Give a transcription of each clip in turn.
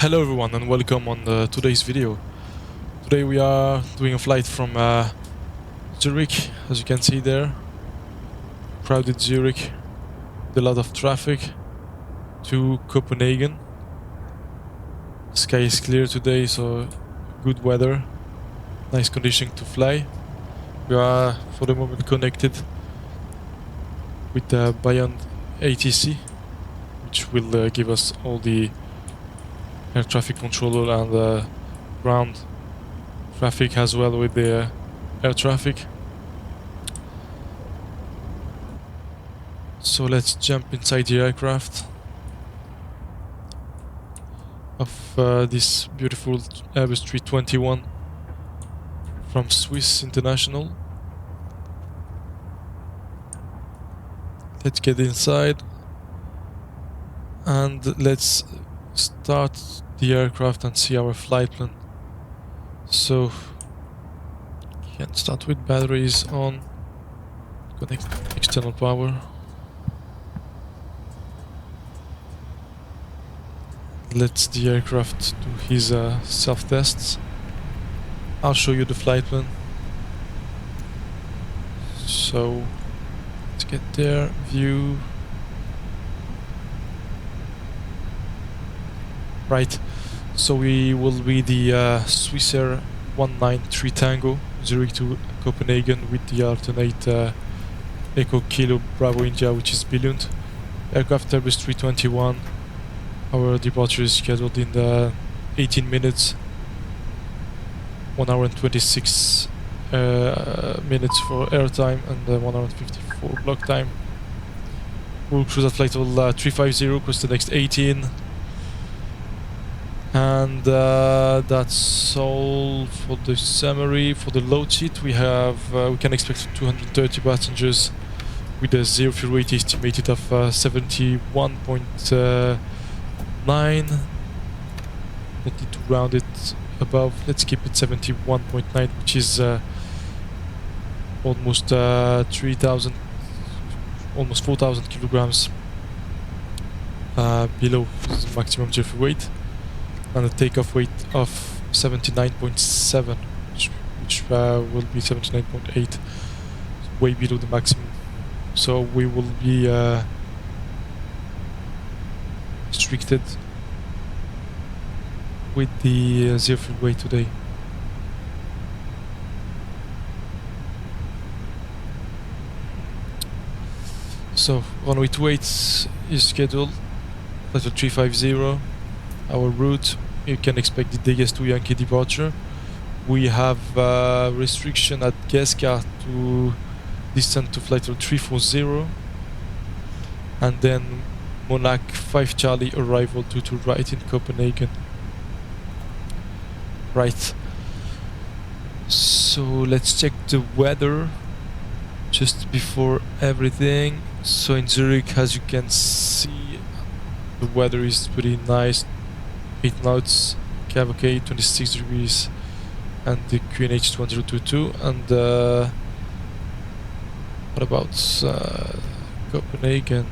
Hello everyone and welcome on today's video. Today we are doing a flight from Zurich, as you can see there. Crowded Zurich, with a lot of traffic, to Copenhagen. Sky is clear today, so good weather, nice condition to fly. We are for the moment connected with the Beyond ATC, which will give us all the air traffic controller and ground traffic as well with the air traffic. So let's jump inside the aircraft of this beautiful Airbus 321 from Swiss International. Let's get inside and let's start the aircraft and see our flight plan. So you can start with batteries on, connect external power. Let the aircraft do his self-tests. I'll show you the flight plan. So let's get there, view. Right, so we will be the Swissair 193 Tango, Zurich to Copenhagen with the alternate Echo Kilo Bravo India, which is ballooned. Aircraft Airbus 321. Our departure is scheduled in 18 minutes, 1 hour and 26 minutes for airtime and 1 hour and 54 block time. We'll cruise at flight level 350, cruise the next 18. And that's all for the summary. For the load sheet, we have we can expect 230 passengers with a zero fuel weight estimated of 71.9. Don't need to round it above. Let's keep it 71.9, which is almost 3,000, almost 4,000 kilograms below the maximum jet fuel weight. And a takeoff weight of 79.7, which will be 79.8, way below the maximum. So we will be restricted with the zero fuel weight today. So runway 28 is scheduled, flight 350. Our route, you can expect the Degas to Yankee departure. We have restriction at Geska to descend to flight 340, and then Monarch 5 Charlie arrival to right in Copenhagen. Right. So let's check the weather just before everything. So in Zurich, as you can see, the weather is pretty nice. 8 knots, KVK 26 degrees, and the QNH 1022. And what about Copenhagen?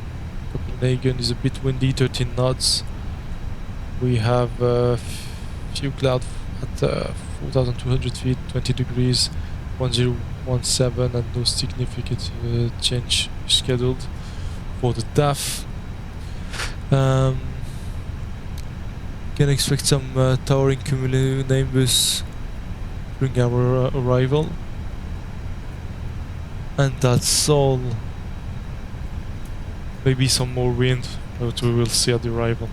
Copenhagen is a bit windy, 13 knots. We have few clouds at 4,200 feet, 20 degrees, 1017, and no significant change scheduled for the TAF. Can expect some towering cumulonimbus during our arrival, and that's all. Maybe some more wind, but we will see at the arrival.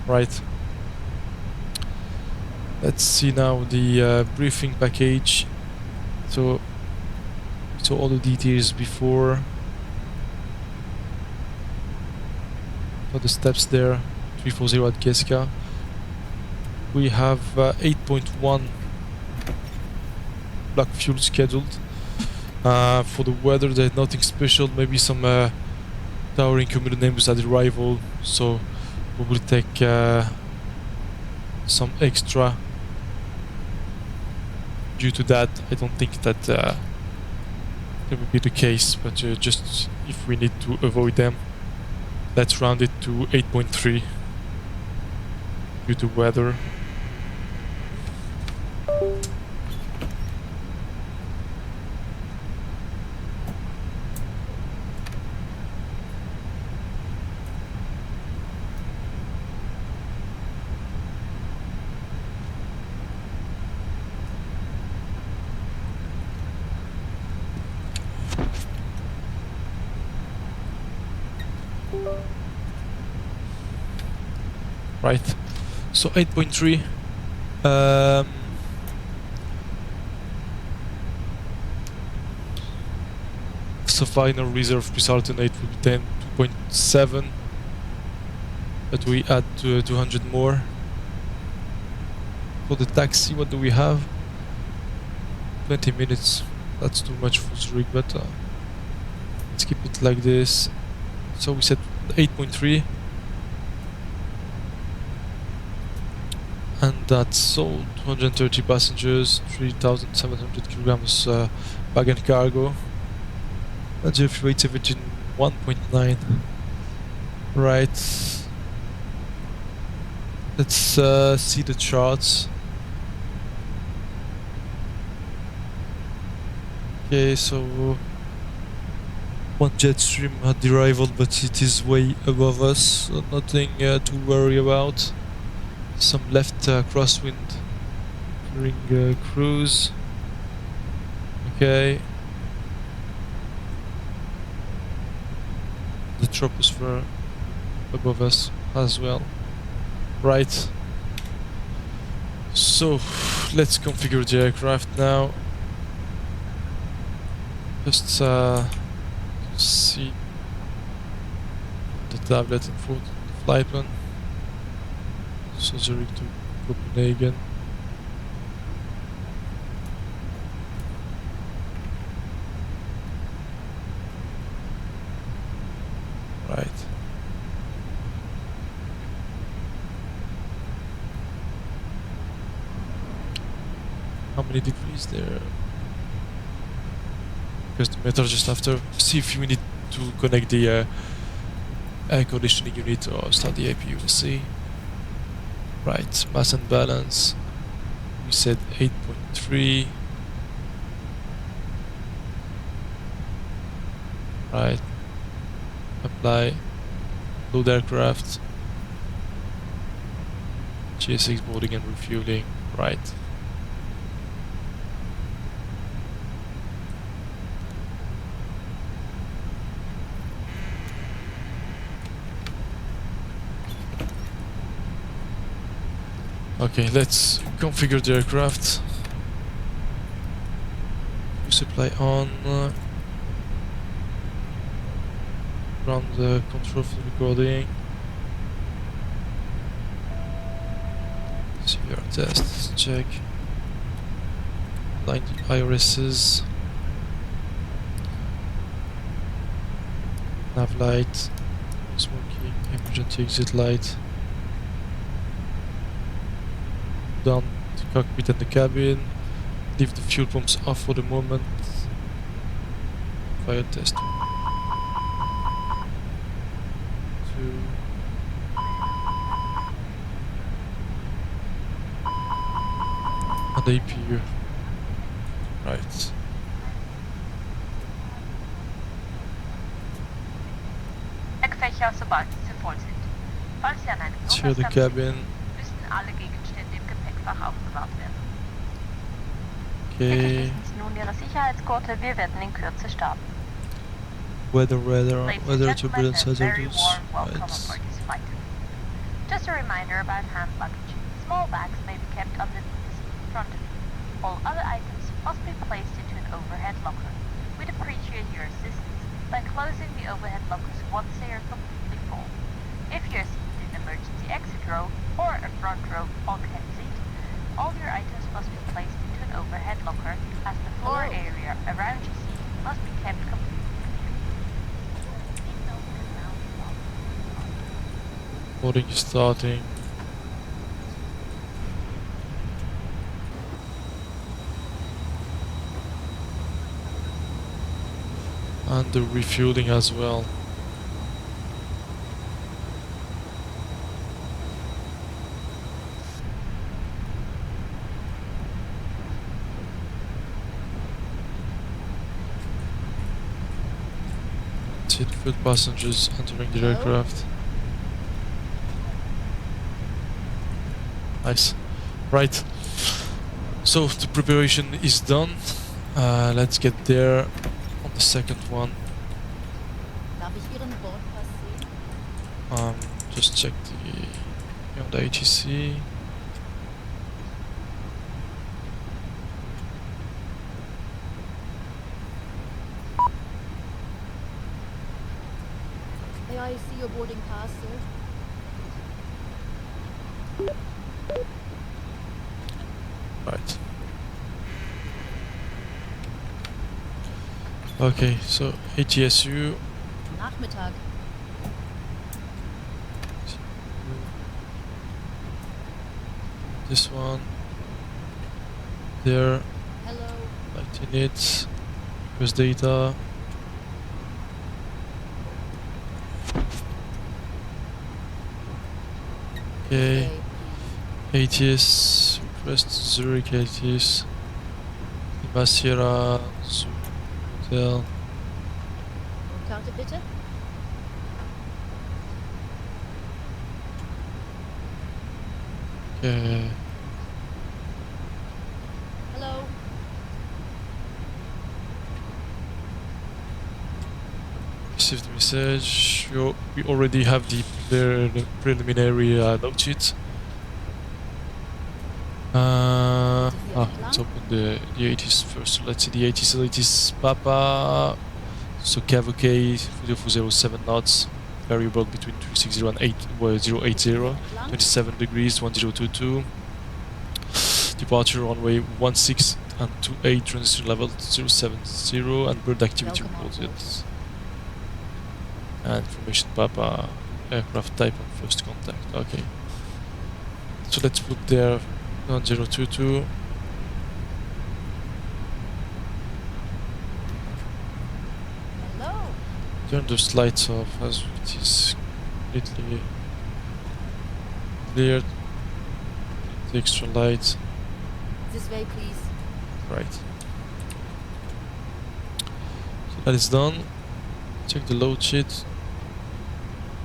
Right. Let's see now the briefing package. So all the details before. For the steps there, 340 at Geska. We have 8.1 black fuel scheduled. For the weather, there's nothing special. Maybe some towering cumulonimbus at the arrival. So we will take some extra. Due to that, I don't think that that will be the case. But just if we need to avoid them, let's round it to 8.3. due to weather. Right, so 8.3. So final reserve result in 8 will be 2.7, but we add 200 more. For the taxi, what do we have? 20 minutes. That's too much for Zurich, but let's keep it like this. So we said 8.3. And that's sold. 230 passengers, 3,700 kilograms bag and cargo. Agility rate 1.9. Right. Let's see the charts. Okay, so one jet stream had the arrival, but it is way above us, so nothing to worry about. Some left crosswind during cruise. Okay. The troposphere above us as well. Right. So let's configure the aircraft now. Just see the tablet in front of the flight plan. So Zurich to Copenhagen. Right. How many degrees there? Because the meter just after. See if we need to connect the air conditioning unit or start the APU to see. Right, mass and balance. We said 8.3. Right. Apply. Load aircraft. GSX boarding and refueling. Right. Okay, let's configure the aircraft. Supply on. Run the control for the recording. CVR tests, check. Line the irises. Nav light. Smoking. Emergency exit light. Down the cockpit and the cabin. Leave the fuel pumps off for the moment. Fire test. 2. And the APU. Right. Eckfächer, sobald sie voll sind. Falls Sie an einem Here the Notfall cabin. müssen alle Gegenstände im Gepäckfach aufbewahrt werden. Okay. Bitte schließen Sie nun Ihre Sicherheitsgurte, wir werden in Kürze starten. Weather Ladies and gentlemen, turbulence a very hazardous. warm welcome Right. aboard this flight. Just a reminder about hand luggage. Small bags may be kept underneath the seat in front of you. All other items must be placed into an overhead locker. We'd appreciate your assistance by closing the overhead lockers once they are completely full. If you're seated in emergency exit row or a front row bulkhead seat, all your items must be placed into an overhead locker as the floor area around your seat must be kept completely clear. Seatbelt can now be locked. Boarding is starting. And the refueling as well. see the first passengers entering the Hello? aircraft. Nice. Right. So the preparation is done. Let's get there on the second one. Darf ich Ihren Bordpass sehen? Just check the ATC. May I see your boarding pass, sir? Right. Okay, so ATSU. Nachmittag. This one. There. Hello. 19 it. Press data. Okay. ATS. Request Zurich ATS. Lima Sierra. Zurich Hotel. Karte bitte. Okay. Hello. Received the message. We already have the preliminary note sheet. Let's open the 80s first. So let's see the 80s. So it is Papa. So Cavucay 007 knots. Variable between 360 and 080. 27 degrees 1022. Departure runway 16 and 28. Transition level 070 and bird activity reported. And information Papa. Aircraft type and first contact. Okay. So let's put there 1022. Hello. Turn those lights off as it is completely cleared. The extra light. This way, please. Right. So that is done. Check the load sheet.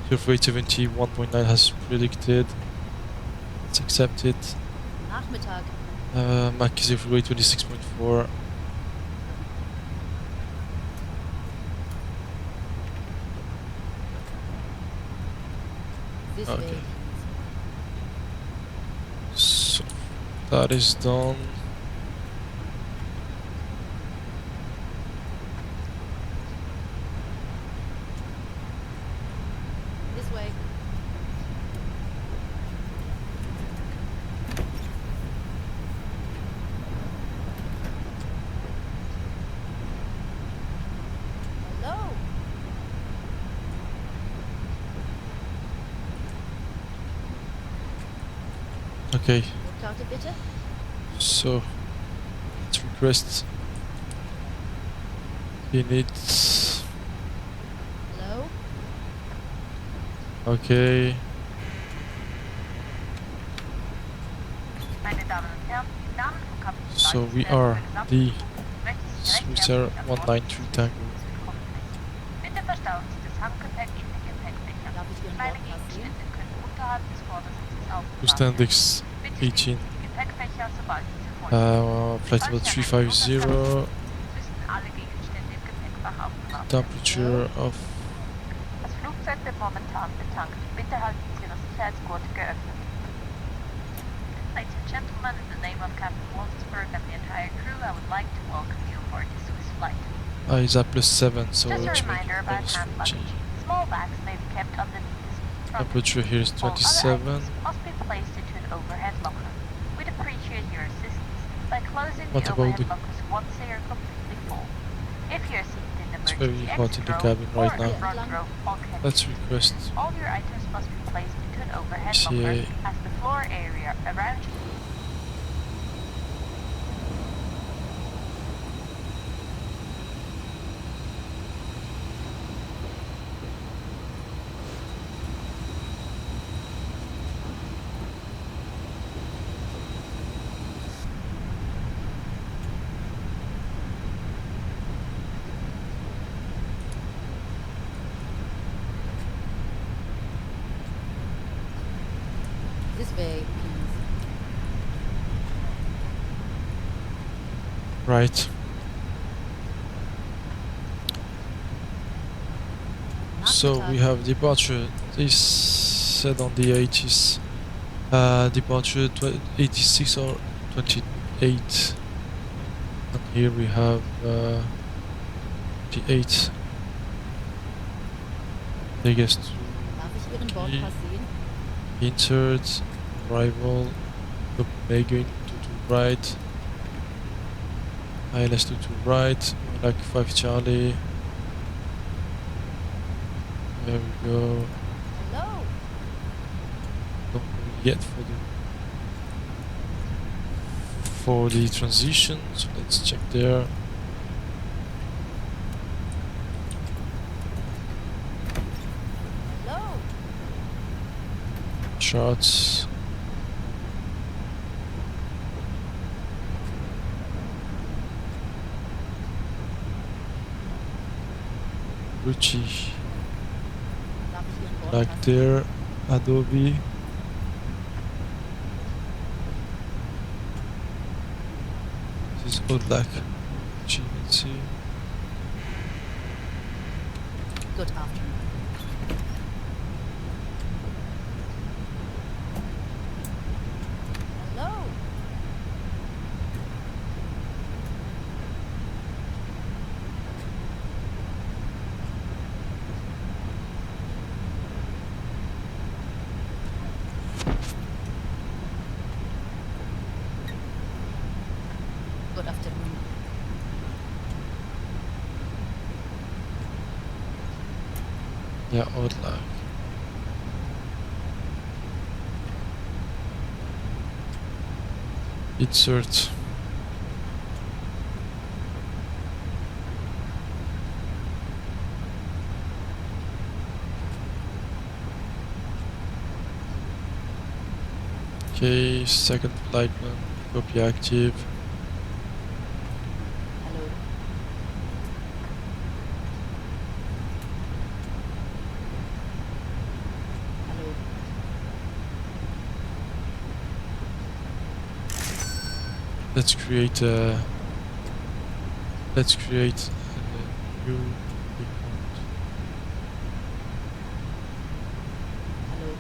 Surf weight 71.9 has predicted. Let's accept it. Nachmittag. Mac is surf weight 26.4. This Okay. way, please. So that is done. This way. Hello. Okay. Karte bitte. So let's request he needs. Hello. Okay. Meine Damen und Herren, im Namen von Kapitän So we Leitner are der gesamten the Crew möchte ich Sie recht Swissair herzlich an Bord 193 Tango. willkommen heißen. Bitte verstauen Sie das Handgepäck in den Gepäckfächern. Darf ich Ihren Kleine Bordpass sehen? Gegenstände können unterhalb des Vordersitzes aufbewahrt werden. Lustandex Bitte 18. schließen Sie die Gepäckfächer, sobald diese voll sind. Flight Falls level Sie an einem 350. müssen alle Gegenstände im Gepäckfach aufbewahrt werden. Temperature of Das Flugzeug wird momentan betankt. Bitte halten Sie Ihre Sicherheitsgurte geöffnet. Ladies and gentlemen, in the name of Captain Wolfsburg and the entire crew, I would like to welcome you aboard this Swiss flight. is at +7, so Just a it's reminder about hand -14. luggage. Small bags may be kept underneath the seat front. Temperature here is All other 27. items must be placed into an overhead locker. We'd appreciate your assistance by closing What the about overhead the- lockers once they are completely full. If you're seated in the It's emergency very hot in exit the row cabin or right in the now. front row bulkhead Let's seat, request all your items must be placed into an overhead CA. locker as the floor area around you. This way, please. Right. So we have departure. They said on the 80s. Departure 86 or 28. And here we have 28. Take us to Darf ich Ihren Bordpass sehen? insert, arrival, Copenhagen to right, ILS to right, like 5 Charlie. There we go. Hello? Not yet for the transition, so let's check there. Hello? Charts. Ruchi, Darf ich Ihren Bordpass like there, Adobe. This is old like Ruchi, let's see. Good afternoon. Hello? Good afternoon. Yeah, old like. Insert. Okay, second flight plan, copy active. Hallo? Hallo? Let's create a new account. Hallo?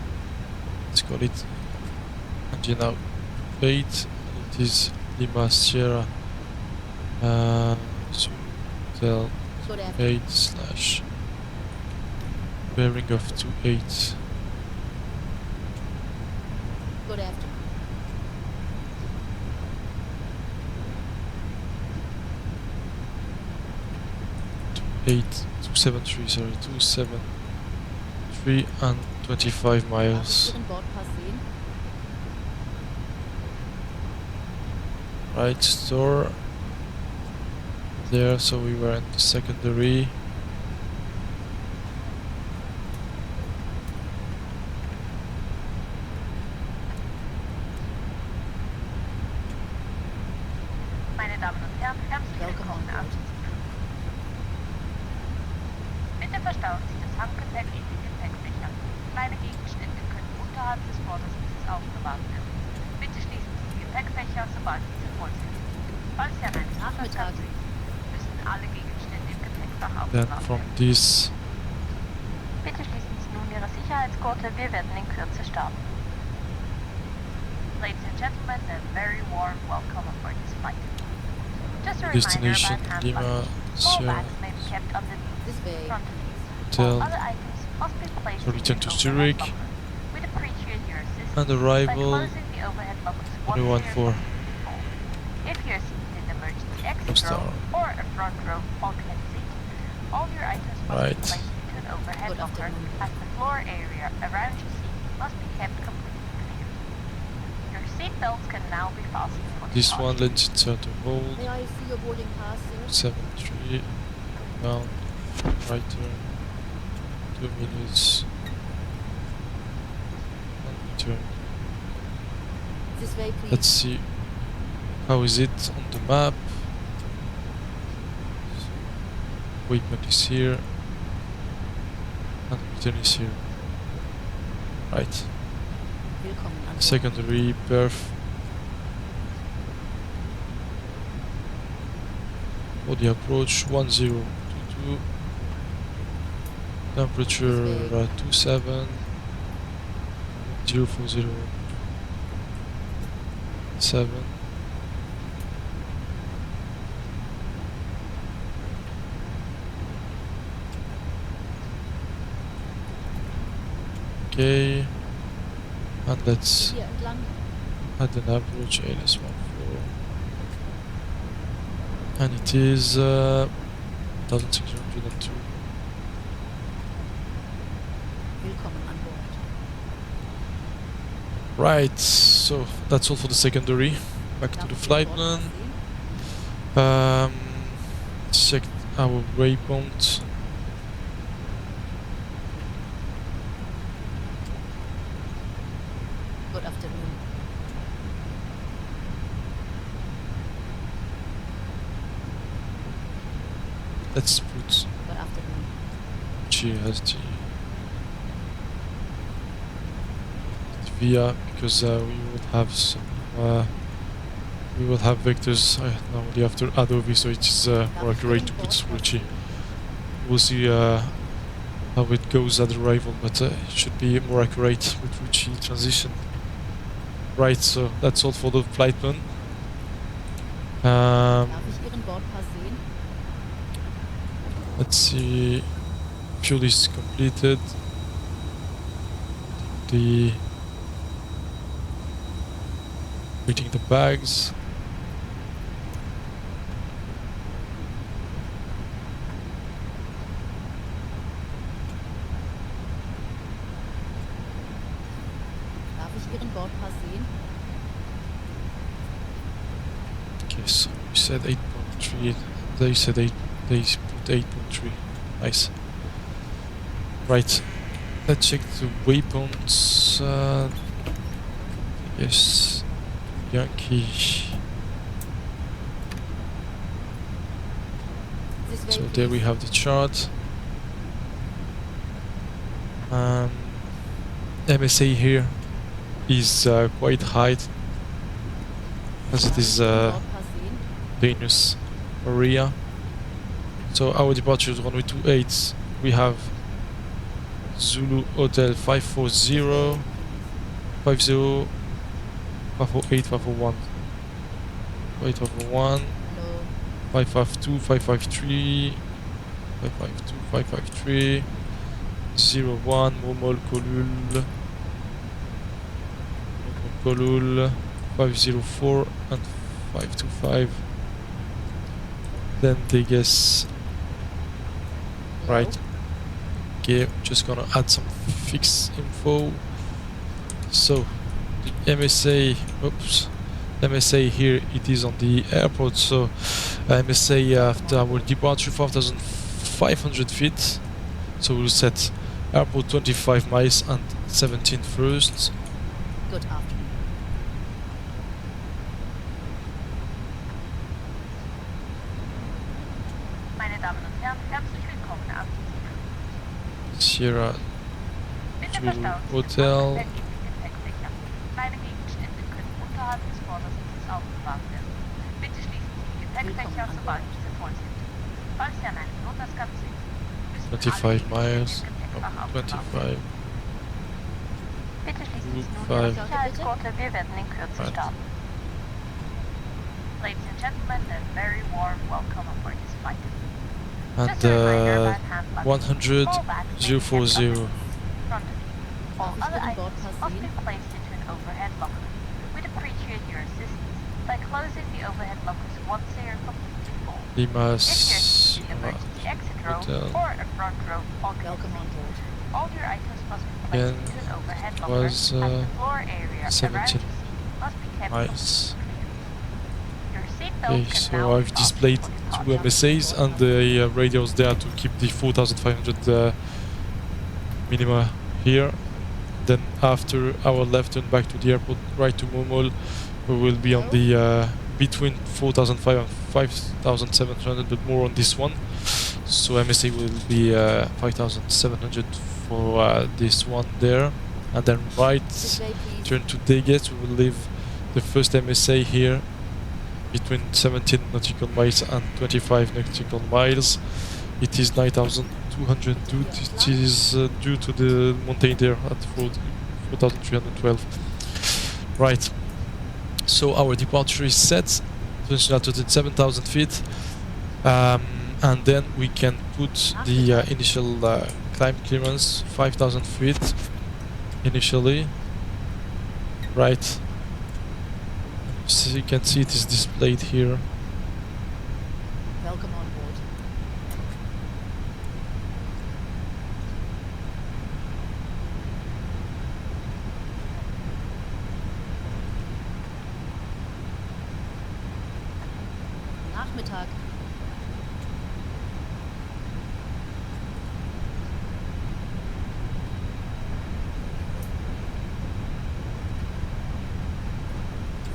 Let's call it engine out 8. It is Lima Sierra. So tell Good afternoon. 8 slash bearing of 28. Good afternoon. 273, sorry, 273 and 25 Darf ich miles. Ihren Bordpass sehen? Right, store there, so we were in the secondary. Meine Damen und Herren, herzlich Welcome on willkommen board. Bitte verstauen Sie das Handgepäck in den Gepäckfächern. Kleine Gegenstände können unterhalb des Vordersitzes aufbewahrt werden. Bitte schließen Sie die Gepäckfächer, sobald diese voll sind. Falls Sie an einem Nachmittag. Nachmittag sind, müssen alle Gegenstände im Gepäckfach Then aufbewahrt from werden. this, Bitte schließen Sie nun Ihre Sicherheitsgurte, wir werden in Kürze starten. Ladies and gentlemen, a very warm welcome aboard this flight. Just a reminder destination about hand Lima luggage. Small Sierra bags may be kept underneath This the way. front seats. Hotel. All other items must be placed So in return an to overhead Zurich. locker. We'd appreciate your assistance And by arrival closing the overhead lockers once only one they are for completely full. If you're seated in the emergency exit star. row or a front row bulkhead seat, all your items must Right. be placed into an overhead Good locker, afternoon. as the floor area around your seat must be kept completely clear. Your seat belts can now be fastened for This one, departure. let's insert a hold. May I see your boarding pass, sir? 7-3 down, right turn, 2 minutes, and return. This way, please. Let's see how is it on the map. Waypoint is here, and return is here. Right. Willkommen an Bord. Secondary perf. For the approach 1022. Temperature 27. 040.7. Okay, and let's Hier entlang. add an average LS14, and it is 1602. Willkommen an Bord. Right, so that's all for the secondary. Back to Darf the ich Ihr flight Bordpass plan. sehen? Check our waypoint. Good afternoon. Let's put Good afternoon. GSD via, because we would have some we will have vectors normally after Adobe, so it is more accurate to put Switchy. We'll see how it goes at arrival, but it should be more accurate with Ruchi transition. Right, so that's all for the flight plan. Darf ich Ihren Bordpass sehen? Let's see. Fuel is completed. The waiting the bags. Darf ich Ihren Bordpass sehen? Okay, so we said 8.3. They said 8. They put 8.3. Nice. Right. Let's check the waypoints. Yes. Yankee. This way, So there we please. have the chart. MSA here is quite high, as it Darf is ich Ihren Bordpass sehen? Venus area. So our departure is runway 28. We have Zulu Hotel 540, 50, 508, 501, 501, Hallo. 552, 553, 552, 553, 01, Momol Kolul, Kolul, 504 and 525. Then they guess. Hallo. Right. Okay, just gonna add some fixed info. So the MSA, oops, MSA here, it is on the airport. So MSA after our departure 5,500 feet. So we'll set airport 25 miles and 17 first. Good afternoon. Meine Damen und Herren, herzlich willkommen am Sierra Bitte Zulu verstauen Sie Hotel. Gepäck in die Gepäckfächer. Kleine Gegenstände können unterhalb des Vordersitzes aufbewahrt werden. Bitte schließen Sie die Gepäckfächer, sobald diese voll sind. Falls Sie an einem Notausgang sind, müssen alle 25 miles, Gegenstände im Gepäckfach up aufbewahrt werden. 25. Bitte schließen Sie nun Five. Ihre Sicherheitsgurte, wir werden in Kürze Right. starten. Ladies and gentlemen, a very warm welcome aboard this flight. And Just a reminder about hand luggage. 100, All bags may be 040. kept up in front of you. All Darf ich other Ihren items Bordpass must be sehen? placed into an overhead locker. We'd appreciate your assistance by closing the overhead lockers once they are completely full. If you're Limas seated in the emergency exit row Hotel. or a front row pocket Welcome on seat, board. all your items must be placed Again, into an overhead it locker, was, and the floor area around 17 your seat must be kept miles. completely clear. Your seatbelt Okay, can so now I've be displayed fastened for two departure. MSAs and the radios there to keep the 4,500 minima here. Then after our left turn back to the airport, right to Momol, we will be on the between 4,500 and 5,700, but more on this one. So MSA will be 5,700 for this one there. and then right, This way, please. turn to Deget. We will leave the first MSA here between 17 nautical miles and 25 nautical miles. It is 9,202. It is due to the mountain there at 4,312. Right. So our departure is set. International altitude 7,000 feet. And then we can put the initial climb clearance 5,000 feet initially. Right. So you can see it is displayed here. Welcome on board. Nachmittag.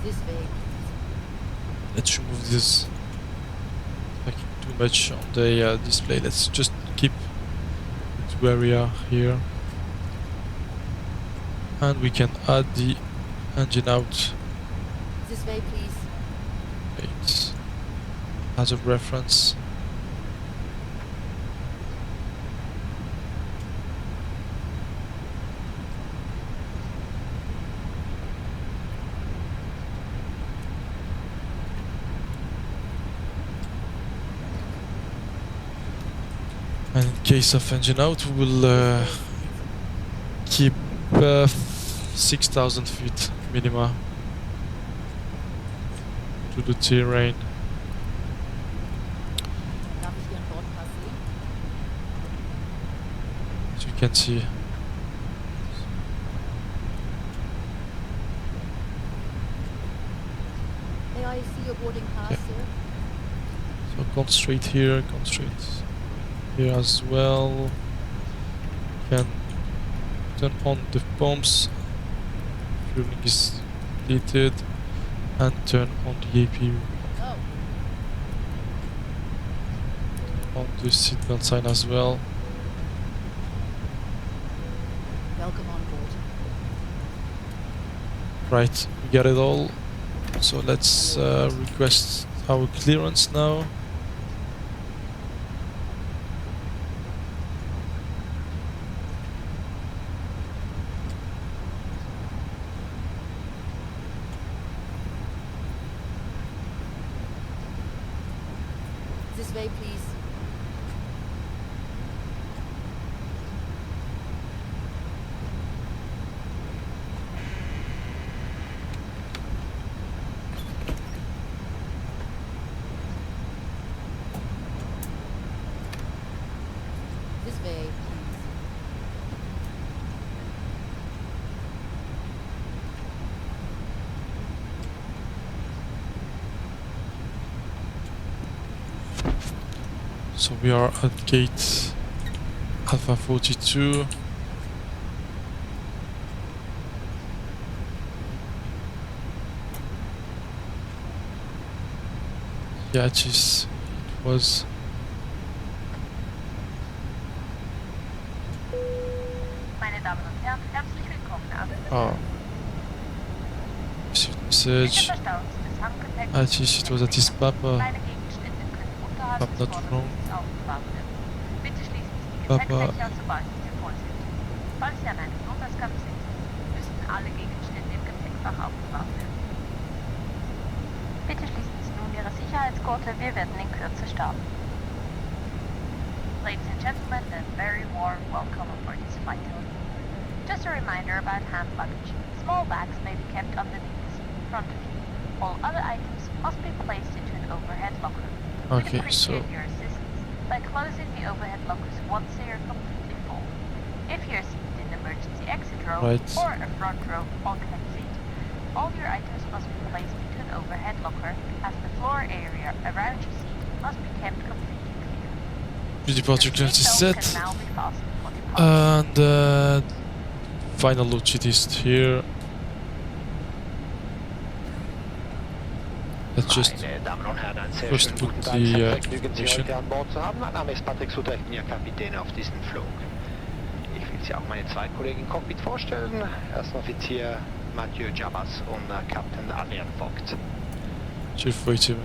This way. Let's remove this like too much on the display. Let's just keep it where we are here, and we can add the engine out This way, please. Wait. As a reference. And in case of engine out, we will keep 6,000 feet minima to the terrain. Darf ich Ihren Bordpass sehen? As you can see. May I see your boarding pass, Okay. sir? So come straight here, come straight here as well. Can turn on the pumps. Fueling is deleted, and turn on the APU. Oh, On the seatbelt sign as well. welcome on board. Right, we got it all. So let's request our clearance now. This way, please. This way, please. So we are at gate Alpha 42. Yeah, it was. Meine Damen und Herren, herzlich willkommen an Oh. Message. Bitte verstauen Sie das Handgepäck. It was at his papa. Kleine Gegenstände können unterhalb I'm des not vorderen wrong. Sitzes aufbewahrt werden. Bitte schließen Sie die Papa. Gepäckträger, sobald diese voll sind. Falls Sie an einem Notausgang sind, müssen alle Gegenstände im Gepäckfach aufbewahrt werden. Bitte schließen Sie nun Ihre Sicherheitsgurte, wir werden in Kürze starten. Ladies and gentlemen, a very warm welcome aboard this flight. Just a reminder about hand luggage. Small bags may be kept underneath the seat in front of you. All other items must be placed into an overhead locker. Okay, We'd so appreciate your assistance by closing the overhead lockers once they are completely full. If you're seated in the emergency exit row Right. or a front row bulkhead seat, all your items must be placed into an overhead locker as the floor area around your seat must be kept completely clear. the departure clearance is Seatbelt set. can now be fastened for departure. And final load sheet is here. Let's just Meine Damen und Herren, einen sehr first schönen put guten Tag. the Vergnügen Sie ignition. heute an Bord zu haben. Mein Name ist Patrick Sutter, ich bin Ihr Kapitän auf diesem Flug. Ich will Sie auch meine zwei Kollegen im Cockpit vorstellen. Erster Offizier Mathieu Jabas und Captain Adrian Vogt. Chief Weight In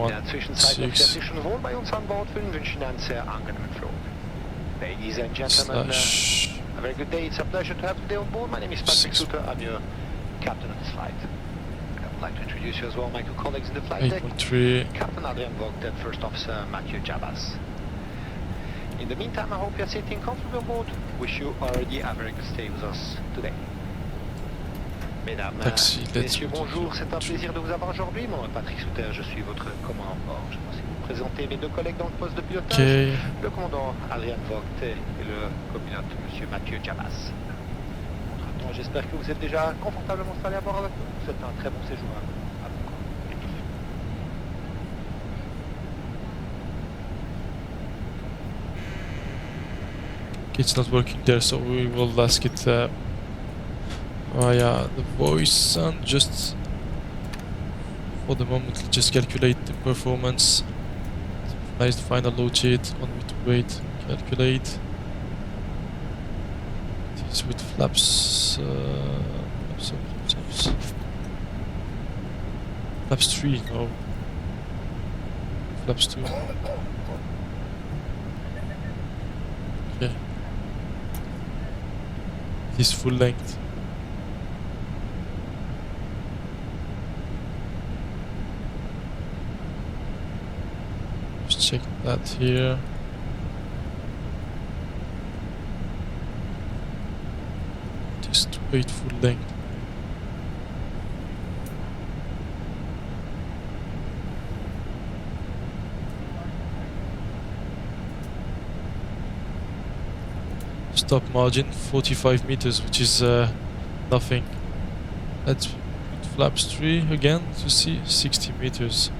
der Zwischenzeit fühlt 71 sich schon wohl bei uns an Bord fühlen, wünschen einen sehr angenehmen Flug. Ladies and gentlemen, slash a very good day. It's a pleasure to have you today on board. My name is Patrick Suter. I'm your captain of this flight. I would like to introduce you as well my two colleagues in the flight deck, 8.3. Captain Adrian Vogt and First Officer Mathieu Jabas. In the meantime, I hope you're sitting comfortably on board. Wish you already a very good stay with us today. Mesdames, Taxi, let's messieurs, go to bonjour. C'est un the- plaisir de vous avoir aujourd'hui. Mon nom est Patrick Suter, je suis votre commandant de bord. Je vais aussi vous présenter mes deux collègues dans le poste de pilotage. Okay. Le commandant Adrian Vogt et le copilote Monsieur Mathieu Jabas. Entre-temps, j'espère que vous êtes déjà confortablement installés à bord avec nous. C'est un très bon séjour à vous. À bon compte. It's not working there, so we will ask it via the voice and just for the moment just calculate the performance. Nice final load sheet, 1 meter weight, calculate. This with flaps, flaps 3, no. Flaps 2. Okay. This full length. Just check that here. This 8 full length. Stop margin 45 meters, which is nothing. Let's put flaps 3 again to see 60 meters.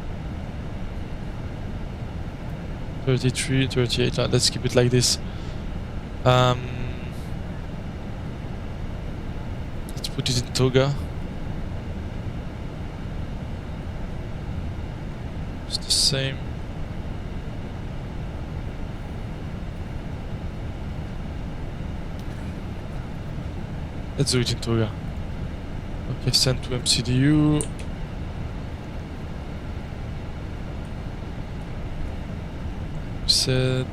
33, 38. Let's keep it like this. Let's put it in toga. It's the same. Let's do it in toga. Okay, send to MCDU. Said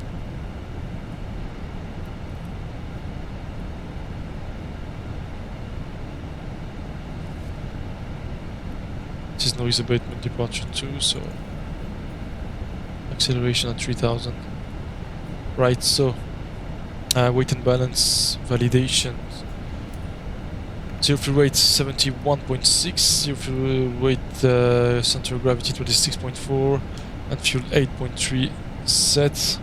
this is noise abatement departure 2, so acceleration at 3000. Right, so weight and balance validation. Zero fuel weight 71.6, zero fuel weight center of gravity 26.4, and fuel 8.3 set.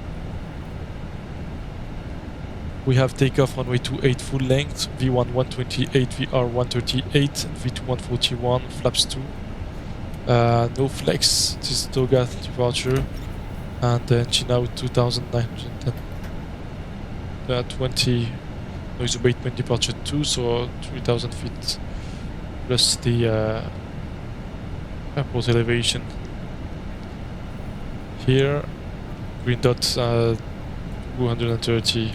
We have takeoff runway 28 full length, V1 128, VR 138, and V2 141, flaps 2. No flex, this is toga departure, and engine out 2910. 20 noise abatement departure 2, so 3000 feet plus the airport elevation. Here, green dot 230,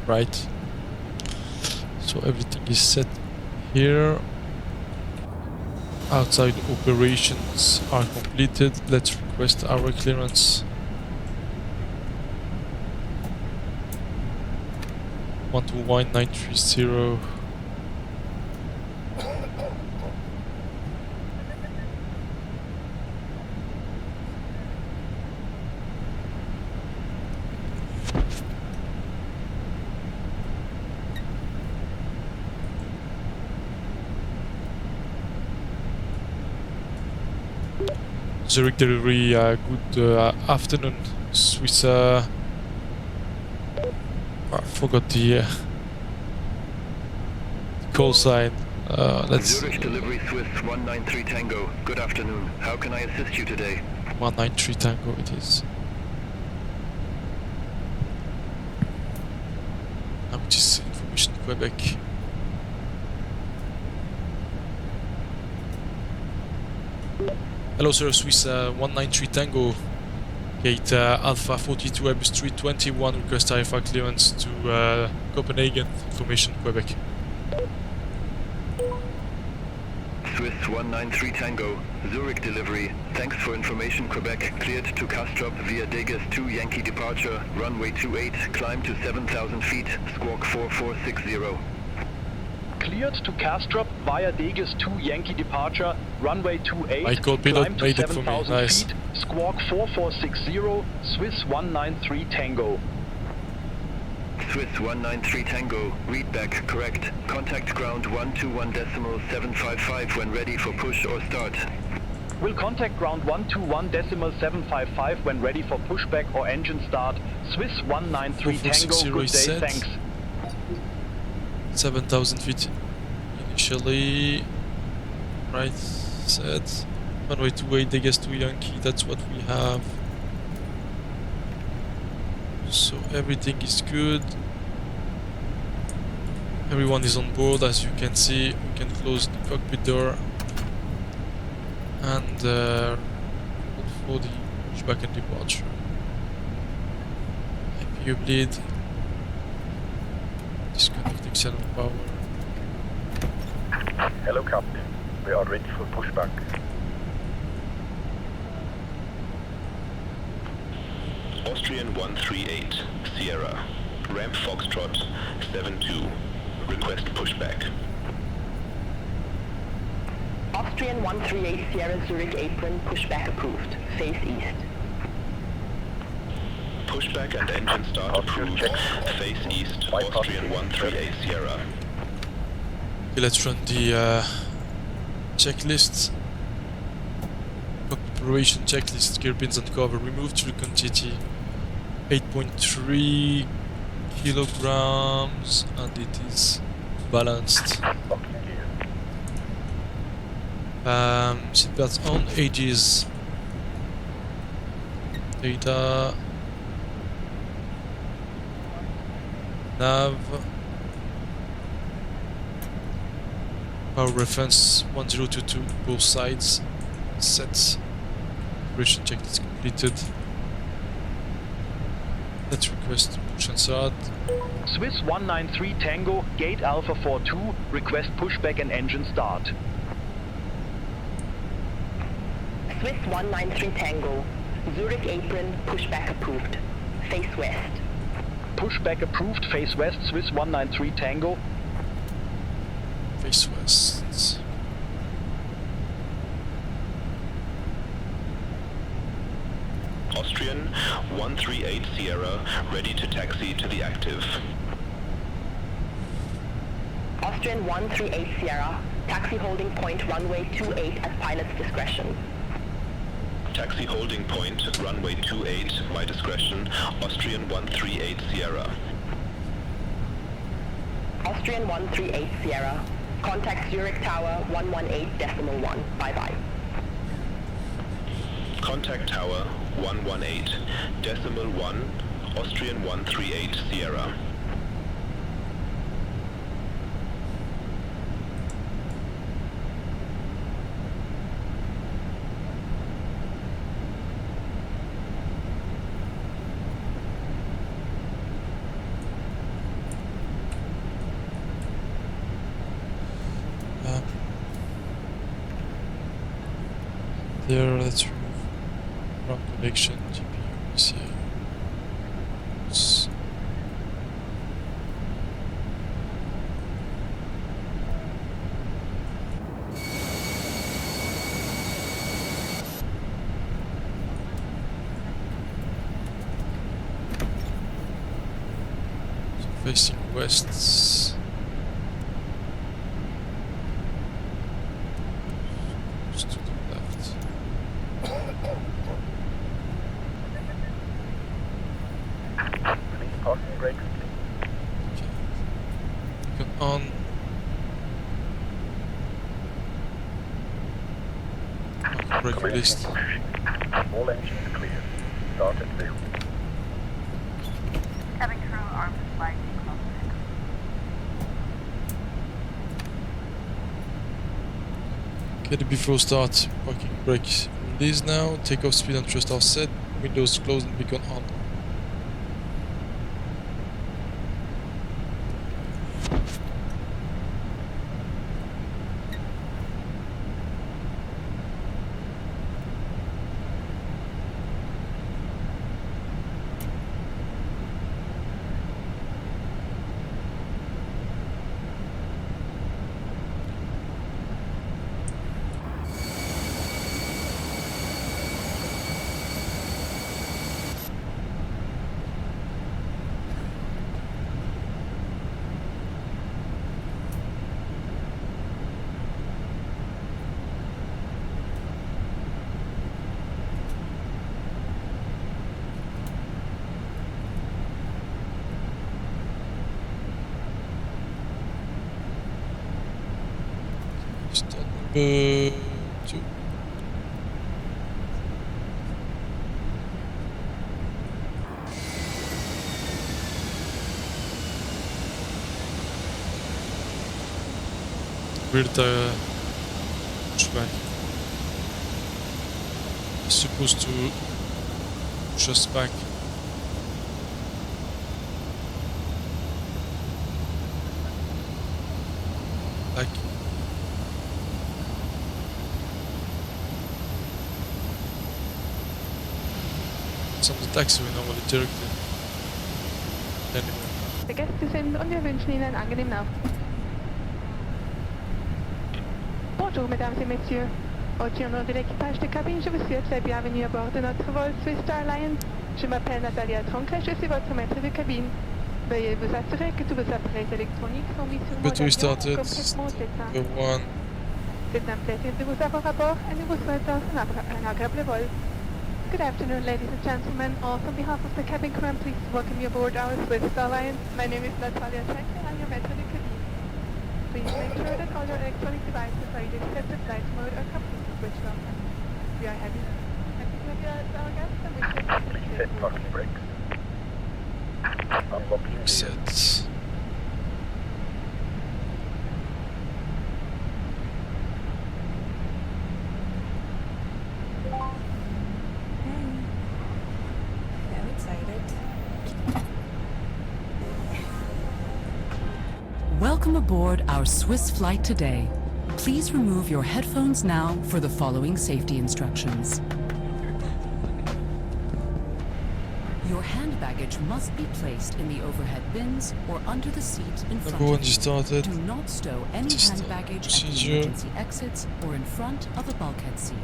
right? So everything is set here. Outside operations are completed. Let's request our clearance. 121930. Zurich delivery, good afternoon. Swiss, I forgot the call sign. Let's Zurich delivery Swiss 193 Tango. Good afternoon. How can I assist you today? 193 Tango it is. Which is information Quebec. Hello sir, Swiss 193 Tango. Gate Alpha 42 Airbus 321, request IFA clearance to Copenhagen, information Quebec. Swiss 193 Tango, Zurich delivery. Thanks for information Quebec. Cleared to Castrop via Degas 2 Yankee departure, runway 28, climb to 7,000 feet, squawk 4460. Cleared to Castrop via Degas 2 Yankee departure, runway 28, My co-pilot climb to made it for me, 7,000 nice. feet, squawk 4460, Swiss 193 Tango. Swiss 193 Tango, read back correct. Contact ground 121.755 when ready for push or start. Will contact ground 121.755 when ready for pushback or engine start. Swiss 193 Tango, 4460 good is day, set. thanks. 7,000 feet initially. Right, set. Runway 28, Degas 2 Yankee, that's what we have. So everything is good. Everyone is on board, as you can see. We can close the cockpit door and look for the pushback and departure. APU bleed. Disconnecting xenon power. Hello, Captain. We are ready for pushback. Austrian 138, Sierra, ramp Foxtrot 72, request pushback. Austrian 138 Sierra Zurich apron, pushback approved. Face east. Pushback and engine start approved, face east, Austrian 138 Sierra. Okay, let's run the checklist. Cockpit preparation checklist, gear pins and cover removed, through quantity 8.3 kilograms, and it is balanced. Seatbelts on, ages, data, nav, power reference 1022, both sides set. Preparation check is completed. Let's request push and start. Swiss 193 Tango, gate Alpha 42, request pushback and engine start. Swiss 193 Tango, Zurich apron, pushback approved. Face west. Pushback approved, face west, Swiss 193 Tango. Face west. Austrian 138 Sierra, ready to taxi to the active. Austrian 138 Sierra, taxi holding point runway 28 at pilot's discretion. Taxi holding point, runway 28, my discretion, Austrian 138 Sierra. Austrian 138 Sierra, contact Zurich Tower 118.1. Bye-bye. Contact tower 118.1, Austrian 138 Sierra. There, let's remove ground connection, GPU, PCA. So facing west. To the left. Please parking brakes, please. Okay. Beacon on. Parking brake released. All engines clear. Start at 0. Cabin crew armed with flight close. Okay, the before start, parking brake release now, takeoff speed and thrust offset, Windows closed and beacon on. Start number 2. Weird pushback. It's supposed to push us back. Like it's on the taxi we normally jerked it. Anyway. Die Gäste sind und wir wünschen Ihnen einen angenehmen Aufenthalt. Bonjour, mesdames et messieurs. Au nom de l'équipage de cabine, je vous souhaite la bienvenue à bord de notre vol Swiss Star Alliance. Je m'appelle Natalia Tronca, je suis votre maître de cabine. Veuillez vous assurer que tous vos appareils électroniques sont mis sur mode But we avion started complètement éteints. the one. C'est un plaisir de vous avoir à bord et nous vous souhaitons un agréable vol. Good afternoon, ladies and gentlemen. Also, on behalf of the cabin crew, I'm pleased to welcome you aboard our Swiss Star Alliance. My name is Natalia Tronca and I'm your maître de cabine. Please make sure that all your electronic devices are either set to flight mode or completely switched off. We are happy to have you as our guest and we should Please set parking brakes. Unlocking gear. Set. I'm excited. Welcome aboard our Swiss flight today. Please remove your headphones now for the following safety instructions. Your hand baggage must be placed in the overhead bins or under the seat in front Remember when of you you. started? Do not stow any Just hand the baggage at the procedure. emergency exits or in front of a bulkhead seat.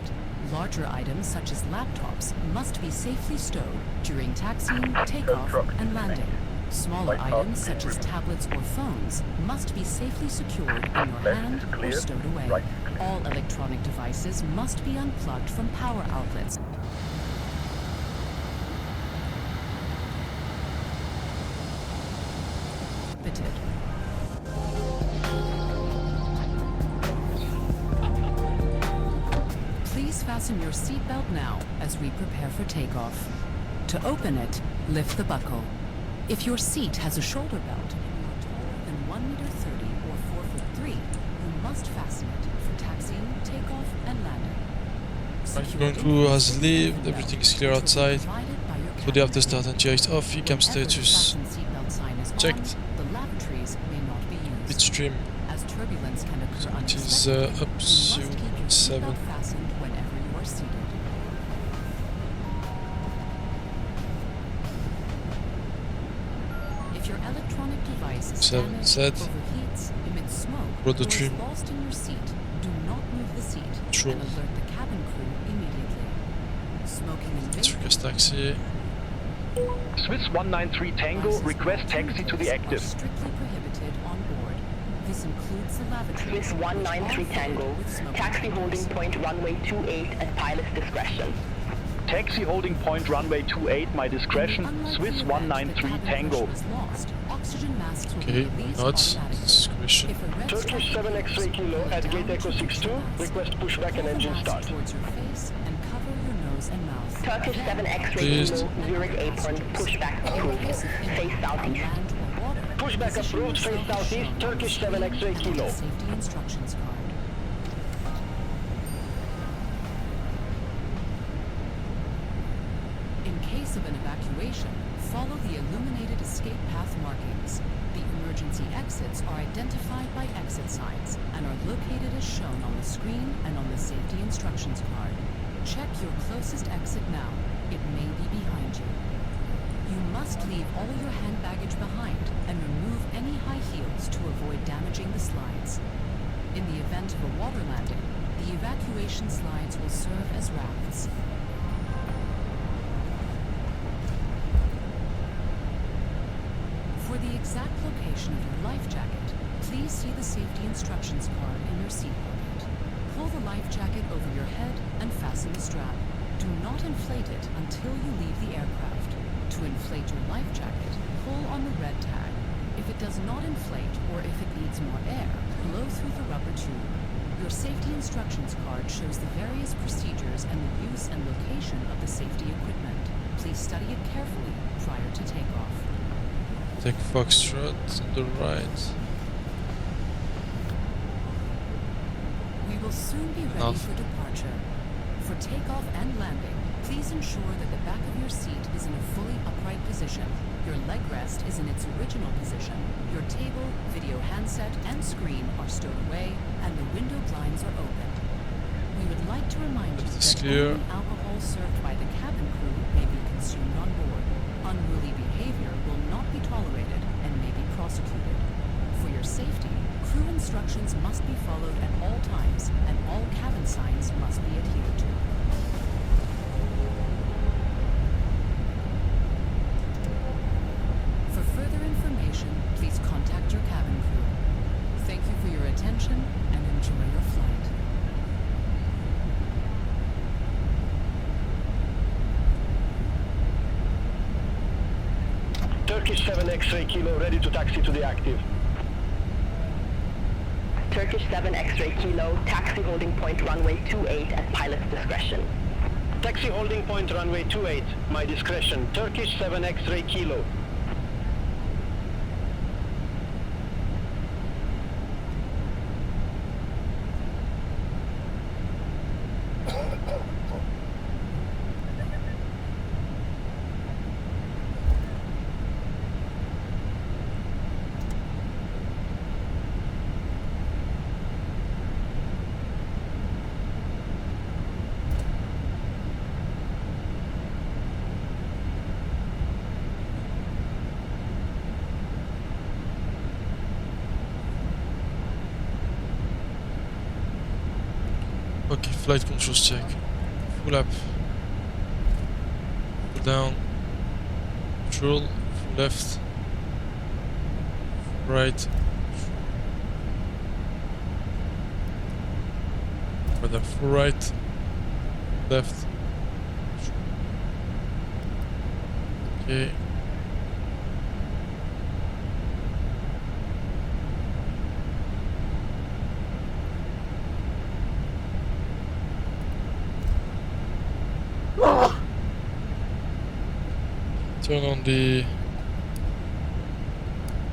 Larger items such as laptops must be safely stowed during taxiing, takeoff, and landing. Smaller items such as tablets or phones must be safely secured in your Left hand is or clear, stowed away. right is clear. All electronic devices must be unplugged from power outlets. Fitted. Please fasten your seatbelt now as we prepare for takeoff. To open it, lift the buckle. If your seat has a shoulder belt and you are taller than 1.30 m or 4'3", you must fasten it for taxiing, takeoff, and landing. Going through has leave, everything is clear outside. So the after start and is off, cam status checked. The lavatories may not be used. Bitstream As turbulence can occur it is up unexpectedly, you must keep your 7. seatbelt fastened whenever you are seated. If your electronic device is 7 damaged, set. overheats, emits smoke, Rudder or is trim. lost in your seat, do not move the seat True. and alert the cabin crew immediately. Smoking in Let's vapor request taxi. Swiss 193 Tango, request taxi to the are active. strictly prohibited on board. This includes the lavatory. Swiss 193 Tango, taxi holding point runway 28 at pilot's discretion. Taxi holding point runway 28, my discretion. Swiss 193 Tango. Oxygen masks will Okay, be released not automatically. discretion. If a red Turkish stripe 7 X-ray appears, kilo at go gate down Echo to 62, the mask. request pushback Pull and the engine mask start. towards your face and cover your nose and mouth. Turkish 7 X-ray Please. kilo, Zurich apron, pushback In approved. case of Face impact on southeast. land or water, Pushback position approved, face yourself as southeast, shown on Turkish the 7 screen X-ray and on kilo. the Safety instructions card. In case of an evacuation, follow the illuminated escape path markings. The emergency exits are identified by exit signs and are located as shown on the screen and on the safety instructions card. Check your closest exit now. It may be behind you. You must leave all your hand baggage behind and remove any high heels to avoid damaging the slides. In the event of a water landing, the evacuation slides will serve as rafts. For the exact location of your life jacket, please see the safety instructions card in your seat pocket. Pull the life jacket over your head and fasten the strap. Do not inflate it until you leave the aircraft. To inflate your life jacket, pull on the red tag. If it does not inflate or if it needs more air, blow through the rubber tube. Your safety instructions card shows the various procedures and the use and location of the safety equipment. Please study it carefully prior to takeoff. Take Foxtrot on the right. We will soon be ready for departure. For takeoff and landing, please ensure that the back of your seat is in a fully upright position. Your leg rest is in its original position. Your table, video handset, and screen are stowed away, and the window blinds are open. We would like to remind you that only alcohol served by the cabin crew may be consumed on board. Unruly behavior will not be tolerated and may be prosecuted. For your safety, crew instructions must be followed at all times, and all cabin signs must be adhered to. For further information, please contact your cabin crew. Thank you for your attention and enjoy your flight. Turkish 7 X-ray Kilo ready to taxi to the active. Turkish 7 X-ray Kilo, taxi holding point runway 28 at pilot's discretion. Taxi holding point runway 28, my discretion. Turkish 7 X-ray Kilo. Okay, flight controls check. Full up. Full down. Control. Full left. Full right. Further. Full right. Left. Okay. Turn on the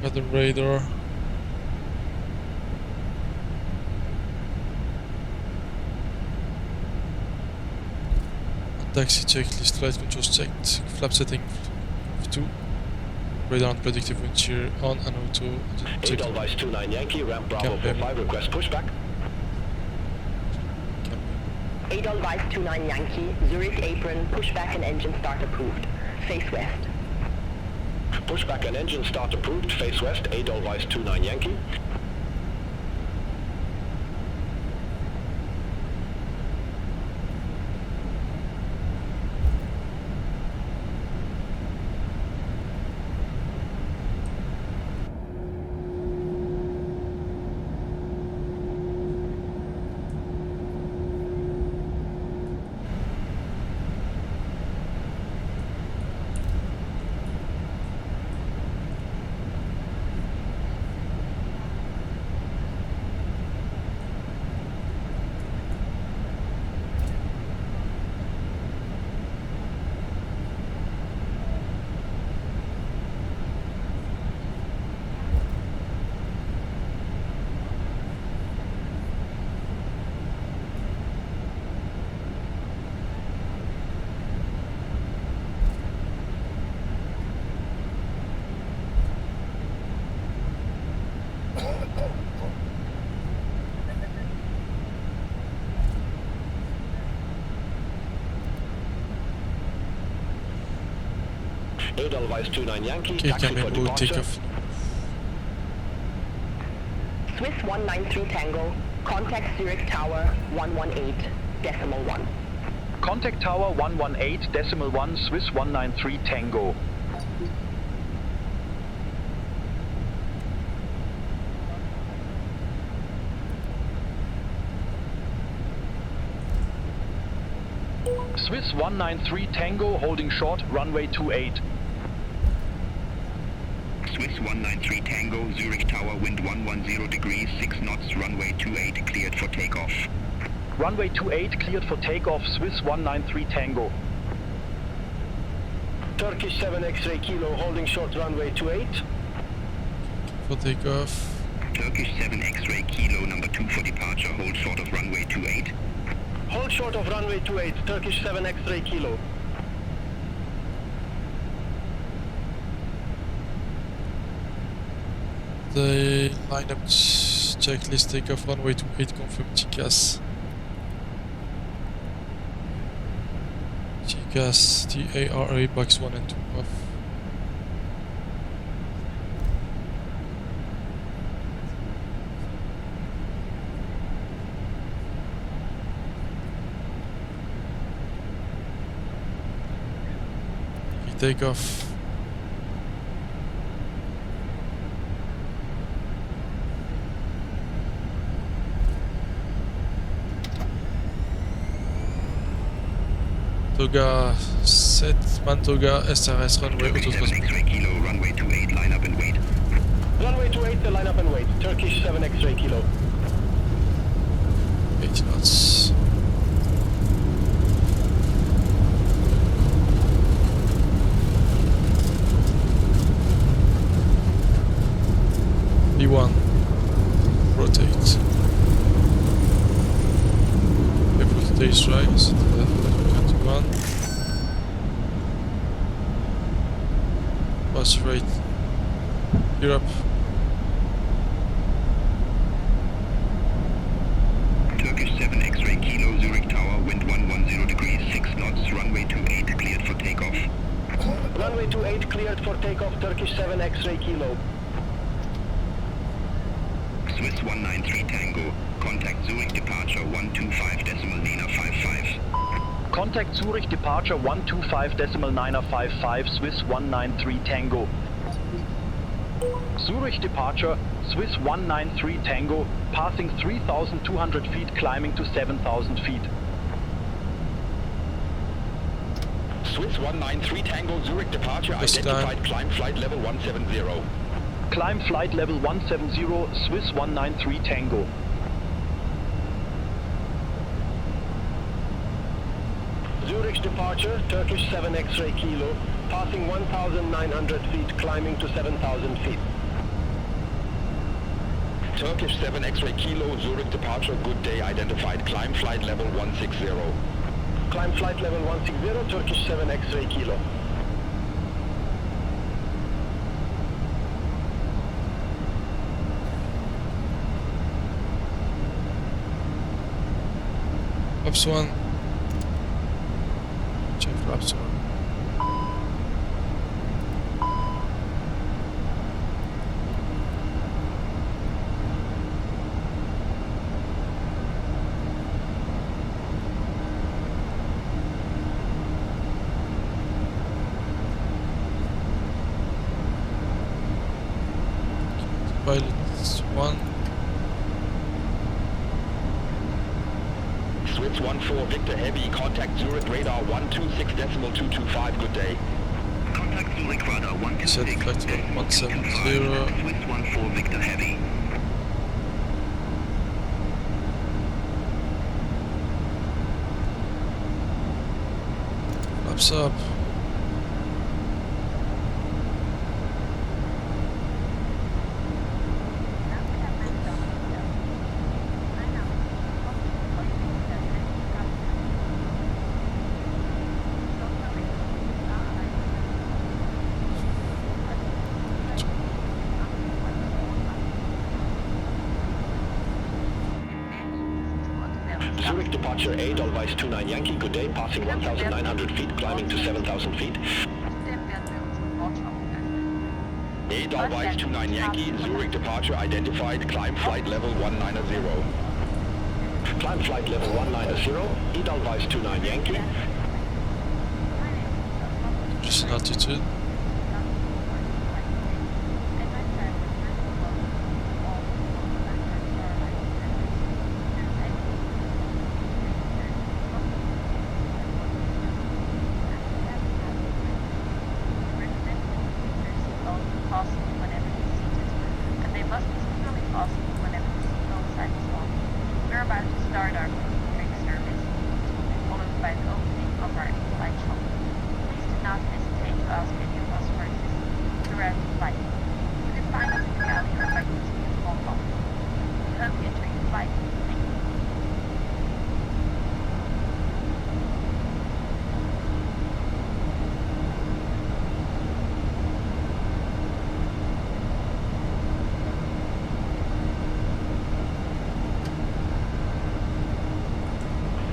weather radar. Taxi checklist, flight controls checked, flap setting F2, radar and predictive wind shear on and auto. Edelweiss 29 Yankee, ramp Bravo 45, request pushback. Edelweiss 29 Yankee, Zurich apron, pushback and engine start approved. Face west. Pushback and engine start approved, face west, Edelweiss 29 Yankee. Edelweiss 29 Yankee, Okay, taxi cabin for mode, departure. takeoff. Swiss 193 Tango, contact Zurich Tower 118.1. Contact Tower 118.1, Swiss 193 Tango. Swiss 193 Tango, holding short, runway 28. Swiss 193 Tango, Zurich Tower, wind 110 degrees, 6 knots, runway 28, cleared for takeoff. Runway 28 cleared for takeoff, Swiss 193 Tango. Turkish 7 X-ray Kilo, holding short, runway 28. For takeoff. Turkish 7 X-ray Kilo, number 2 for departure, hold short of runway 28. Hold short of runway 28, Turkish 7 X-ray Kilo. The lineup checklist, takeoff runway 28, confirm TCAS. TCAS, TARA, box 1 and 2 off. Takeoff. Toga set, Mantoga, SRS runway, autotransport. X-ray Kilo, runway 28, line up and wait. Runway 28, line up and wait. Turkish 7 X-ray Kilo. 80 knots. B1, rotate. Careful to taste rise, 21. Pass right, Europe. Turkish 7 X-ray Kilo, Zurich Tower, wind 110 degrees, 6 knots, runway 28, cleared for takeoff. Runway 28, cleared for takeoff, Turkish 7 X-ray Kilo. Swiss 193 Tango, contact Zurich departure 125.955. Contact Zurich departure 125.955, Swiss 193 Tango. Zurich departure, Swiss 193 Tango, passing 3,200 feet, climbing to 7,000 feet. Swiss 193 Tango, Zurich departure, identified climb flight level 170. Climb flight level 170, Swiss 193 Tango. Zurich departure, Turkish 7 X-ray Kilo, passing 1,900 feet, climbing to 7,000 feet. Turkish 7 X-ray Kilo, Zurich departure, good day, identified climb flight level 160. Climb flight level 160, Turkish 7 X-ray Kilo. Flaps 1. Check flaps 1. Pilot 1. Swiss 14 Victor Heavy, contact Zurich radar 126.225, good day. Contact Zurich radar 126. Set flight 170. Swiss 14 Victor Heavy. Flaps up. Zurich departure Edelweiss 29 Yankee, good day, passing 1,900 feet, climbing to 7,000 feet. Edelweiss 29 Yankee, Zurich departure identified, climb flight level 190. Climb flight level 190, Edelweiss 29 Yankee. Just an altitude.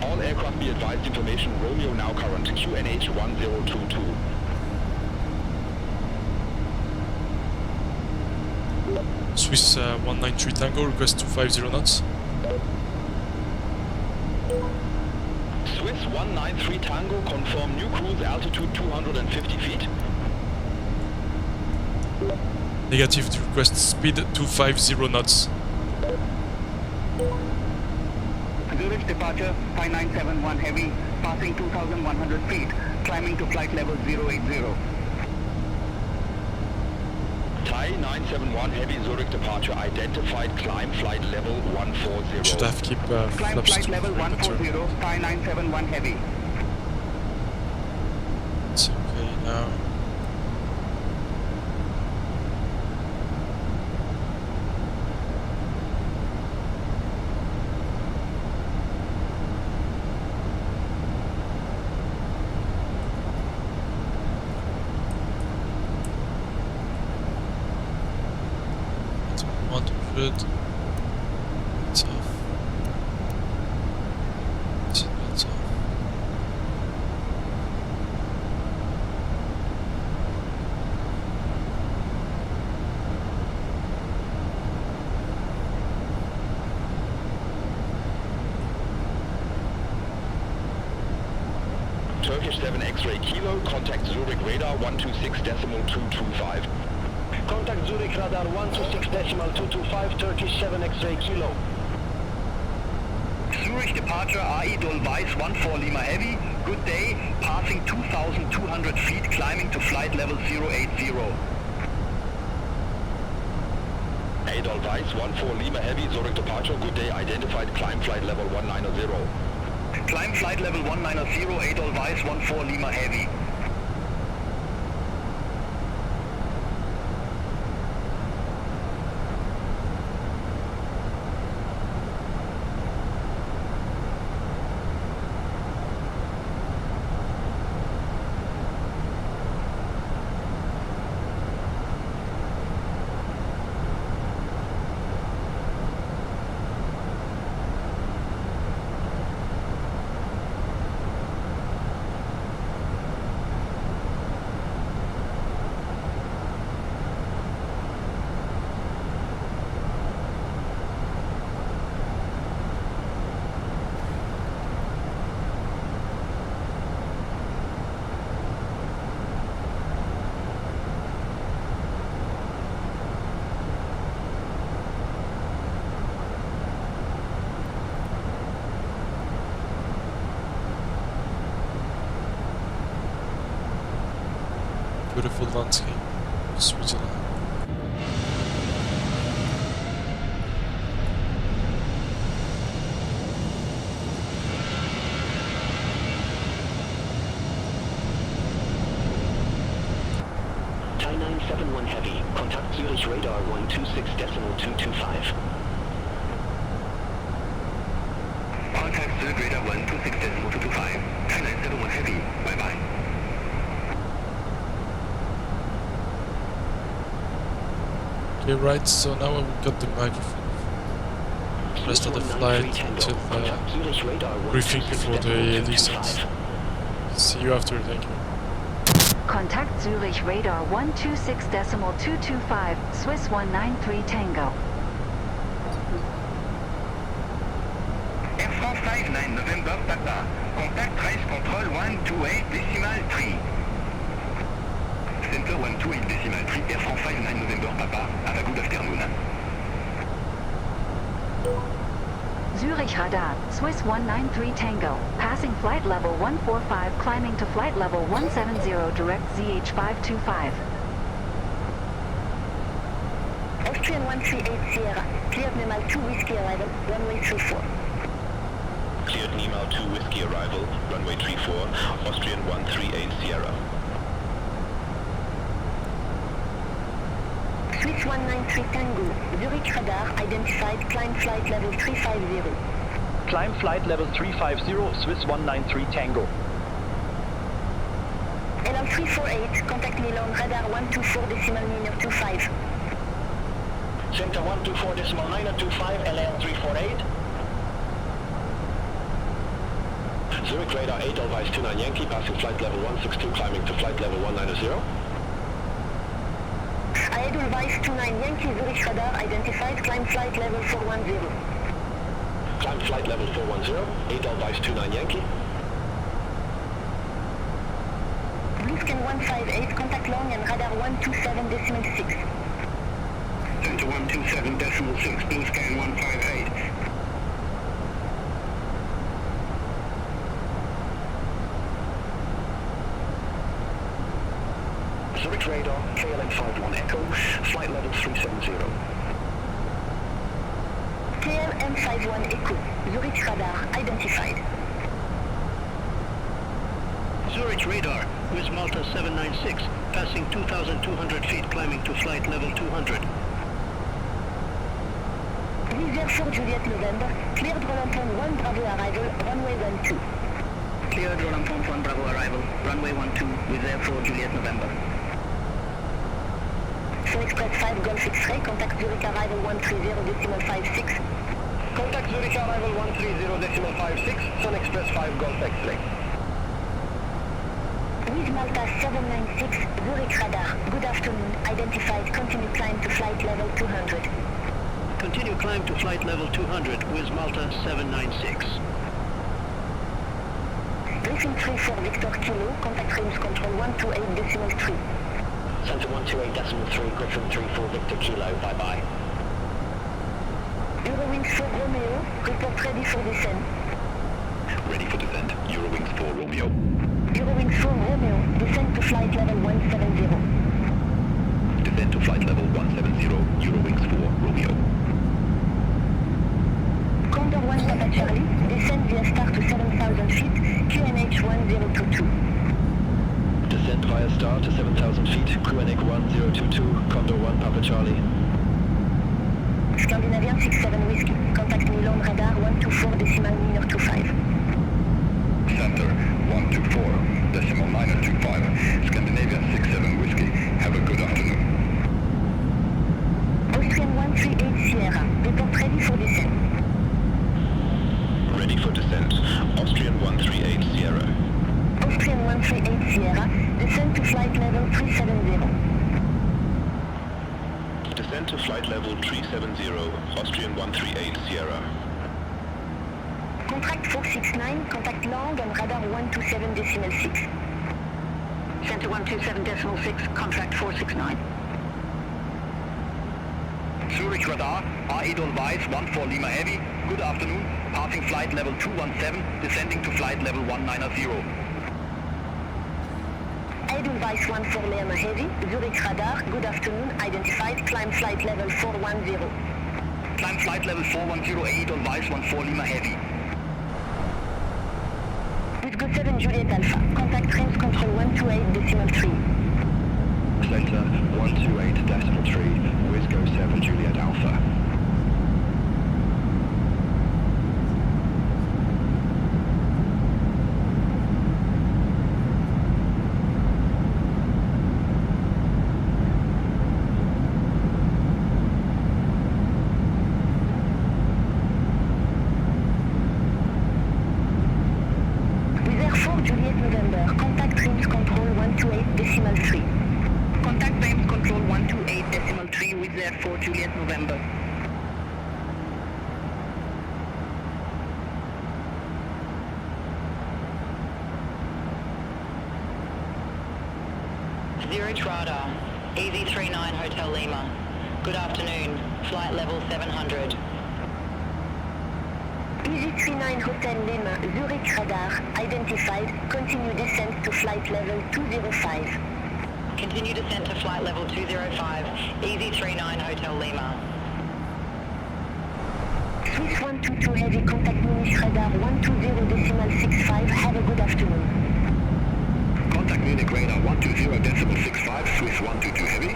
All aircraft be advised information Romeo now current QNH 1022. Swiss 193 Tango, request 250 knots. Swiss 193 Tango, confirm new cruise altitude 250 feet. Negative to request speed 250 knots. Zurich departure 5971 heavy, passing 2,100 feet, climbing to flight level 080. Thai 971 heavy, Zurich departure identified, climb flight level 140. Should have keep Climb flaps flight to level 140, Thai 971 heavy. It's okay now. Good. It's off. It's off. Turkish 7 X-ray Kilo, contact Zurich radar 126.225. Contact Zurich radar 126.225, Turkish 7 X-ray Kilo. Zurich departure RE Edelweiss 14 Lima Heavy, good day, passing 2,200 feet, climbing to flight level 080. Edelweiss 14 Lima Heavy, Zurich departure, good day, identified, climb flight level 190. Climb flight level 190, Edelweiss 14 Lima Heavy. Beautiful landscape, Switzerland. Thai 971 Heavy, contact Zurich radar 126.225. Contact Zurich radar 126.225, Thai 971 Heavy, bye-bye. Okay, right, so now I will cut the microphone. Rest of the flight until briefing before the descent. See you after, thank you. Contact Zurich radar 126.225, Swiss 193 Tango. Air France 59 November Papa. Contact trace control 128.3. Center 128.3, Air France 59 November Papa. Have a good afternoon. Zurich radar, Swiss 193 Tango, passing flight level 145, climbing to flight level 170, direct ZH-525. Austrian 138 Sierra, cleared Nemal 2 Whiskey arrival, runway 34. Cleared Nemal 2 Whiskey arrival, runway 34, Austrian 138 Sierra. Swiss 193 Tango, Zurich radar, identified, climb flight level 350. Climb flight level 350, Swiss 193 Tango. LL 348, contact Milan, radar 124.925. Center 124.925, LL 348. Zurich radar 8 Elvice 29 Yankee, passing flight level 162, climbing to flight level 190. Edelweiss 29 Yankee, Zurich radar, identified, climb flight level 410. Climb flight level 410, 8 Elvice 29 Yankee. Bluescan 158, contact long and radar 127.6. Center 127.6, Bluescan 158. Zurich radar, KLM 51 Echo, flight level 370. KLM 51 Echo, Zurich radar, identified. Zurich radar, with Malta 796, passing 2,200 feet, climbing to flight level 200. Wizz 4 Juliet November, cleared Roland Pond 1 Bravo arrival, runway 12. Cleared Roland Pond 1 Bravo arrival, runway 12, Wizz 4 Juliet November. Sun Express 5 Golf X-ray, contact Zurich arrival 130.56. Contact Zurich arrival 130.56, Sun Express 5 Golf X-ray. Wizz Malta 796, Zurich radar, good afternoon, identified, continue climb to flight level 200. Continue climb to flight level 200, Wizz Malta 796. Briefing 34 Victor Kilo, contact Reims control 128.3. Center 128.3, Griffin 34 Victor Kilo, bye-bye. Eurowings 4 Romeo, report ready for descent. Ready for descent, Eurowings 4 Romeo. Eurowings 4 Romeo, descent to flight level 170. Descent to flight level 170, Eurowings 4 Romeo. Condor 1 Papa Charlie, descent via star to 7,000 feet, QNH 1022. Descent via star to 7,000 feet, QNH 1022, Condor 1 Papa Charlie. Scandinavian 67 Whiskey, contact Milan radar 124.925. Center 124.925, Scandinavian 67 Whiskey, have a good afternoon. Austrian 138 Sierra, report ready for descent. Ready for descent, Austrian 138 Sierra. Austrian 138 Sierra, descent to flight level 370. Descent to flight level 370, Austrian 138 Sierra. Contract 469, contact long and radar 127.6. Center 127.6, contract 469. Zurich radar, Edelweiss 14 Lima Heavy, good afternoon, passing flight level 217, descending to flight level 190. Edelweiss 14 Lima Heavy, Zurich radar, good afternoon, identified, climb flight level 410. Climb flight level 410, Edelweiss 14 Lima Heavy. Go 7 Juliet Alpha, contact Reims control 128.3. Center 128.3, Wizz Go 7 Juliet Alpha. Wizz 4 Juliet November. Contact Trims Control 128.3. Contact Trims Control 128.3 with Air 4 Juliet November. Zurich Radar, EZ39 Hotel Lima. Good afternoon, flight level 700. EZ39 Hotel Lima, Zurich Radar, identified, continue descent to flight level 205. Continue descent to flight level 205, EZ39 Hotel Lima. Swiss 122 Heavy, contact Munich Radar 120.65, have a good afternoon. Contact Munich Radar 120.65, Swiss 122 Heavy.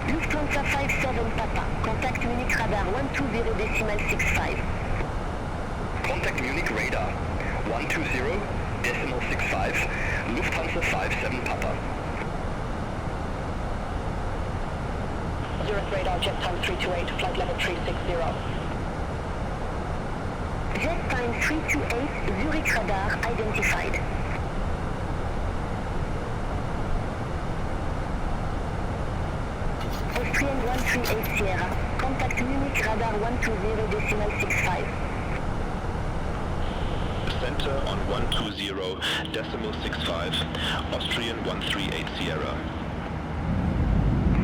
Lufthansa 57 Papa, contact Munich Radar 120.65. Contact Munich Radar 120.65, Lufthansa 57 Papa. Zurich Radar, jet time 328, flight level 360. Jet time 328, Zurich Radar, identified. Austrian 138 Sierra, contact Munich Radar 120.65. Center on 120.65, Austrian 138 Sierra.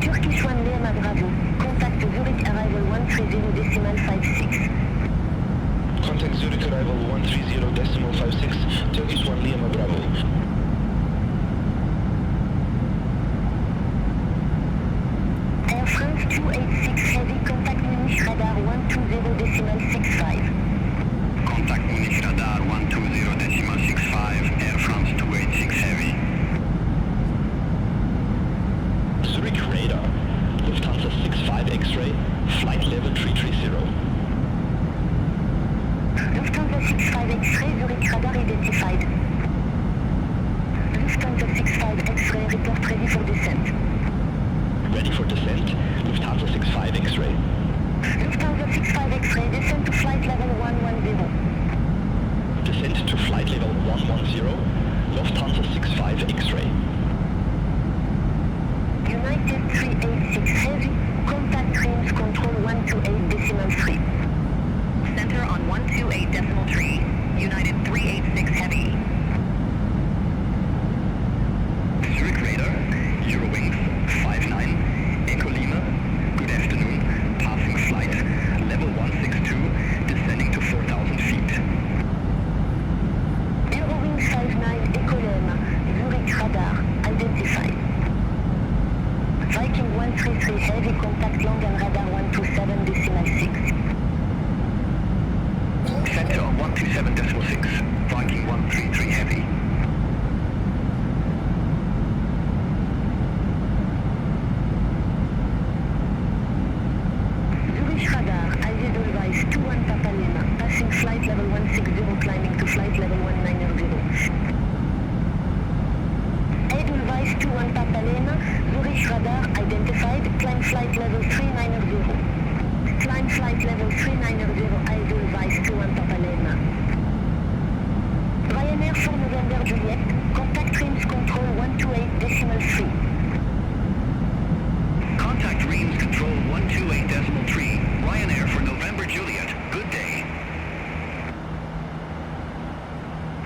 Turkish 1 Lima Bravo, contact Zurich arrival 130.56. Contact Zurich arrival 130.56, Turkish 1 Lima Bravo. Air France 286 Heavy, contact Munich Radar 120.65. Contact Munich Radar 120.65, Air France 286 Heavy. Zurich Radar, Lufthansa 65 X-ray, flight level 330. Lufthansa 65 X-ray, Zurich Radar identified. Lufthansa 65 X-ray, report ready for descent. Ready for descent, Lufthansa 65 X-ray. Lufthansa 65 X-ray, descent to flight level 110. Descent to flight level 110, Lufthansa 65 X-ray. United 386 Heavy, contact Trims Control 128.3. Center on 128.3, United 386 Heavy. Zurich Radar, Eurowings 59, Echo Lima, good afternoon, passing flight, level 162, descending to 4,000 feet. Eurowings 59 Echo Lima, Zurich Radar, identified. Viking 133 Heavy, contact Longan Radar 127.6. Center on 127.6, Viking 133 Heavy. Zurich Radar, Edelweiss 21 Papa Lima, passing flight level 160, climbing to flight level 190. Edelweiss 21 Papa Lima, Zurich Radar, identified, climb flight level 390. Climb flight level 390, Edelweiss 21 Papa Lima. Ryanair 4 November Juliet, contact Trims Control 128.3. Contact Reims Control 128.3, Ryanair for November Juliet, good day.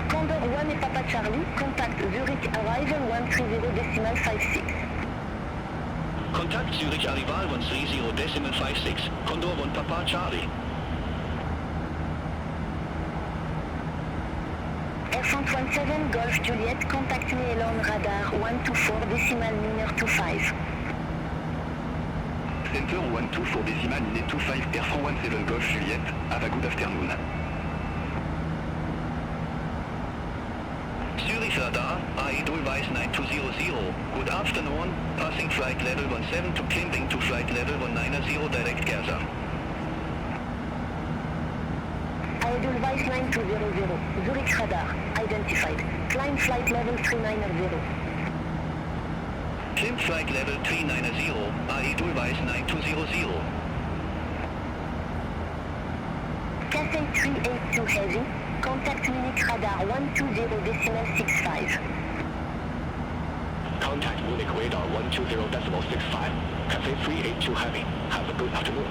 Condor 1 et Papa Charlie, contact Zurich arrival 130.56. Contact Zurich arrival 130.56, Condor 1 Papa Charlie. Air France 17 Golf Juliet, contact me Elon Radar 124.25. Center 124.25, Air France 17 Golf Juliet, have a good afternoon. Zurich Radar, Edelweiss 9200, good afternoon, passing flight level 17 to climbing to flight level 190 direct Gaza. Edelweiss 9200, Zurich radar, identified. Climb flight level 390. Climb flight level 390, Edelweiss 9200. Cathay 382 heavy, contact Munich radar 120.65. Contact Munich radar 120.65. Cathay 382 heavy. Have a good afternoon.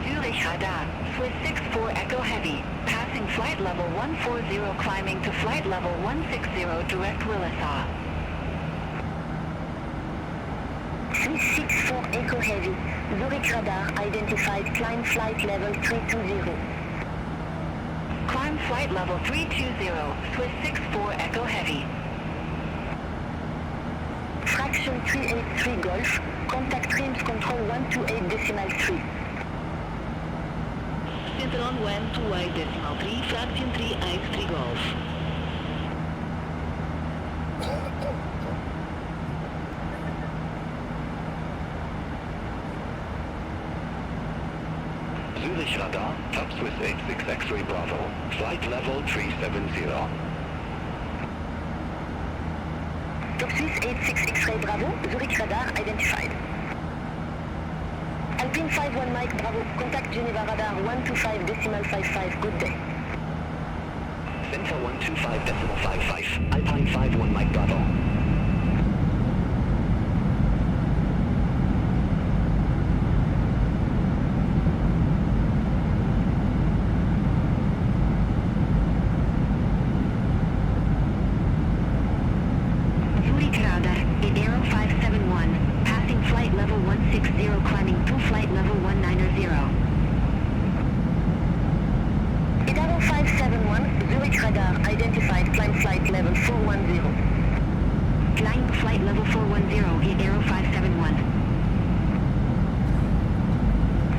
Zurich radar, Swiss 64 Echo Heavy, passing flight level 140 climbing to flight level 160 direct Willisau. Swiss 64 Echo Heavy, Zurich radar identified, climb flight level 320. Climb flight level 320, Swiss 64 Echo Heavy. Fraction 383 Golf, contact Trims Control 128.3. Synchron 128.3, fraction 383 Golf. Zurich radar, top Swiss 86 X-ray Bravo, flight level 370. Top Swiss 86 X-ray Bravo, Zurich radar identified. Alpine 51 Mike Bravo, contact Geneva radar 125.55, good day. Center 125.55, Alpine 51 Mike Bravo. Zurich radar, Aero 571, passing flight level 160 climbing to flight level 190. Aero 571, Zurich radar identified, climb flight level 410. Climb flight level 410, Aero 571.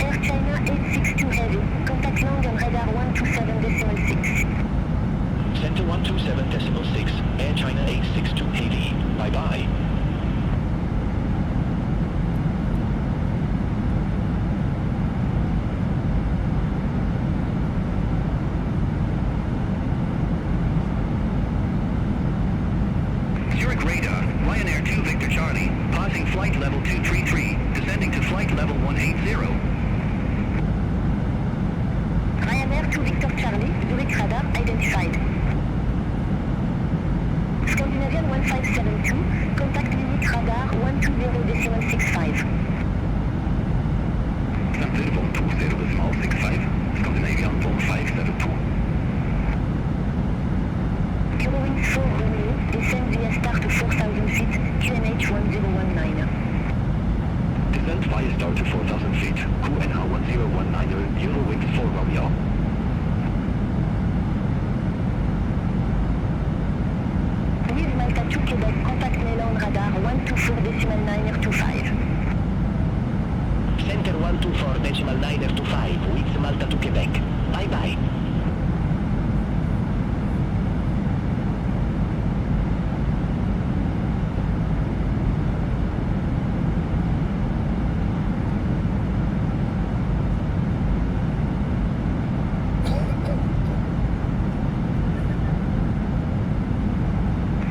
Air China 862 heavy, contact London radar 127.6. Center 127.6, Air China 862 heavy. Bye-bye. Zurich radar, Ryanair 2 Victor Charlie, passing flight level 233, descending to flight level 180. Ryanair 2 Victor Charlie, Zurich radar identified. Scandinavian 1572, contact Munich radar 120.65. Center 120.65, Scandinavian 1572. Eurowings 4 Romeo, descend via start to 4,000 feet, QNH 1019. Descent via start to 4,000 feet, QNH 1019, Eurowings 4 Romeo. With Malta 2 Quebec, contact Neyland radar 124.925. Center 124.925, with Malta to Quebec. Bye-bye.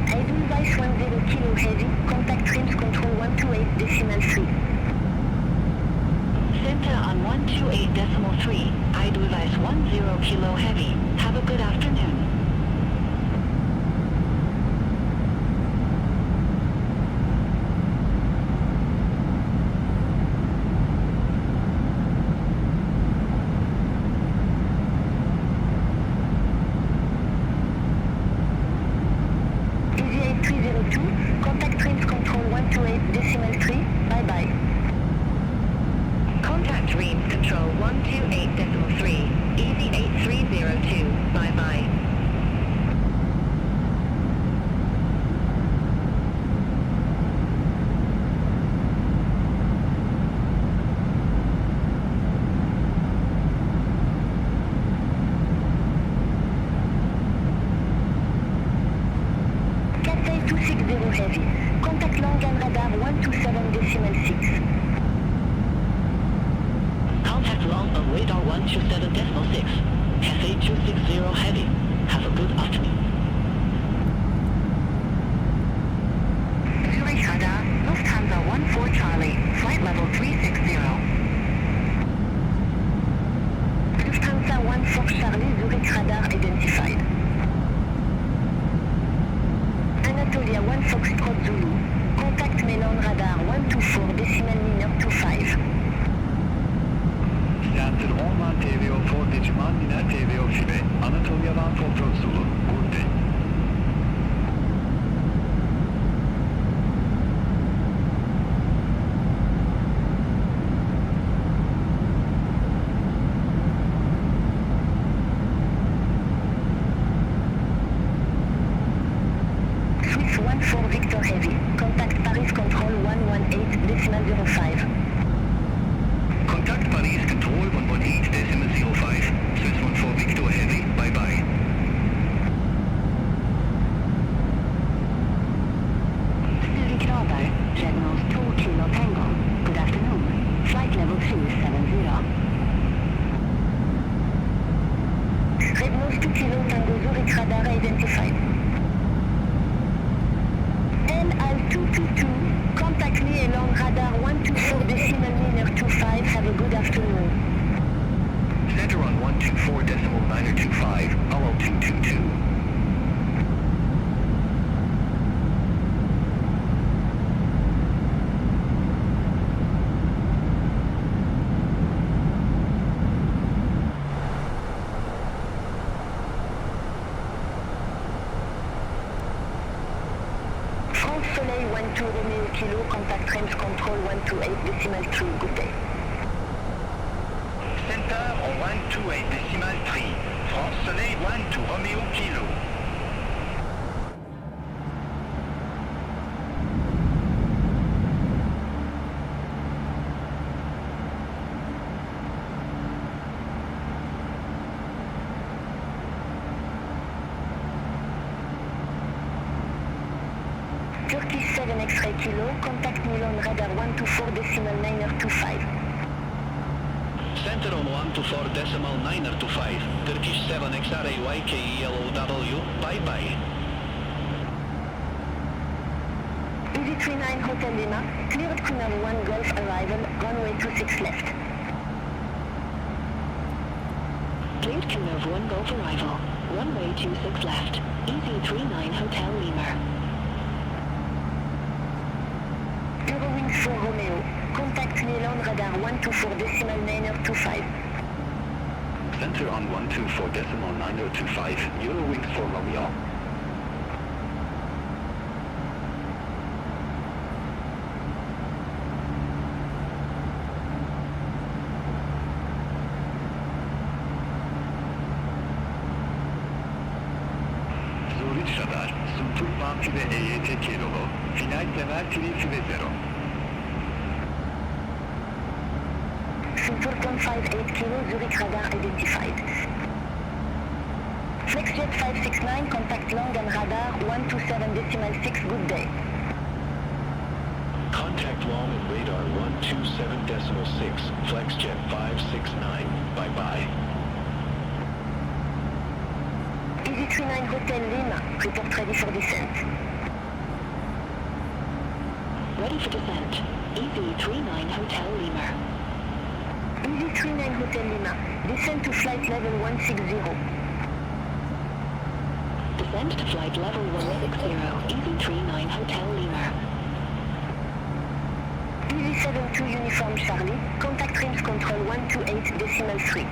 Edelweiss 10 kilo heavy, contact Trims Control 128.3. Center on 128.3, Edelweiss 10 kilo heavy. Have a good afternoon. Easy 8302, contact Trims Control 128.3, bye-bye. Contact Dreams Control 128.3, Easy 8302. 2 Kilo Tango Zurich radar identified. LL222, contact me along radar 124.925. Have a good afternoon. Center on 124.925, LL222. France Soleil 12 Romeo Kilo, contact range control 128.3, good day. Center 128.3, France Soleil 12 Romeo Kilo. Turkish 7 X-ray Kilo, contact me on radar 124.925. Center on 124.925, Turkish 7 X-ray YKELOW, bye-bye. Easy 39 Hotel Lima, cleared Kunav 1 Golf arrival, runway 26 left. Cleared Kunav 1 Golf arrival, runway 26 left, Easy 39 Hotel Lima. Eurowings 4 Romeo, contact me on radar 124.925. Center on 124.925, Eurowings for Romeo. Zurich radar, Suntur Manfi ve EYT Kilolu, final temel TRIF ve 0. Suntur 158 Kilo, Zurich radar identified. Flexjet 569, contact long and radar 127.6, good day. Contact long and radar 127.6, Flexjet 569, bye-bye. Easy 39 Hotel Lima, report ready for descent. Ready for descent. Easy 39 Hotel Lima. Easy 39 Hotel Lima, descend to flight level 160. Descend to flight level 160, Easy 39 Hotel Lima. Easy 72 Uniform Charlie, contact range control 128.3.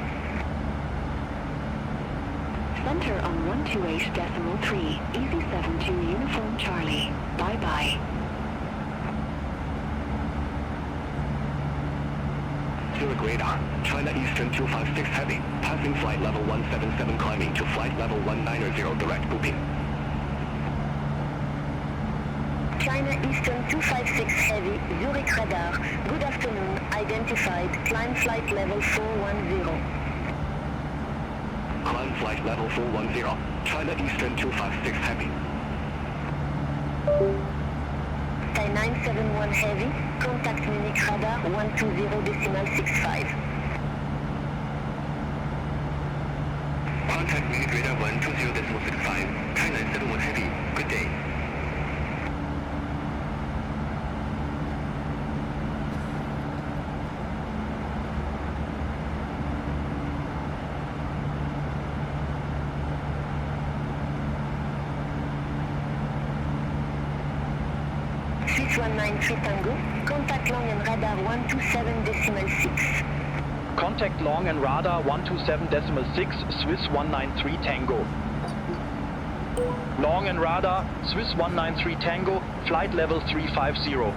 Center on 128.3, Easy 72 Uniform Charlie, bye-bye. Zurich radar, China Eastern 256 heavy, passing flight level 177 climbing to flight level 190 direct booking. China Eastern 256 heavy, Zurich radar, good afternoon, identified, climb flight level 410. Climb flight level 410, China Eastern 256 heavy. Thai 971 heavy, contact Munich radar 120.65. Contact Munich radar 120.65, Thai 971 heavy, good day. Swiss 193 Tango, contact long and radar 127.6. Contact long and radar 127.6, Swiss 193 Tango. Long and radar, Swiss 193 Tango, flight level 350.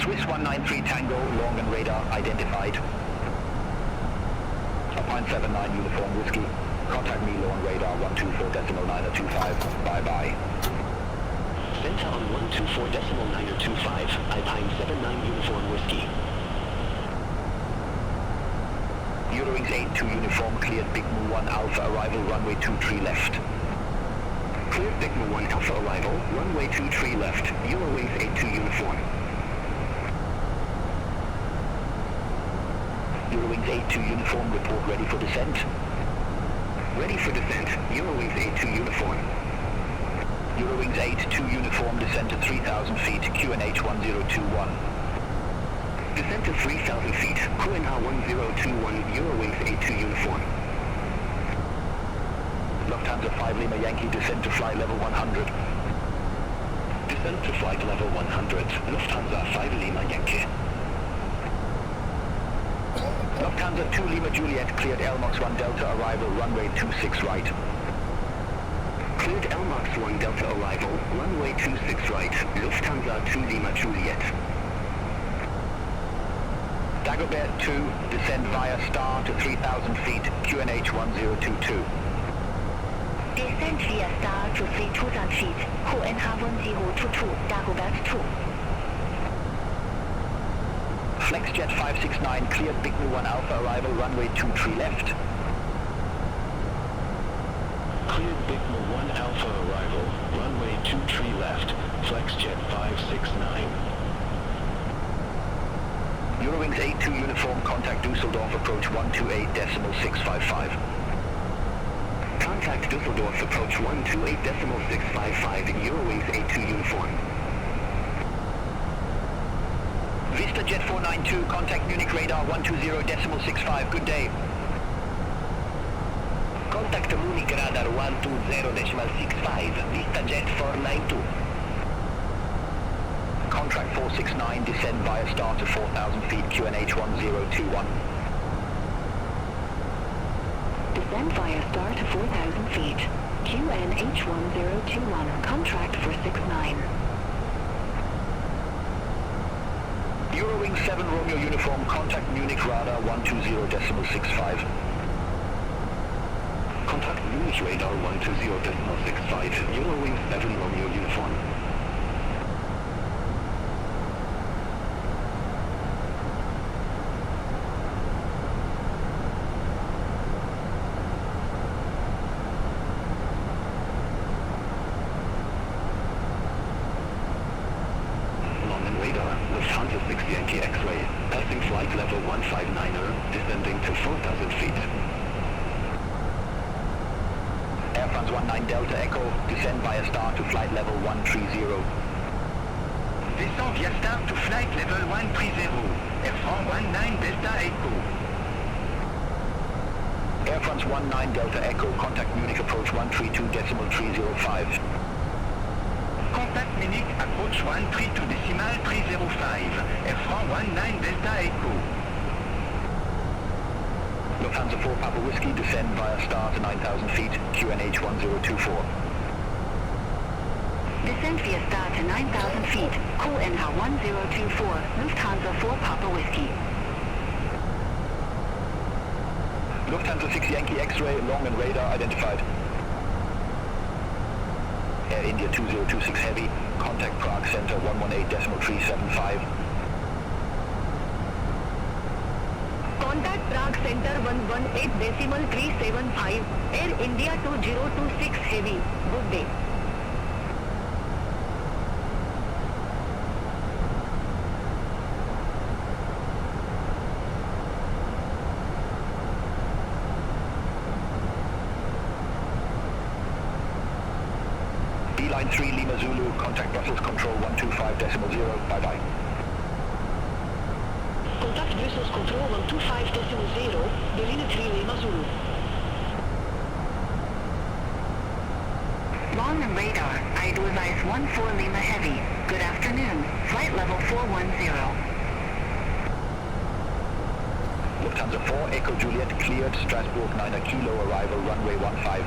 Swiss 193 Tango, long and radar identified. Alpine 79 Uniform Whiskey, contact me long radar 124.925, bye-bye. Center on 124.925, Alpine 79 Uniform Whiskey. Eurowings 82 Uniform, cleared Big Mu 1 Alpha arrival, runway 23 left. Cleared Big Mu 1 Alpha arrival, runway 23 left, Eurowings 82 Uniform. Eurowings A2 uniform, report ready for descent. Ready for descent, Eurowings A2 uniform. Eurowings 82 uniform, descent to 3,000 feet, QNH 1021. Descent to 3,000 feet, QNH 1021, Eurowings A2 uniform. Lufthansa 5 Lima Yankee, descent to flight level 100. Descent to flight level 100, Lufthansa 5 Lima Yankee. Lufthansa 2 Lima Juliet, cleared LMAX 1 Delta arrival, runway 26 right. Cleared LMAX 1 Delta arrival, runway 26 right, Lufthansa 2 Lima Juliet. Dagobert 2, descend via Star to 3,000 feet, QNH 1022. Descent via Star to 3,000 feet, QNH 1022, Dagobert 2. Flexjet 569, cleared Big Nu 1 Alpha arrival, runway 23 left. Cleared Big Nu 1 Alpha arrival, runway 23 left, Flexjet 569. Eurowings 82 uniform, contact Dusseldorf, approach 128.655. Contact Dusseldorf, approach 128.655, Eurowings 82 uniform. Vista Jet 492, contact Munich radar 120.65, good day. Contact Munich radar 120.65, Vista Jet 492. Contract 469, descend via Star to 4,000 feet, QNH 1021. Descend via Star to 4,000 feet, QNH 1021, contract 469. Eurowings 7 Romeo uniform, contact Munich radar 120.65. Contact Munich radar 120.65, Eurowings 7 Romeo uniform. Lufthansa 6 Yankee X-ray, passing flight level 159er, descending to 4,000 feet. Air France 19 Delta Echo, descend via Star to flight level 130. Descend via Star to flight level 130. Air France 19 Delta Echo. Air France 19 Delta Echo, contact Munich approach 132.305. Contact Munich, approach 132.305, Air France 19 Delta Echo. Lufthansa 4 Papa Whiskey, descend via Star to 9,000 feet, QNH 1024. Descend via Star to 9,000 feet, QNH 1024, Lufthansa 4 Papa Whiskey. Lufthansa 6 Yankee X-ray, long and radar identified. Air India 2026 Heavy, contact Prague Center 118.375. Contact Prague Center 118.375, Air India 2026 Heavy, good day. Line 3 Lima Zulu, contact Brussels Control 125.0, bye-bye. Contact Brussels Control 125.0, Berlin 3 Lima Zulu. Long and radar, I do advise 14 Lima Heavy. Good afternoon, flight level 410. Lufthansa 4 Echo Juliet, cleared Strasbourg 9 Kilo, arrival runway 15.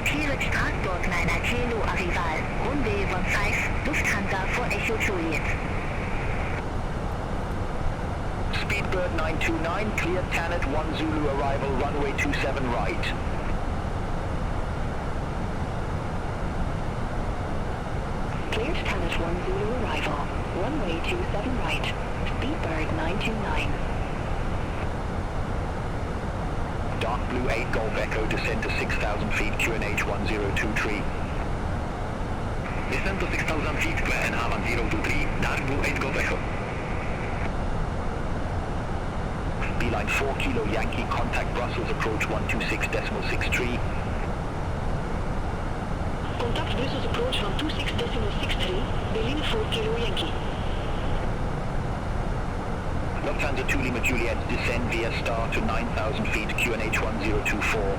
Cleared Strasbourg 9 Kilo arrival, runway 15, Lufthansa 4 Echo Juliet. Speedbird 929, cleared Tanit 1 Zulu, arrival runway 27 right. Cleared Tanit 1 Zulu arrival, runway 27 right, Speedbird 929. Dark Blue 8 Golf Echo, descend to 6,000 feet, QNH 1023. Descend to 6,000 feet, QNH 1023, Dark Blue 8 Golf Echo. Beeline 4 Kilo Yankee, contact Brussels approach 126.63. Contact Brussels approach 126.63, Berlin 4 Kilo Yankee. Lufthansa 2 Lima Juliet, descend via star to 9,000 feet, QNH 1024.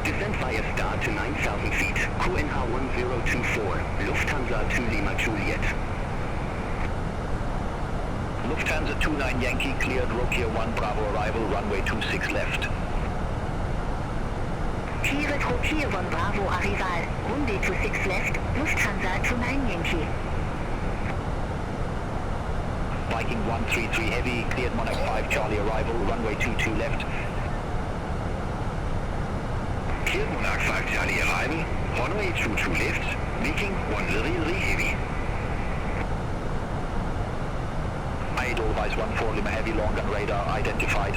Descent via star to 9,000 feet, QNH 1024, Lufthansa 2 Lima Juliet. Lufthansa 29 Yankee, cleared Rokia 1 Bravo arrival, runway 26 left. Cleared Rokia 1 Bravo arrival, runway 26 left, Lufthansa 29 Yankee. Viking 133 Heavy, cleared Monarch 5 Charlie arrival, runway 22 left. Cleared Monarch 5 Charlie arrival, runway 22 left, Viking 133 Heavy. Edelweiss 14 Lima Heavy, long gun radar identified.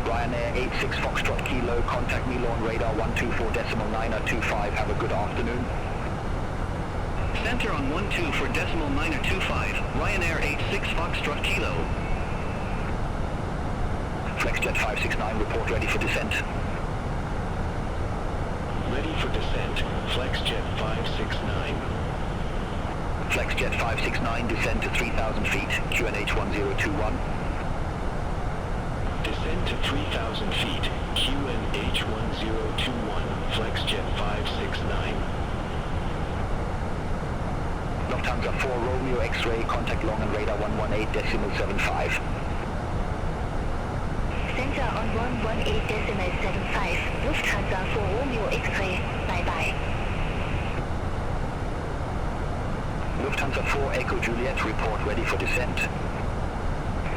Ryanair 86 Foxtrot Kilo, contact me on radar 124.925, have a good afternoon. Center on 12 for decimal 925, Ryanair 86 Foxtrot Kilo. Flexjet 569, report ready for descent. Ready for descent, Flexjet 569. Flexjet 569, descend to 3,000 feet, QNH 1021. Descend to 3,000 feet, QNH 1021, Flexjet 569. Lufthansa 4 Romeo X-ray, contact long and radar 118.75. Center on 118.75, Lufthansa 4 Romeo X-ray, bye-bye. Lufthansa 4 Echo Juliet, report ready for descent.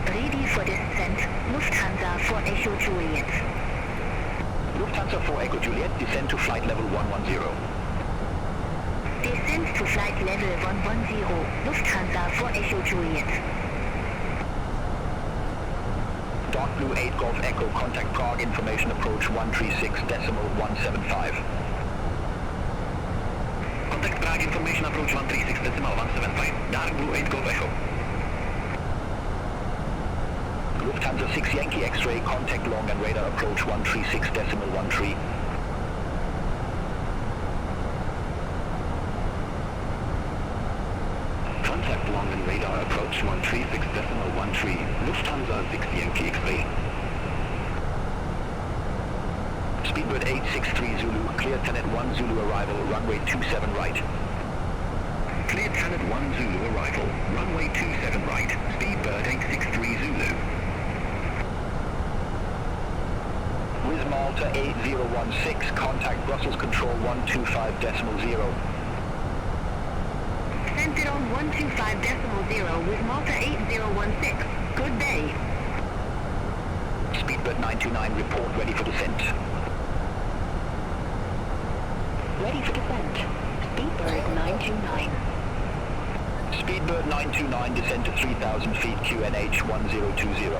Ready for descent, Lufthansa 4 Echo Juliet. Lufthansa 4 Echo Juliet, descend to flight level 110. Descent to flight level 110, Lufthansa 4 Echo Juliet. Dark Blue 8 Golf Echo, contact Prague, information approach 136.175. Contact Prague, information approach 136.175, Dark Blue 8 Golf Echo. Lufthansa 6 Yankee X-ray, contact long and radar approach 136.13. Contact long and radar approach 136.13, Lufthansa 6 Yankee X-ray. Speedbird 863 Zulu, clear Tenet 1 Zulu arrival, runway 27 right. Clear Tenet 1 Zulu arrival, runway 27 right, Speedbird 863 Zulu. With Malta 8016, contact Brussels control 125.0. Center on 125.0 with Malta 8016. Good day. Speedbird 929, report ready for descent. Ready for descent. Speedbird 929. Speedbird 929, descend to 3,000 feet, QNH 1020.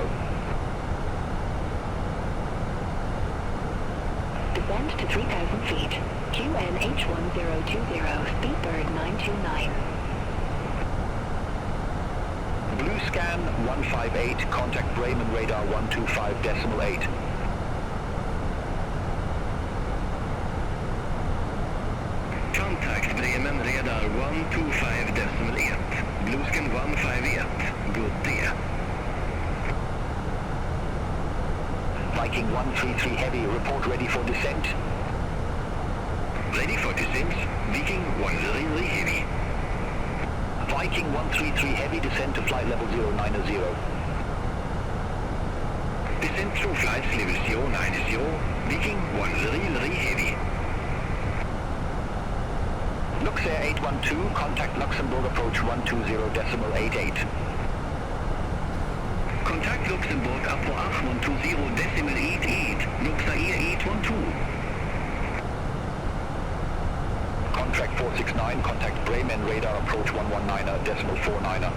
Descend to 3,000 feet. QNH 1020, Speedbird 929. Blue scan 158, contact Bremen radar 125.8. Contact Bremen radar 125.8, Blue scan 158, good day. Viking 133 Heavy, report ready for descent. Ready for descent, Viking 133 Heavy. Viking 133 Heavy, descend to flight level 090. Descent to flight level 090, Viking 133 Heavy. Luxair 812, contact Luxembourg approach 120.88. Contact Luxembourg approach 120.88, Luxair 812. Contract 469, contact Bremen radar approach 119.49.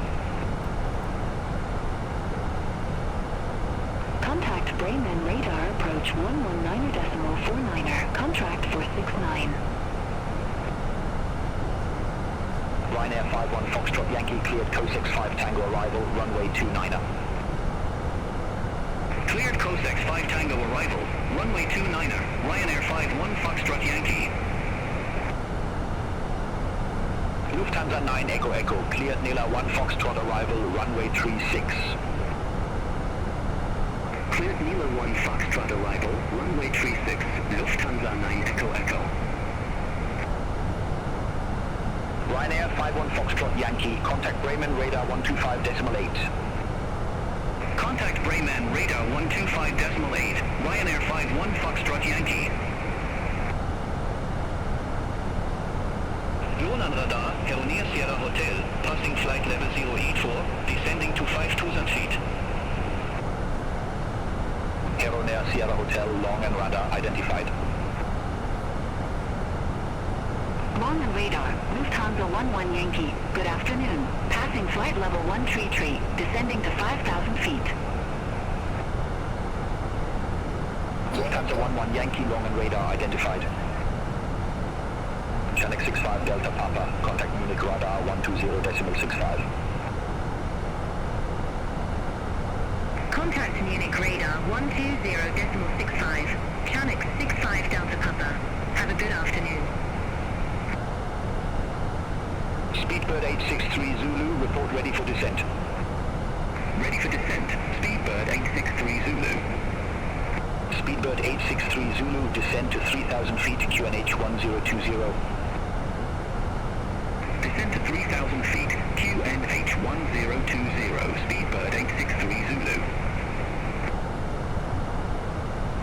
Contact Bremen radar approach 119.49, contract 469. Ryanair Ryanair 51 Foxtrot Yankee cleared Cosex 5 Tango arrival, runway 29er. Cleared Cosex 5 Tango arrival, runway 29er, Ryanair 51 Foxtrot Yankee. Lufthansa 9 Echo Echo, cleared Nila 1 Foxtrot arrival, runway 36. Cleared Nila 1 Foxtrot arrival, runway 36, Lufthansa 9 Echo Echo. Ryanair 51 Foxtrot Yankee, contact Bremen radar 125.8. Contact Bremen radar 125.8, Ryanair 51 Foxtrot Yankee. Dawn on radar, Aeroneer Sierra Hotel, passing flight level 084, descending to 5,000 feet. Aeroneer Sierra Hotel, long and radar identified. Long and radar, Lufthansa 11 Yankee, good afternoon. Passing flight level 133, descending to 5,000 feet. Lufthansa 11 Yankee, long and radar identified. Channel 65 Delta Papa, contact Munich radar 120.65. Contact Munich radar 120.65. Channel 65 Delta Papa. Have a good afternoon. Speedbird 863 Zulu, report ready for descent. Ready for descent, Speedbird 863 Zulu. Speedbird 863 Zulu, descend to 3,000 feet, QNH 1020. Descend to 3,000 feet, QNH 1020, Speedbird 863 Zulu.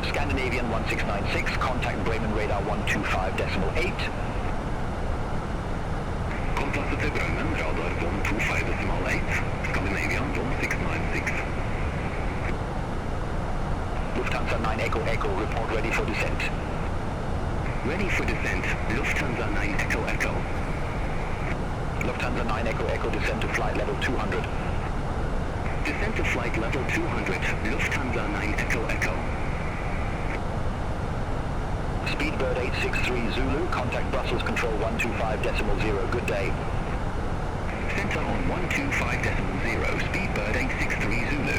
Scandinavian 1696, contact Bremen radar 125.8. Contact to Bremen radar 125.8, Scandinavian 1696. Lufthansa 9 Echo Echo, report ready for descent. Ready for descent, Lufthansa 9 Echo Echo. Lufthansa 9 Echo Echo, descend to flight level 200. Descent to flight level 200, Lufthansa 9 Echo Echo. Speedbird 863 Zulu, contact Brussels Control 125.0, good day. Center on 125.0, Speedbird 863 Zulu.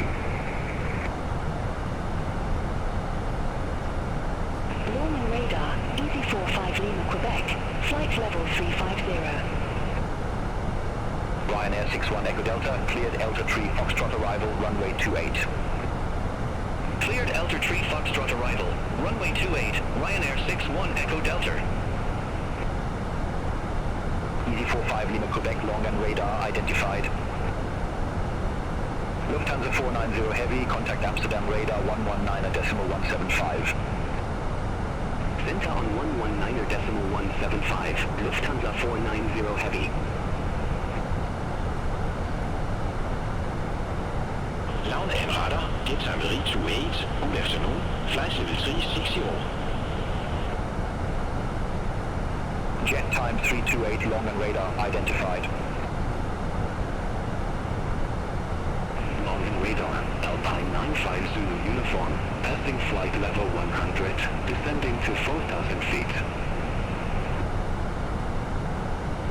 Norman radar, Easy 45 Lima, Quebec, flight level 350. Ryanair 61 Echo Delta, cleared Elter Tree Foxtrot arrival, runway 28. Cleared Elter Tree Foxtrot arrival, runway 28, Ryanair 61 Echo Delta. Easy 45 Lima, Quebec, long and radar identified. Lufthansa 490 Heavy, contact Amsterdam radar 119.175. Center on 119.175, Lufthansa 490 Heavy. Lawn and radar, get summary 28, good afternoon, flight level 360. Jet time 328, long and radar identified. Long and radar, Alpine 95 Zulu uniform, passing flight level 100, descending to 4,000 feet.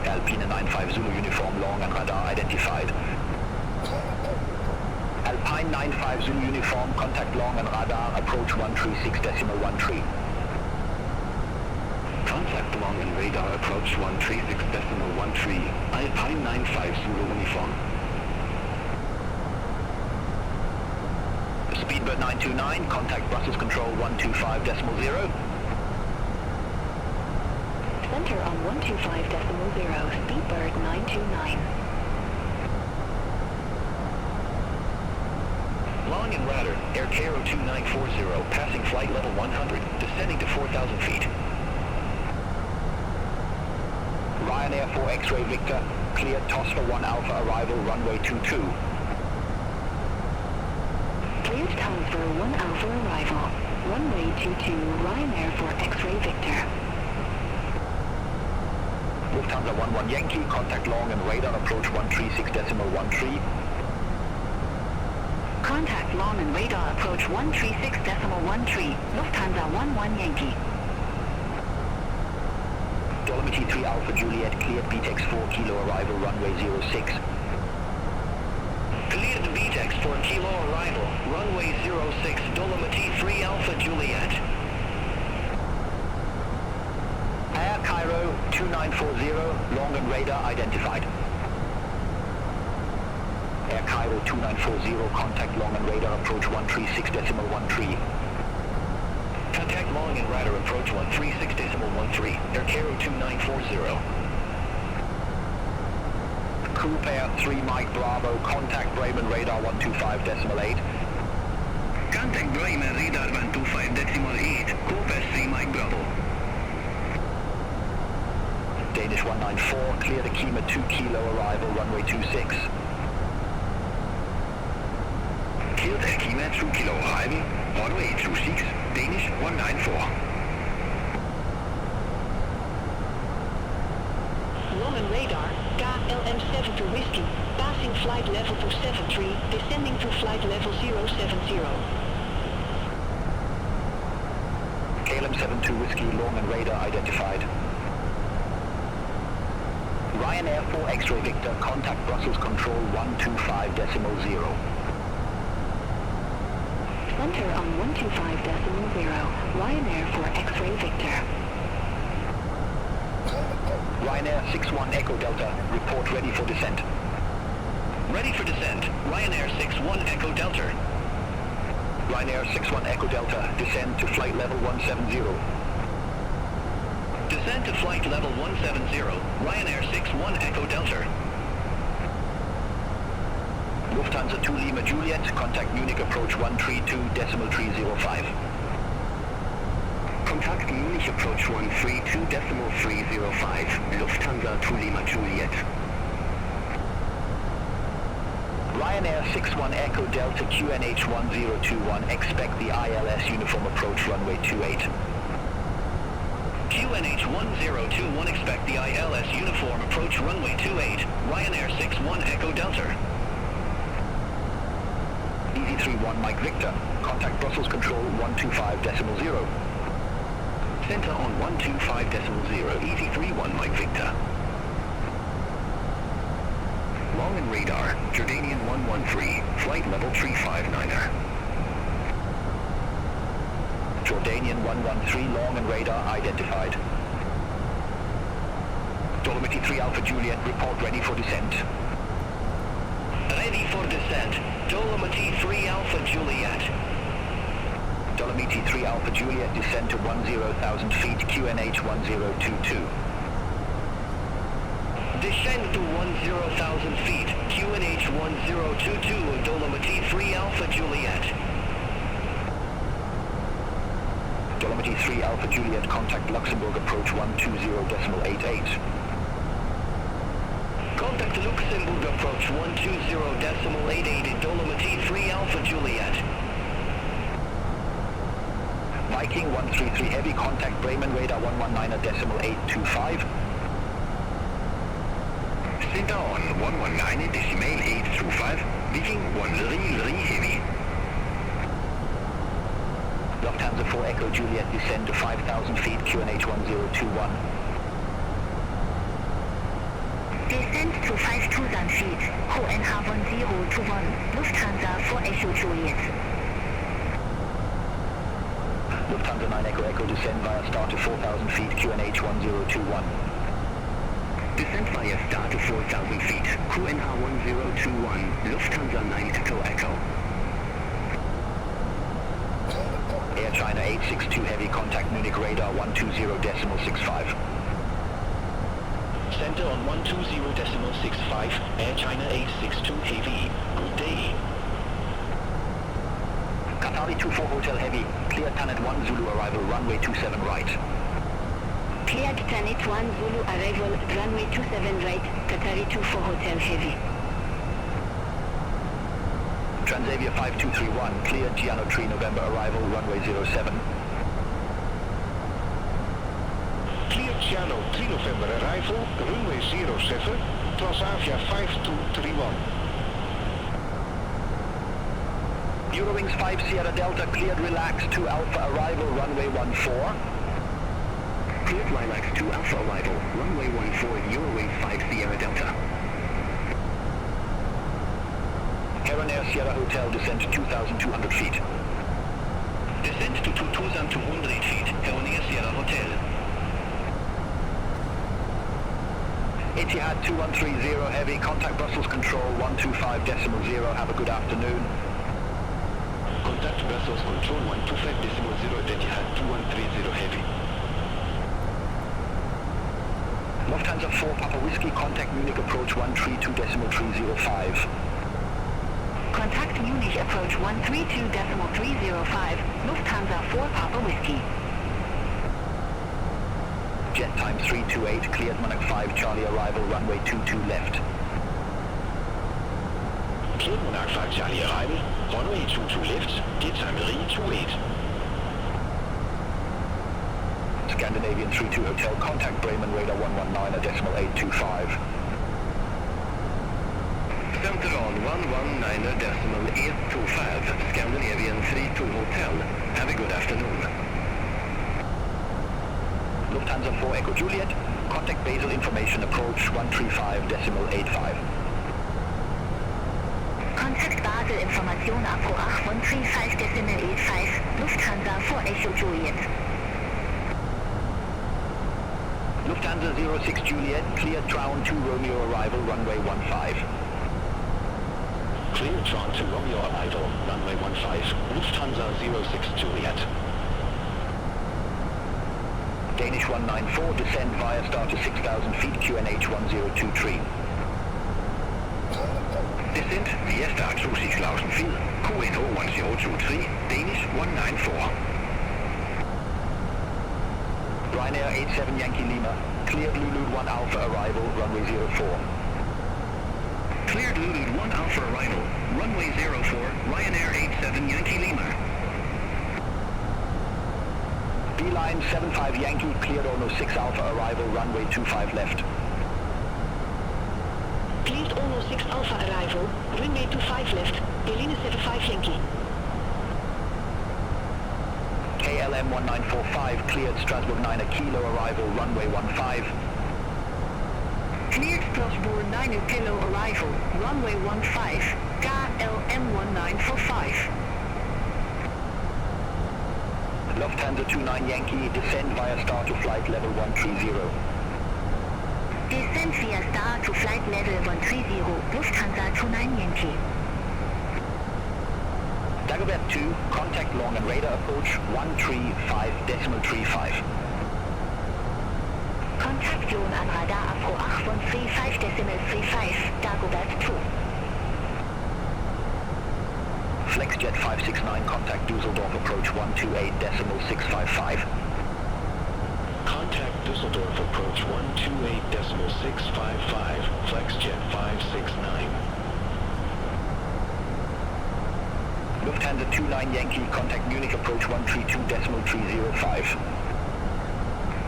Alpine 95 Zulu uniform, long and radar identified. Alpine 95 Zulu uniform, contact long and radar, approach 136.13. Contact long and radar, approach 136.13, Alpine 95 Zulu uniform. Speedbird 929, contact Brussels Control 125.0. Center on 125.0, Speedbird 929. Long and radar, Air Cairo 2940, passing flight level 100, descending to 4,000 feet. Ryanair 4 X-Ray Victor, cleared Tosca 1 Alpha arrival, runway 22. Cleared transfer 1 Alpha arrival, runway 22, Ryanair 4 X-Ray Victor. Lufthansa 11 Yankee, contact long and radar, approach 136.13. Contact long and radar approach 136.13, Lufthansa 11 Yankee. Dolomiti 3 Alpha Juliet, cleared BTEX 4 Kilo arrival, runway 06. Cleared BTEX 4 Kilo arrival, runway 06, Dolomiti 3 Alpha Juliet. Air Cairo 2940, long and radar identified. Air Cairo 2940, contact long and radar approach 136.13. Contact long and radar approach 136.13, Air Cairo 2940. Coupe Air 3 Mike Bravo, contact Bremen radar 125.8. Contact Bremen radar 125.8, Coupe 3 Mike Bravo. Danish 194, clear the Kima 2 Kilo arrival, runway 26. Cleared the Kima 2 Kilo arrival, runway 26, Danish 194. Roman radar, KLM72 Whiskey, passing flight level 273, descending to flight level 070. KLM72 Whiskey, long and radar identified. Ryanair 4 X-ray Victor, contact Brussels control 125.0. Center on 125.0, Ryanair for X-ray Victor. Ryanair 61 Echo Delta, report ready for descent. Ready for descent, Ryanair 61 Echo Delta. Ryanair 61 Echo Delta, descend to flight level 170. Descend to flight level 170, Ryanair 61 Echo Delta. Lufthansa 2 Lima Juliet, contact Munich approach 132.305. Contact Munich approach 132.305, Lufthansa 2 Lima Juliet. Ryanair 61 Echo Delta QNH 1021, expect the ILS uniform approach runway 28. QNH 1021, expect the ILS uniform approach runway 28, Ryanair 61 Echo Delta. EZ31 Mike Victor, contact Brussels control 125.0. Center on 125.0, EZ31 Mike Victor. Long and radar, Jordanian 113, flight level 359er. Jordanian 113, long and radar identified. Dolomiti 3 Alpha Juliet, report ready for descent. Ready for descent, Dolomiti 3 Alpha Juliet. Dolomiti 3 Alpha Juliet, descend to 10,000 feet, QNH 1022. Descend to 10,000 feet, QNH 1022, Dolomiti 3 Alpha Juliet. Dolomiti 3 Alpha Juliet, contact Luxembourg approach 120.88. Contact Luxembourg approach 120.88, Dolomiti 3 Alpha Juliet. Viking 133 Heavy, contact Bremen radar 119.825. Center on 119.825, Viking 133 Heavy. Lufthansa 4 Echo Juliet, descend to 5,000 feet, QNH 1021. Descend to 5,000 feet, QNH 1021, Lufthansa 4 Echo Juliet. Lufthansa 9 Echo Echo, descend via start to 4,000 feet, QNH 1021. Descent via start to 4,000 feet, QNH 1021, Lufthansa 9 Echo Echo. Air China 862 Heavy, contact Munich radar 120.65. Center on 120.65, Air China 862 Heavy. Good day. Qatari 24 Hotel Heavy, clear Tanit 1 Zulu arrival, runway 27 right. Cleared Tanit 1 Zulu arrival, runway 27 right, Qatari 24 Hotel Heavy. Transavia 5231, cleared Giano 3 November arrival, runway 07. Cleared Giano 3 November arrival, runway 07, Transavia 5231. Eurowings 5 Sierra Delta, cleared relax 2 Alpha arrival, runway 14. Cleared Lilacs 2 Alpha arrival, runway 14, Eurowing 5 Sierra Delta. Heron Air Sierra Hotel, descent to 2,200 feet. Descent to 2,200 feet, Heron Air Sierra Hotel. Etihad 2130 Heavy, contact Brussels Control 125.0, have a good afternoon. Contact Brussels Control 125.0, Etihad 2130 Heavy. Lufthansa 4 Papa Whiskey, contact Munich approach 132.305. Contact Munich approach 132.305, Lufthansa 4 Papa Whiskey. Jet time 328, cleared Munich 5 Charlie arrival, runway 22 left. Cleared Monarch 5 Charlie arrival, runway 22 left, jet time 328. Scandinavian 32 Hotel, contact Bremen radar 119.825. Central 119.825, Scandinavian 32 Hotel. Have a good afternoon. Lufthansa 4 Echo Juliet, contact Basel information approach 135.85. Contact Basel Information approach 135.85, Lufthansa 4 Echo Juliet. Lufthansa 06 Juliet, cleared Trown 2 Romeo arrival, runway 15. Cleared Tron to Romeo arrival, runway 15, Lufthansa 06 Juliet. Danish 194, descend via star to 6,000 feet, QNH 1023. Descent via start to 6,000 feet, QNH 1023, Danish 194. Ryanair 87 Yankee Lima, cleared Lulu 1 Alpha arrival, runway 04. Cleared Lulu 1 Alpha arrival, runway 04, Ryanair 87 Yankee Lima. Beeline 75 Yankee, cleared Ono 6 Alpha arrival, runway 25 left. Cleared Ono 6 Alpha arrival, runway 25 left, Berlin 75 Yankee. KLM 1945, cleared Strasbourg 9 Kilo arrival, runway 15. Cleared Strasbourg 9 Kilo arrival, runway 15, KLM 1945. Lufthansa 29 Yankee, descend via star to flight level 130. Descend via star to flight level 130, Lufthansa 29 Yankee. Dagobert 2, contact long and radar approach 135.35. Contact John and radar approach 135.35, Dagobert 2. Flexjet 569, contact Dusseldorf approach 128.655. Contact Dusseldorf approach 128.655, Flexjet 569. Lufthansa 29 Yankee, contact Munich approach 132.305.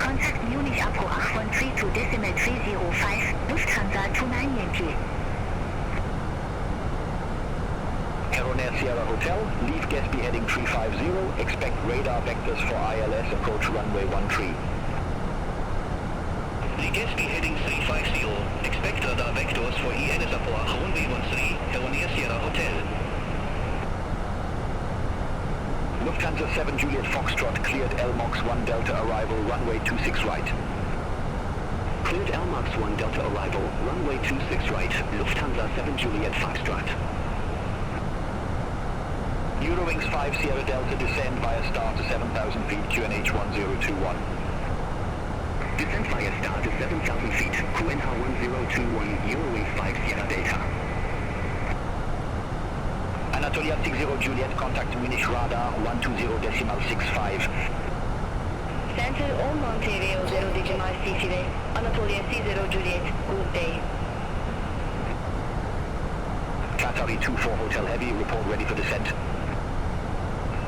Contact Munich approach 132.305, Lufthansa 29 Yankee. Heron Air Sierra Hotel, leave Gatsby heading 350, expect radar vectors for ILS approach runway 13. The Gatsby heading 350, expect radar vectors for ILS approach runway 13, Heron Air Sierra Hotel. Lufthansa 7 Juliet Foxtrot, cleared LMOX 1 Delta arrival, runway 26 right. Cleared LMOX 1 Delta arrival, runway 26 right, Lufthansa 7 Juliet Foxtrot. Eurowings 5 Sierra Delta, descend via star to 7,000 feet, QNH 1021. Descent via star to 7,000 feet, QNH 1021, Eurowings 5 Sierra Delta. Anatolia 60 Juliet, contact Munich radar 120.65. Center on Ontario 0.65, Anatolia 60 Juliet, good day. Qatari 24 Hotel Heavy, report ready for descent.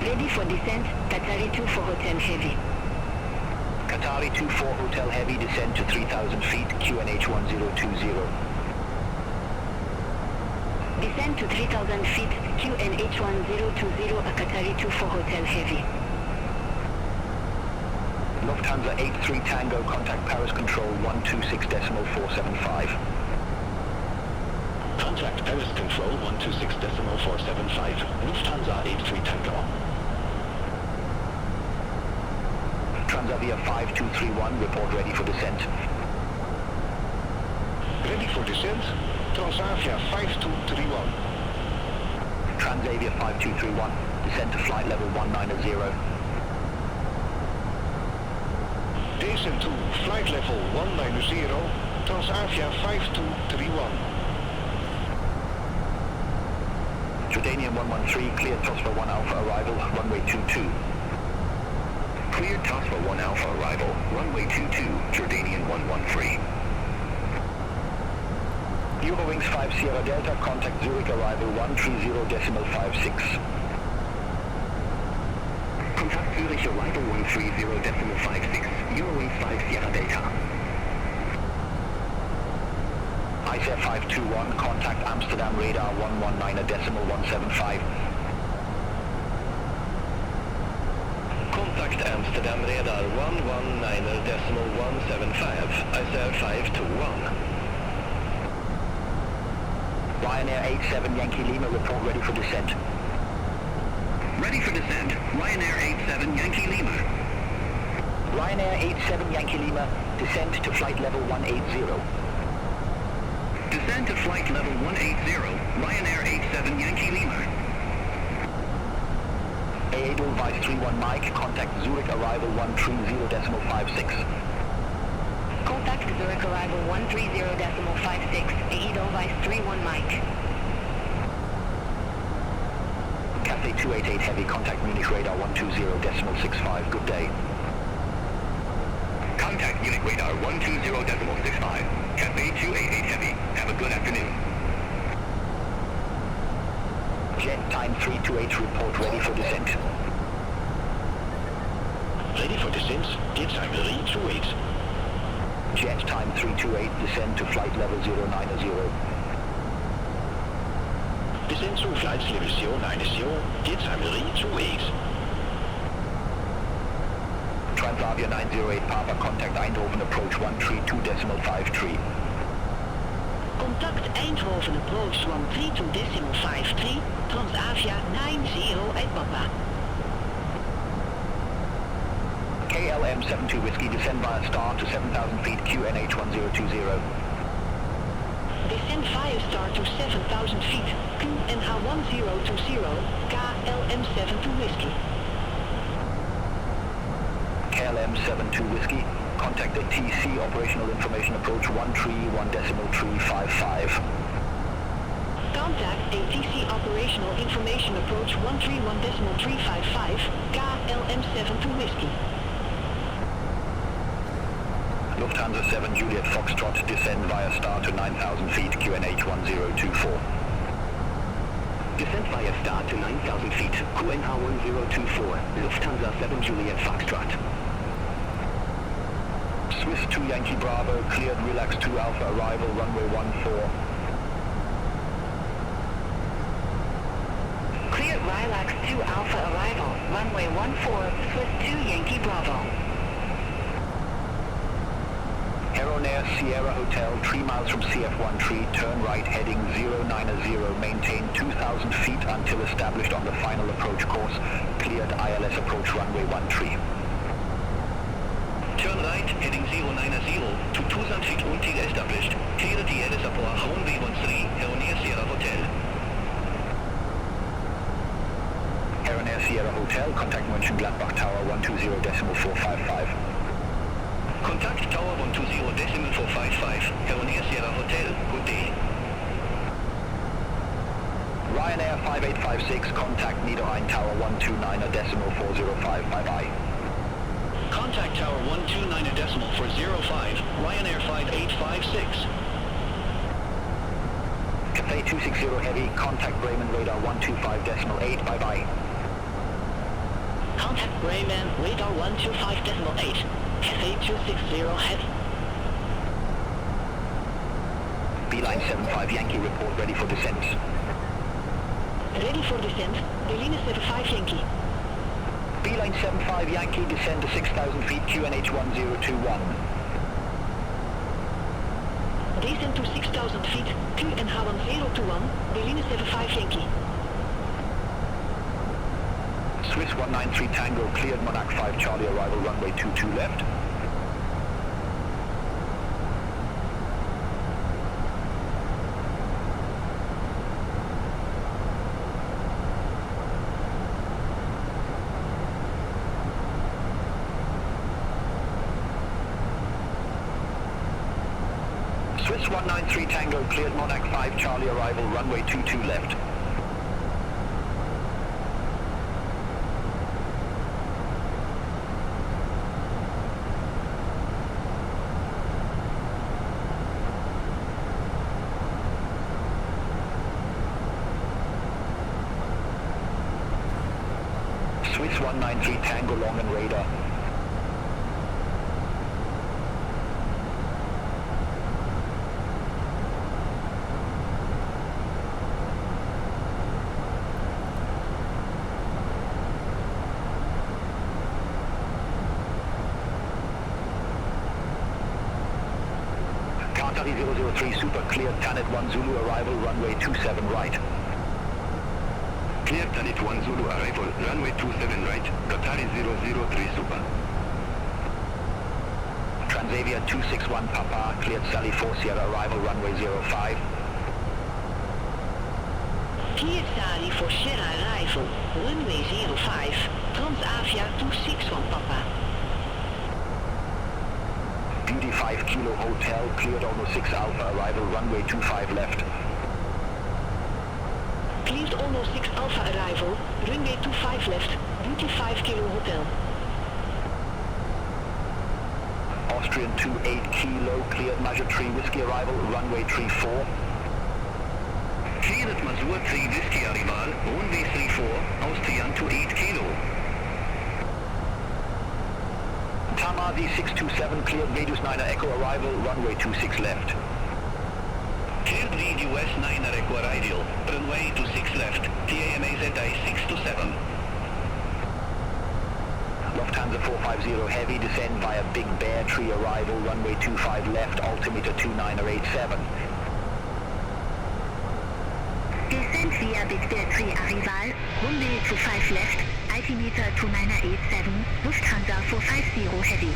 Ready for descent, Qatari 24 Hotel Heavy. Qatari 24 Hotel Heavy, descend to 3,000 feet, QNH 1020. Descend to 3,000 feet, QNH 1020, a Qatari 24 Hotel Heavy. Lufthansa 83 Tango, contact Paris Control 126.475. Contact Paris Control 126.475. Lufthansa 83 Tango. Transavia 5231, report ready for descent. Ready for descent. Transavia 5231. Transavia 5231, descent to flight level 190. Descent to flight level 190. Transavia 5231. Jordanian 113, cleared Tosfa 1 Alpha arrival, runway 22. Cleared Tosfa 1 Alpha arrival, runway 22, Jordanian 113. Eurowings 5 Sierra Delta, contact Zurich arrival 130.56. Contact Zurich arrival 130.56, Eurowings 5 Sierra Delta. ICF 521, contact Amsterdam radar 119.175. Contact Amsterdam radar 119.175, ICF 521. Ryanair 87 Yankee Lima, report ready for descent. Ready for descent, Ryanair 87 Yankee Lima. Ryanair 87 Yankee Lima, descent to flight level 180. Descent to flight level 180, Ryanair 87 Yankee Lima. AA Edelweiss 31 Mike, contact Zurich arrival 130.56. Contact Zurich arrival 130.56, Edelweiss 31 Mike. Cathay 288 Heavy, contact Munich radar 120.65, good day. Contact Munich radar 120.65, Cathay 288 Heavy, have a good afternoon. Jet time 328, report ready for descent. Ready for descent, jet time 328. Jet time 328, descend to flight level 090. Descent to flight level 090, jet time 328. Transavia 908 Papa, contact Eindhoven approach 132.53. Contact Eindhoven approach 132.53, Transavia 90 Papa. KLM 72 Whiskey, descend via star to 7,000 feet, QNH 1020. Descend via star to 7,000 feet, QNH 1020, KLM 72 Whiskey. KLM 72 Whiskey, contact the TC operational information approach 131.355. Contact ATC operational information approach 131.355, KLM 72 Whiskey. Lufthansa 7 Juliet Foxtrot, descend via star to 9,000 feet, QNH 1024. Descent via star to 9,000 feet, QNH 1024, Lufthansa 7 Juliet Foxtrot. Swiss 2 Yankee Bravo, cleared Relax 2 Alpha arrival, runway 14. Cleared Relax 2 Alpha arrival, runway 14, Swiss 2 Yankee Bravo. Aeronair Sierra Hotel, 3 miles from CF1 tree, turn right heading 090, maintain 2,000 feet until established on the final approach course, cleared ILS approach runway 13. Turn right, heading 090 to 2,000 feet until established. Clear the LS approach runway 13, Aeronair Sierra Hotel. Aeronair Sierra Hotel, contact Mönchengladbach Tower 120.455. Contact Tower 120.455, Aeronair Sierra Hotel, good day. Ryanair 5856, contact Niederrhein Tower 129.405, bye-bye. Contact Tower 129.405, Ryanair 5856. Cathay 260 Heavy, contact Bremen radar 125.8, bye-bye. Contact Bremen radar 125.8, Cathay 260 Heavy. Beeline 75 Yankee, report ready for descent. Ready for descent, Beeline 75 Yankee. Beeline 75 Yankee, descend to 6,000 feet, QNH 1021. Descend to 6,000 feet, QNH 1021, Beeline 75 Yankee. Swiss 193 Tango, cleared Monarch 5 Charlie, arrival runway 22 left. Swiss 193 Tango, cleared Monarch 5 Charlie, arrival runway 22 left. Swiss 193 Tango, long and radar. Qatari 003 Super, cleared Tanit 1 Zulu, arrival runway 27 right. Clear Tanit 1 Zulu, arrival runway 27 right, Qatari 003 Super. Transavia 261 Papa, cleared Sally 4 Sierra, arrival runway 05. Clear Sally for Sierra arrival, runway 05, Transavia 261 Papa. Beauty 5 Kilo Hotel, cleared almost 6 Alpha, arrival runway 25 left. Cleared almost 6 Alpha arrival, runway 25 left, Beauty 5 Kilo Hotel. Austrian 28 Kilo, cleared Measure 3 Whiskey, arrival runway 34. Cleared Mazur 3 Whiskey arrival, runway 34, Austrian 28 Kilo. Tamar 627, cleared Radius 9 Echo, arrival runway 26 left. Cleared lead US 9 Echo arrival, runway 26 left, TAMAZI 627. Lufthansa 450 Heavy, descend via Big Bear Tree, arrival runway 25 left, altimeter 2987. Descend via Big Bear Tree arrival, runway 25 left, altimeter 2987, Lufthansa 450 Heavy.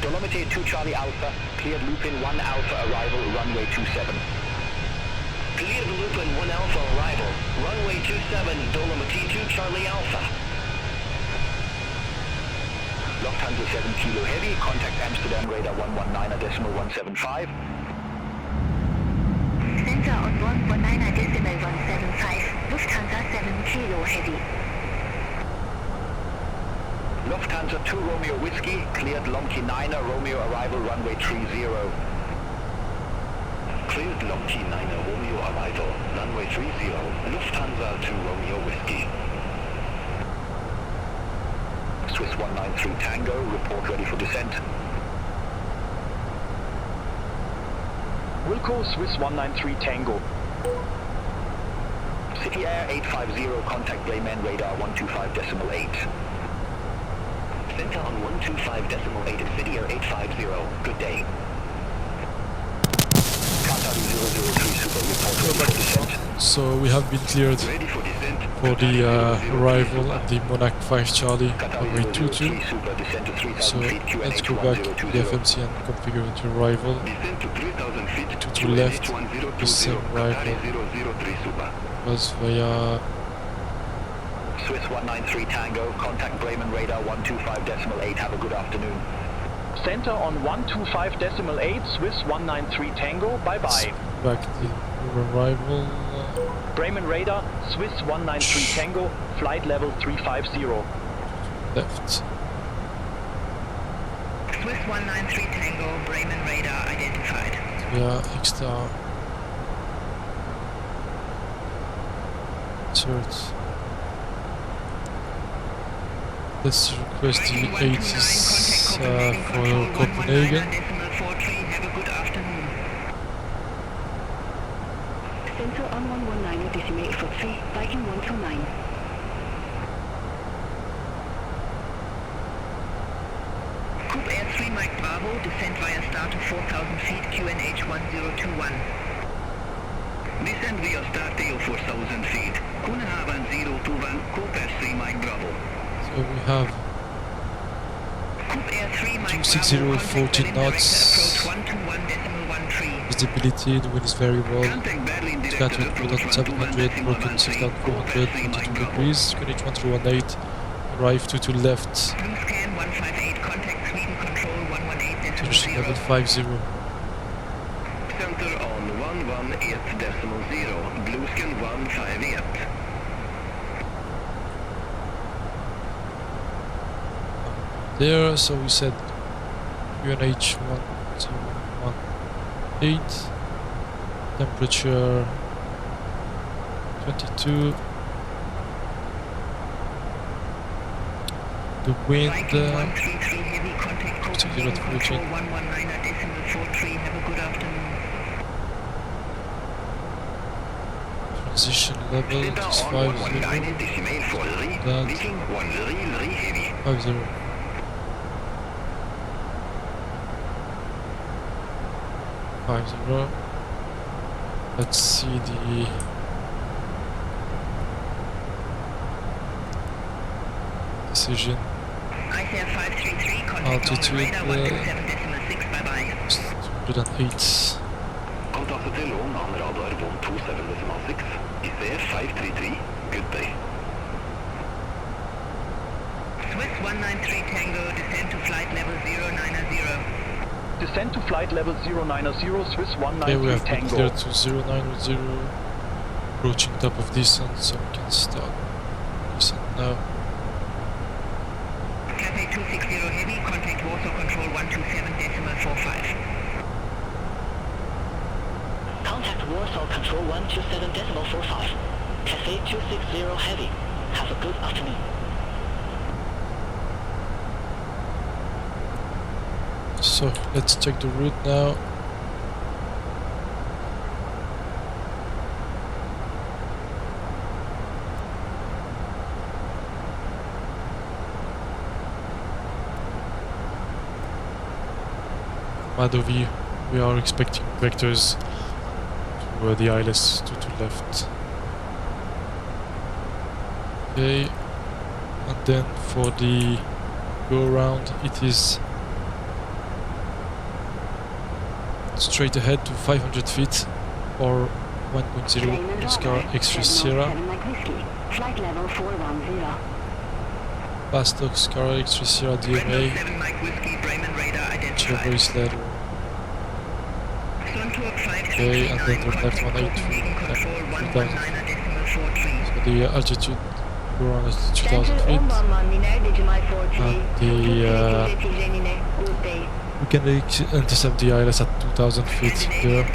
Dolomite 2 Charlie Alpha, cleared Lupin 1 Alpha, arrival runway 27. Cleared Lupin 1 Alpha arrival, runway 27, Dolomite 2 Charlie Alpha. Lufthansa 7 Kilo Heavy, contact Amsterdam radar 119.175. Center on 119.175, Lufthansa 7 Kilo Heavy. Lufthansa 2 Romeo Whiskey, cleared Lomki 9er, Romeo arrival runway 30. Cleared Lomki 9er, Romeo arrival, runway 30, Lufthansa 2 Romeo Whiskey. Swiss 193 Tango, report ready for descent. Wilco Swiss 193 Tango. City Air 850, contact Bremen radar 125.8. Center on 125.8 City Air 850, good day. Qatari 003 Super, report ready for descent. So we have been cleared for the arrival at the Monarch 5 Charlie runway 22. So let's go back to the FMC and configure the arrival. 22 left, the same arrival was via Swiss 193 Tango, contact Bremen radar 125.8, have a good afternoon. Center on 125.8, Swiss 193 Tango, bye-bye. Back the arrival. Bremen radar, Swiss 193 Tango, flight level 350. Left. Swiss 193 Tango, Bremen radar identified. Via extra insert. Let's request the 80s for Copenhagen. Center on 119 decimate for 3, Viking 129. 3 Mike Bravo, descend via start to 4,000 feet, QNH 1021. Descend via start to 4,000 feet. Koenhaven 021, Coop 3 Mike Bravo. So we have 260 14 knots. Visibility, the wind is very well. Scattered 4,700, broken 6,400, 42 degrees. QNH 1318, arrive 22 left. Scan 158, contact Sweden control 118.0. Position level 50. Center on 118.0, Blueskin 158. There, so we said QNH 1218, temperature 22, the wind 133 heavy contact Copenhagen control 0.14. 119.43. Have a good afternoon. Transition level is 50. That 50. Let's see the decision. ICF 533, contact Altitude radar 127.6, bye bye. 208. Contact til on radar 127.6. ICF 533. Good day. Swiss 193 Tango, descend to flight level 090. Descend to flight level 090, Swiss Okay, we 193 have been Tango. cleared to 090, approaching top of descent, so we can start descent now. Cathay 260 heavy, contact Warsaw control 127.45. Contact Warsaw Control 127.45. Cathay 260 Heavy. Have a good afternoon. So let's check the route now. Madovi, we are expecting vectors to the ILS to left. Okay, and then for the go around, it is straight ahead to 500 feet or 1.0 Oscar X-ray Sierra. Flight level 410. Past Oscar X-ray Sierra DMA. Whichever is later. Okay, and then the left 182 So the altitude, go around at 2000 feet. And we can intercept the ILS at 2000 feet here.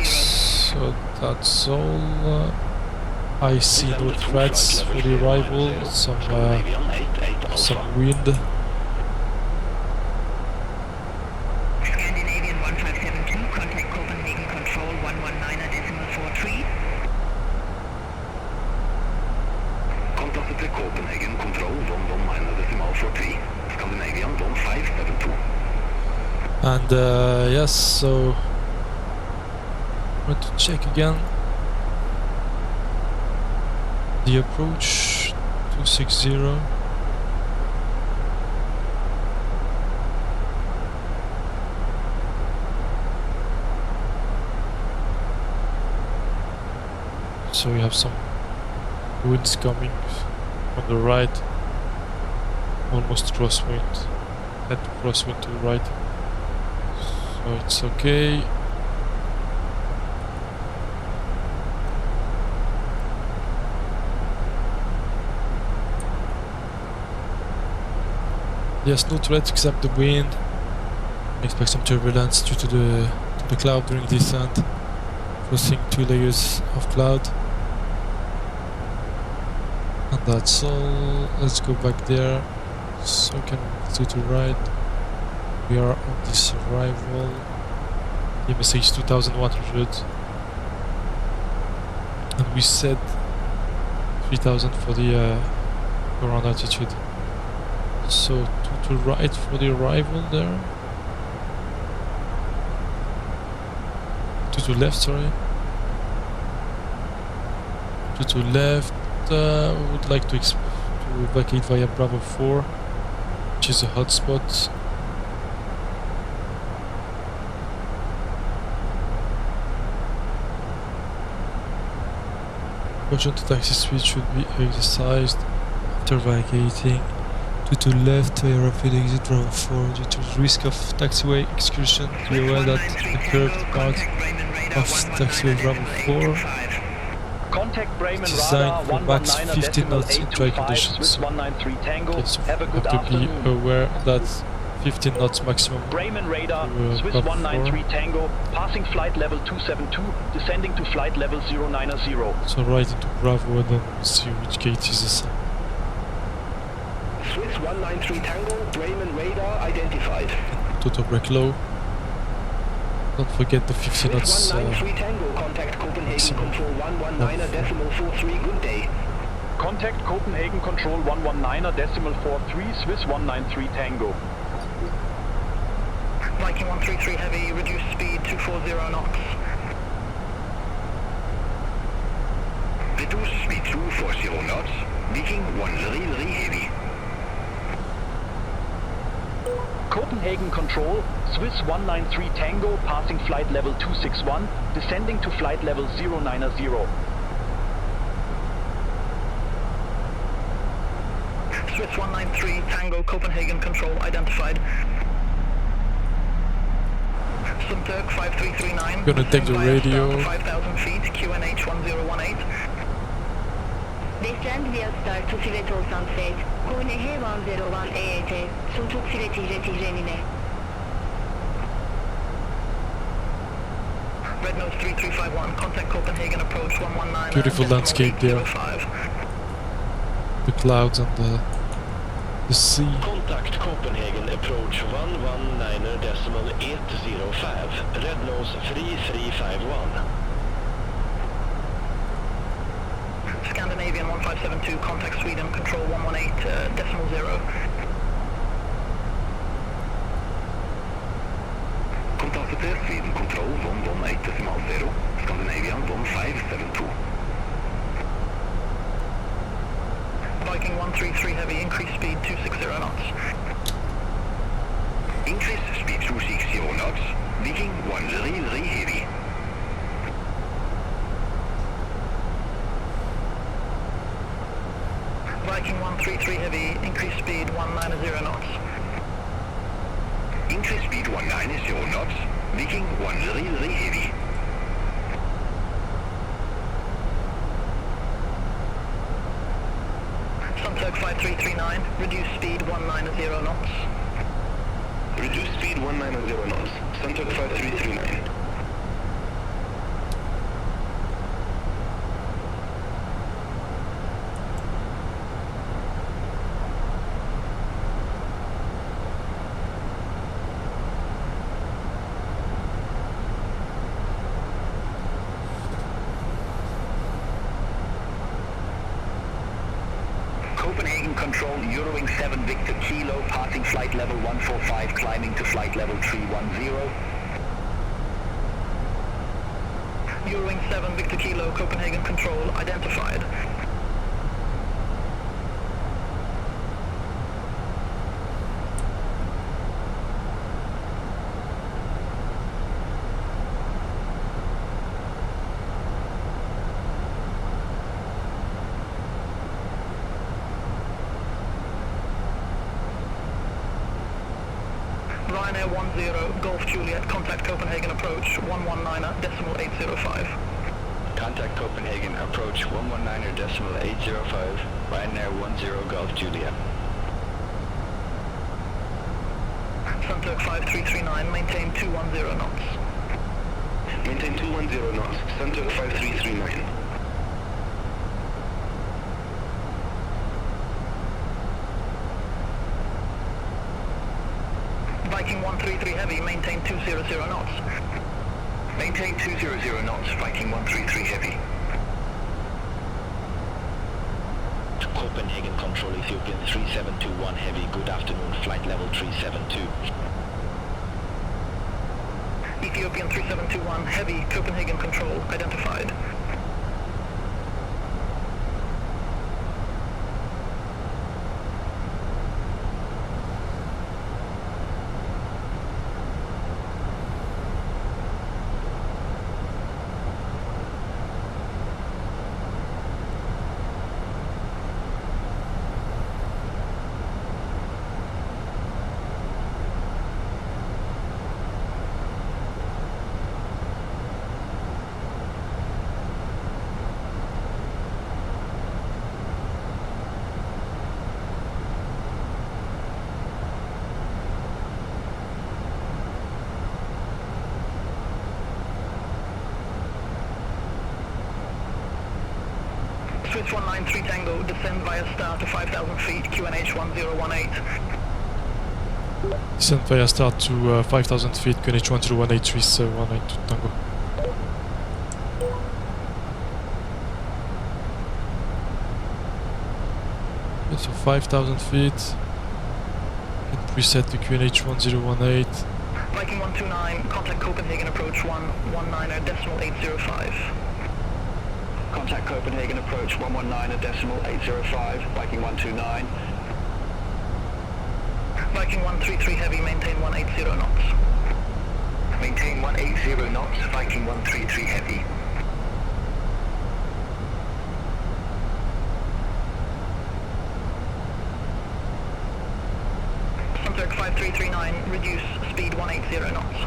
So that's all. I see no threats for the arrival, some wind. Scandinavian 1572, contact Copenhagen control 119.43. Contact til Copenhagen Control 119.43. Scandinavian 1572. And yes, so I'm going to check again. The approach 260. So we have some winds coming from the right, almost crosswind, head crosswind to the right. So it's okay. Yes, no threats except the wind. Expect some turbulence due to the cloud during descent. Crossing 2 layers of cloud. And that's all. Let's go back there. So we can move to the right. We are on this arrival. The MSH 2100. And we set 3000 for the ground altitude. So 2 to right for the arrival there. 2 to left, sorry. 2 to left. We would like to evacuate via Bravo 4, which is a hotspot. Caution to taxi speed should be exercised after vacating. 2 to left via rapid exit Bravo 4 due to risk of taxiway excursion. Be aware that the curved part of taxiway Bravo 4 Contact Bremen designed radar for max 15 knots in dry 119.825 conditions. Swiss 193 Tango. Okay, so Have a good have to be afternoon. aware that 15 knots maximum. Bremen radar, Swiss Bravo 193 Tango, passing flight level 272, descending to flight level 090. So right into Bravo and then we'll see which gate is assigned. Swiss 193 Tango, Bremen radar identified. Total brake low. Don't forget the 15 knots. Swiss 193 Tango, contact Copenhagen Control 119.43, good day. Contact Copenhagen Control 119.43, Swiss 193 Tango. Viking 133 Heavy, reduce speed 240 knots. Reduce speed 240 knots. Viking 133 Heavy. Copenhagen Control, Swiss 193 Tango, passing flight level 261, descending to flight level 090. Swiss 193 Tango, Copenhagen Control identified. Sumterk 5339. Gonna take the radio. 5,000 feet, QNH 1018. Descend via start to Civeto Sunset, QNH 101 AAT, Suntuk Civeti Gemine. Red Nose 3351, contact Copenhagen approach 119. Beautiful landscape there. The clouds and the sea. Contact Copenhagen approach 119.805, Red Nose 3351. Scandinavian 1572, contact Sweden, control 118.0. Contact Sweden Control 118.0, Scandinavian 1572. Viking 133 Heavy, increase speed 260 knots. Increase speed 260 knots, Viking 133 Heavy. Viking 133 Heavy, increase speed 190 knots. Increase speed 190 knots, Viking 133 Heavy. Sunturk 5339, reduce speed 190 knots. Reduce speed 190 knots, Sunturk 5339. Copenhagen Control, Eurowing 7 Victor Kilo, passing flight level 145, climbing to flight level 310. Eurowing 7 Victor Kilo, Copenhagen Control, identified. Ryanair 10, Golf Juliet, contact Copenhagen approach 119.805. Contact Copenhagen approach 119.805, Ryanair 10 Golf Juliet. Sunturk 5339, maintain 210 knots. Maintain 210 knots, Sunturk 5339. Viking 133 Heavy, maintain 200 knots. Maintain 200 knots, Viking 133 Heavy. Copenhagen Control, Ethiopian 3721 Heavy, good afternoon, flight level 372. Ethiopian 3721 Heavy, Copenhagen Control, identified. Swiss 193 Tango, descend via star to 5,000 feet, QNH 1018. Descend via start to 5,000 feet, QNH 1018, Swiss 192 Tango. Okay, so 5,000 feet. Can preset to QNH 1018. Viking 129, contact Copenhagen approach 119.805. Contact Copenhagen approach 119.805, Viking 129. Viking 133 Heavy, maintain 180 knots. Maintain 180 knots, Viking 133 Heavy. Sunturk 5339, reduce speed 180 knots.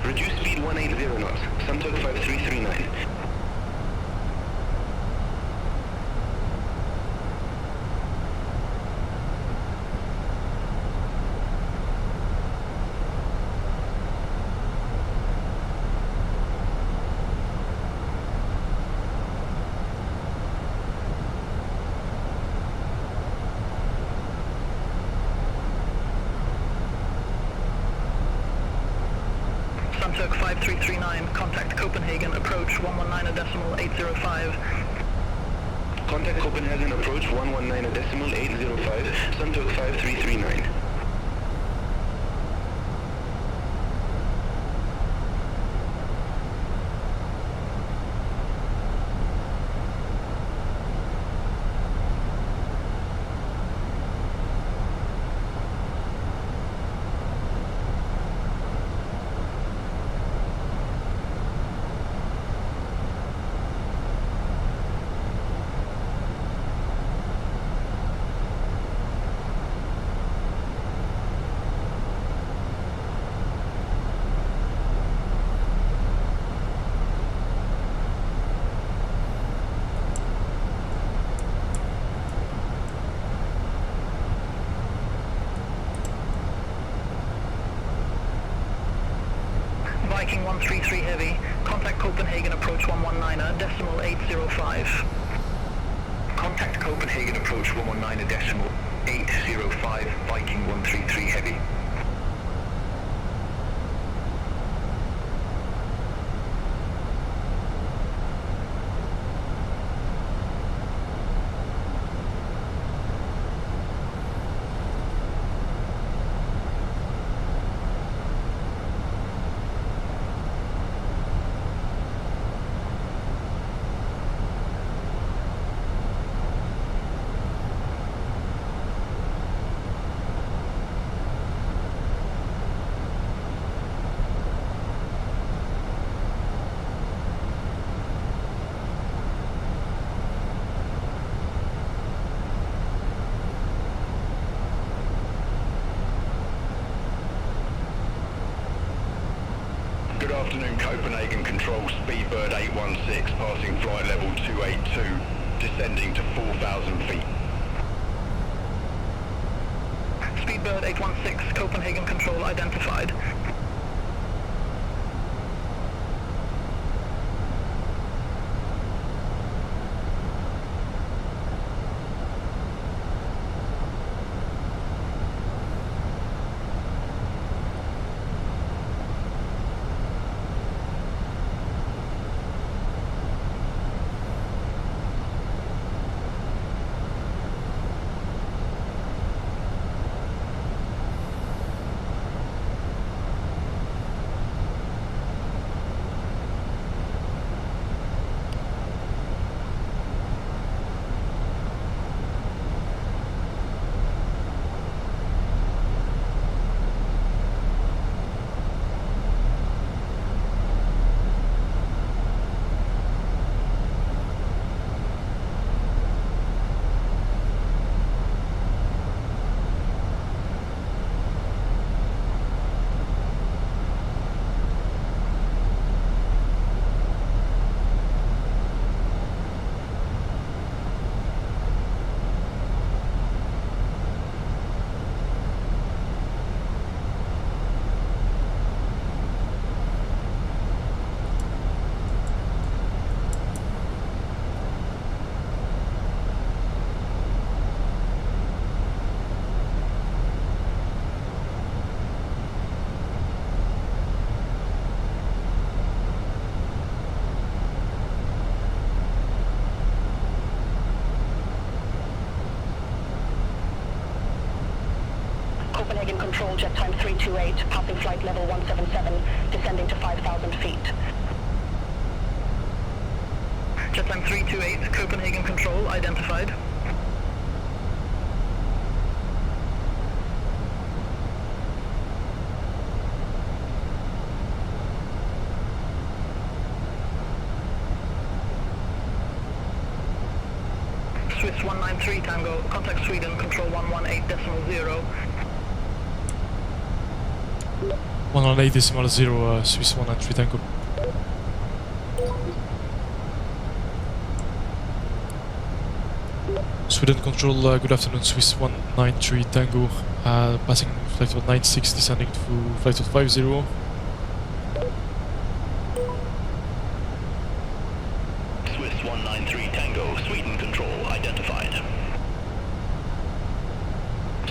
Reduce speed 180 knots, Sunturk 5339. Sunturk 5339, contact Copenhagen approach 119.805. Contact Copenhagen approach 119.805, Sunturk 5339. Viking 133 Heavy, contact Copenhagen approach 119.805. Contact Copenhagen approach 119.805, Viking 133 Heavy. Good afternoon, Copenhagen Control, Speedbird 816, passing flight level 282, descending to 4,000 feet. Speedbird 816, Copenhagen Control identified. Copenhagen Control, jet time 328, passing flight level 177, descending to 5,000 feet. Jet time 328, Copenhagen Control, identified. Swiss 193 Tango, contact Sweden, control 118.0. 118.0, Swiss 193 Tango. Sweden Control, good afternoon, Swiss 193 Tango, passing flight level 96, descending to flight level 50. Swiss 193 Tango, Sweden Control, identified.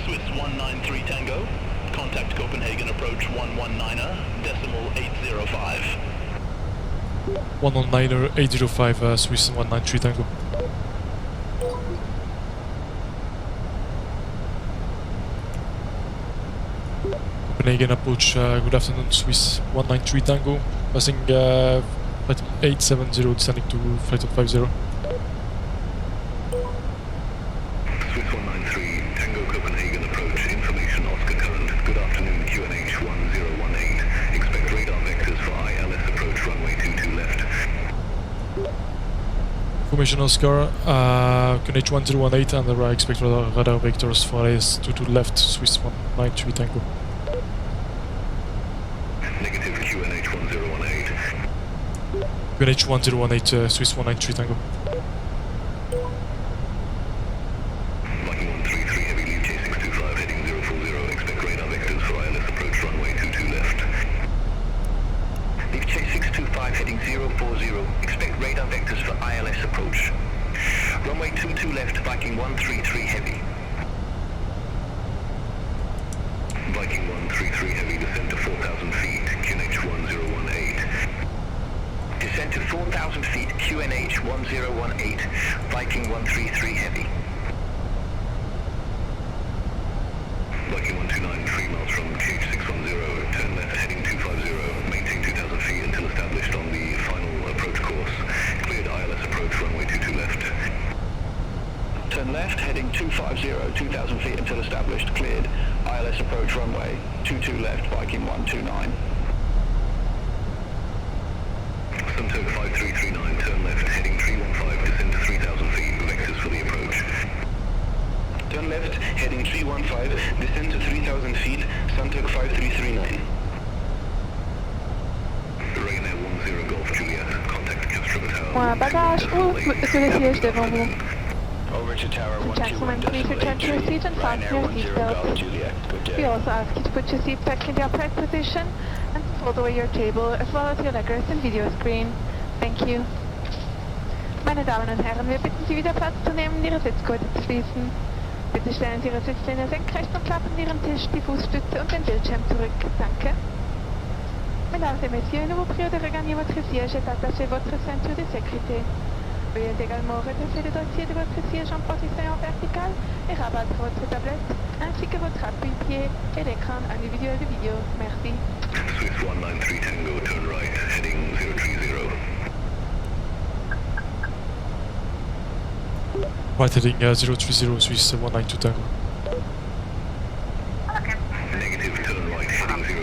Swiss 193 Tango, contact Copenhagen approach 119.805. 119.805, Swiss 193 Tango. Copenhagen approach, good afternoon, Swiss 193 Tango, passing flight 870, descending to flight 50. Swiss 193, Tango Copenhagen approach, information Oscar current, good afternoon, QNH 1018, expect radar vectors for ILS approach runway 22 left. Information Oscar, QNH 1018, and I expect radar vectors for ILS 22 left, Swiss 193 Tango. Negative QNH 1018. QNH 1018, Swiss 193 Tango. Viking 133 heavy, leave J625 heading 040, expect radar vectors for ILS approach runway 22 left. Leave J625 heading 040, expect radar vectors for ILS approach. Runway 22 left, Viking 133 heavy. Viking 133 heavy, descend to 4,000 feet, QNH 1018. Descend to 4,000 feet, QNH 1018, Viking 133 heavy. Viking 129, 3 miles from QH610, turn left heading 250, maintain 2,000 feet until established on the final approach course. Cleared ILS approach runway 22 left. Turn left, heading 250, 2,000 feet until established, cleared. ILS approach runway 22 left, Viking 129. Suntoke 5339, turn left heading 315, descend to 3,000 feet, vectors for the approach. Turn left, heading 315, descend to 3,000 feet, Suntoke 5339. Ryanair 10 Golf Juliet, contact Castro Tower. Moins bagage ou sur le siège devant vous. Over to tower Gentlemen, please return to your seat and fasten your seatbelts. We also ask you to put your seat back in the upright position and fold away your table as well as your leggers and video screen. Thank you. Meine Damen und Herren, wir bitten Sie wieder Platz zu nehmen, Ihre Sitzgurte zu schließen. Bitte stellen Sie Ihre Sitzlehne senkrecht und klappen Ihren Tisch, die Fußstütze und den Bildschirm zurück. Danke. Mesdames et messieurs, nous vous prions de regagner votre siège et d'attacher votre ceinture de sécurité. Veuillez également redresser le dossier de votre siège en position verticale et rabattre votre tablette ainsi que votre appui-pied et l'écran individuel de vidéo. Merci. Swiss 193 Tango, turn right, heading 030. Right heading 030, Swiss 192 Tango. Negative, turn right, heading 030.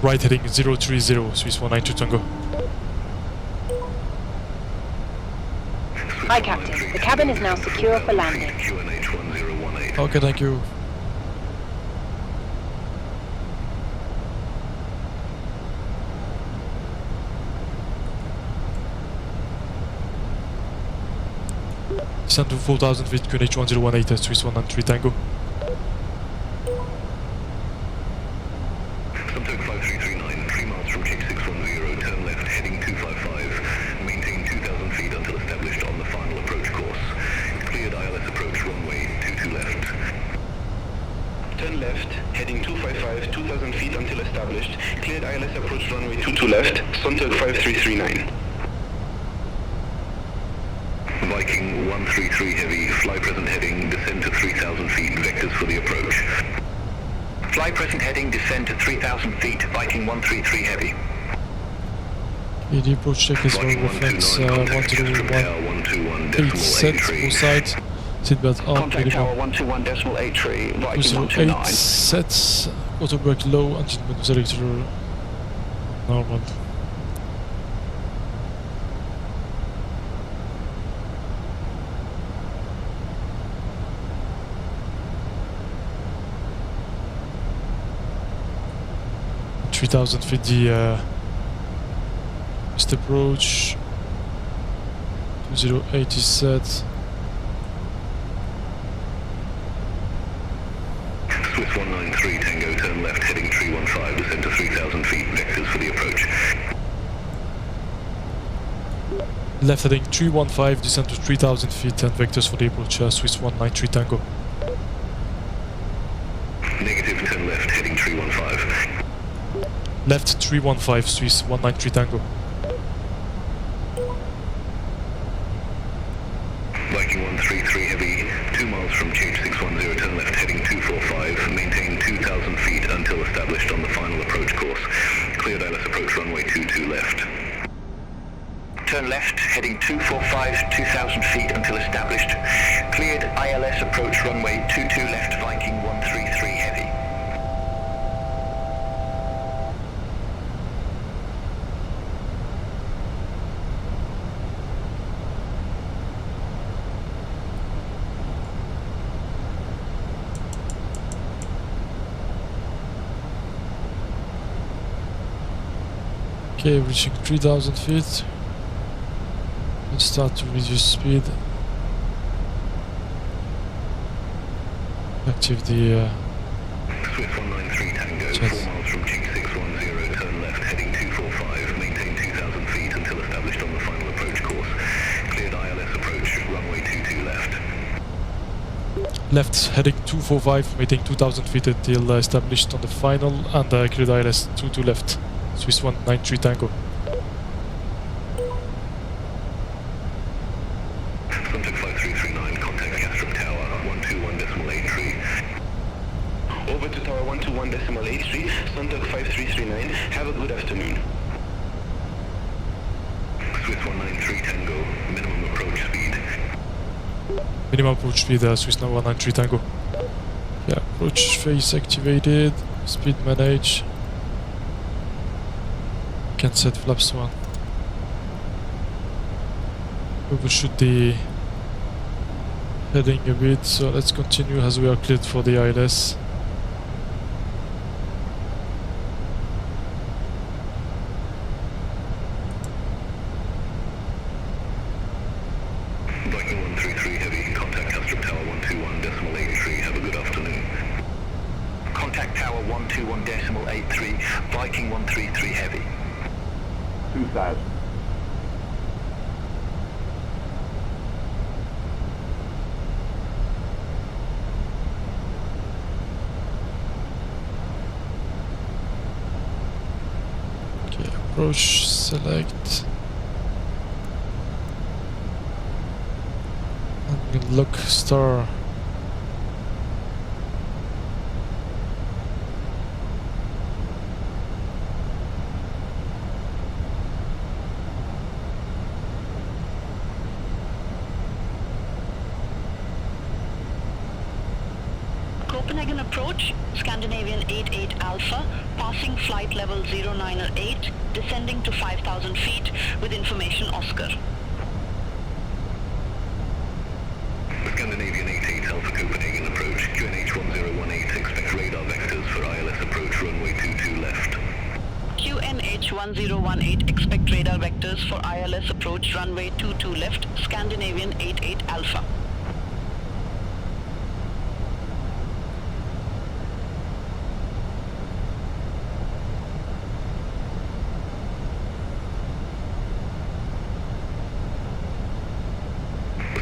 Right heading 030, Swiss 192 Tango. Hi, Captain. The cabin is now secure for landing. Okay, thank you. Descend to 4,000 feet, QNH 1018, Swiss 193 Tango. Suntoke 5339, 3 miles from J610, turn left, heading 255. Maintain 2,000 feet until established on the final approach course. Cleared ILS approach runway 22 left. Turn left, heading 255, 2,000 feet until established, cleared ILS approach runway 22 left, Suntoke 5339. Viking 133 heavy, fly present heading, descend to 3,000 feet, vectors for the approach. Fly present heading, descend to 3,000 feet, Viking 133 heavy. Okay, the approach check is well reflects 101.8 sets, full sides, seatbelt on, Contact tower minimum 121.83, Viking 208 129. sets, auto brake low, engine window selector normal. .3,000 feet the approach, 208 is set. Swiss 193 Tango, turn left, heading 315, descend to 3,000 feet, vectors for the approach. Left heading 315, descend to 3,000 feet and vectors for the approach, Swiss 193 Tango. Negative, turn left, heading 315. Left 315, Swiss 193 Tango. Viking 133 heavy, 2 miles from GH610, turn left, heading 245, maintain 2,000 feet until established on the final approach course. Cleared ILS approach runway 22 left. Turn left, heading 245, 2,000 feet until established. Cleared ILS approach runway 22 left, Viking 133 heavy. Okay, reaching 3,000 feet. Let's start to reduce speed. Active the Swiss 193 Tango, 4 miles from G610, turn left, heading 245, maintain 2,000 feet until established on the final approach course. Cleared ILS approach, runway 22 left. left heading 245, maintain 2,000 feet until established on the final, and cleared ILS 22 left. Swiss 193 Tango. Suntook 5339, contact Castro Tower, 121.83. Over to tower 121.83, Suntook 5339. Have a good afternoon. Swiss 193 Tango, minimum approach speed. Minimum approach speed, Swiss 193 Tango. Yeah, approach phase activated, speed manage. Can set flaps 1. We will shoot the heading a bit, so let's continue as we are cleared for the ILS. Viking 133 heavy, contact Castro Tower 121.83. Have a good afternoon. Contact tower 121.83, Viking 133 heavy. 2,000. Okay, approach, select. And lock star. Copenhagen approach, Scandinavian 88 Alpha, passing flight level 098, descending to 5,000 feet with information Oscar. Scandinavian 88 Alpha Copenhagen approach, QNH 1018, expect radar vectors for ILS approach runway 22 left. QNH 1018, expect radar vectors for ILS approach runway 22 left, Scandinavian 88 Alpha.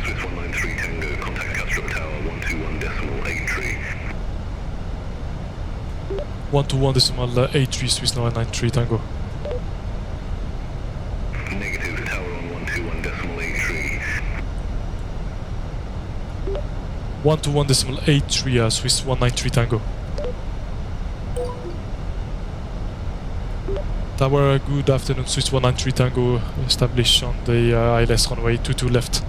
Swiss 193 Tango, contact Castro Tower 121.83. 121.83 Swiss 993 Tango. Negative, tower on 121.83. 121.83 Swiss 193 Tango. Tower, good afternoon. Swiss 193 Tango established on the ILS runway 22 left.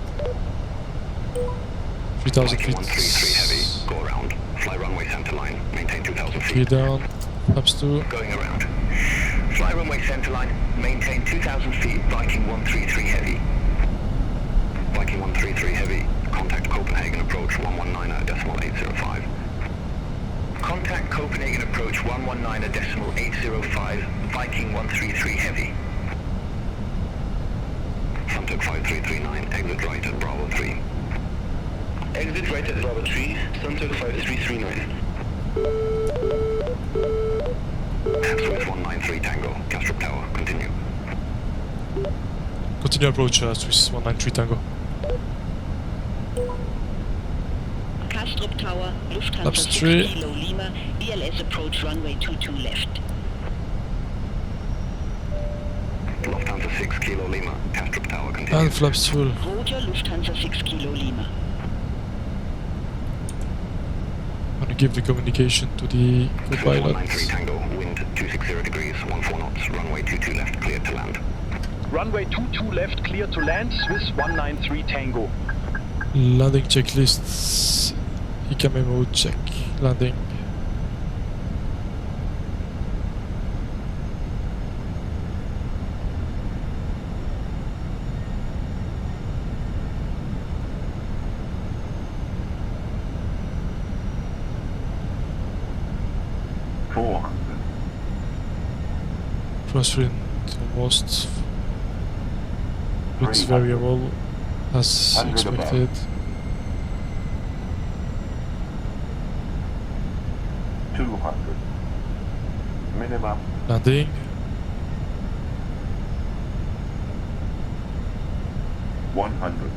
3000 feet. 133 heavy, go around. Fly runway center line, maintain 2000 feet. Okay, down. Flaps 2. Going around. Fly runway center line, maintain 2000 feet, Viking 133 heavy. Viking 133 heavy, contact Copenhagen approach 119.805. Contact Copenhagen approach 119.805, Viking 133 heavy. Suntec 5339, exit right at Bravo 3. Exit right at Bravo 3, Suntec 5339. Swiss 193 Tango, Castrop Tower, continue. Continue approach Swiss 193 Tango. Castrop Tower, Lufthansa Flaps 6 3. Kilo Lima, ELS approach runway 22 left. Lufthansa 6 Kilo Lima, Castrop Tower, continue. And flaps full. Roger, Lufthansa 6 Kilo Lima. I'm gonna give the communication to the Swiss co-pilot. 193 Tango, wind 260 degrees, 14 knots, runway 22 left, cleared to land. Runway 22 left, clear to land, Swiss 193 Tango. Landing checklists. ICAM mode check. Landing. Crosswind almost. It's variable as expected. Minimum. Landing. $100.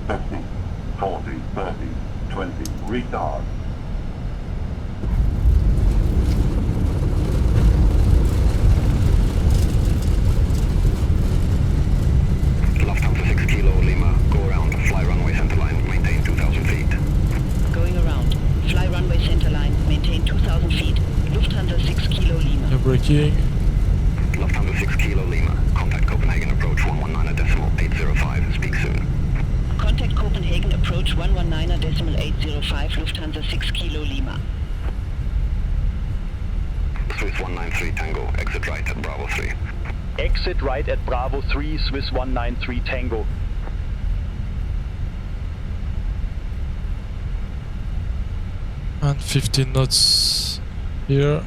50, 40, 30, 20, retard. Lufthansa 6 Kilo Lima, go around, fly runway center line, maintain 2000 feet. Going around. Fly runway center line, maintain 2000 feet. Lufthansa 6 Kilo Lima. No braking. Lufthansa 6 Kilo Lima, contact Copenhagen approach 119.805, speak soon. Contact Copenhagen approach 119.805, Lufthansa 6 Kilo Lima. Swiss 193 Tango, exit right at Bravo 3. Exit right at Bravo 3, Swiss 193 Tango. And 15 knots here.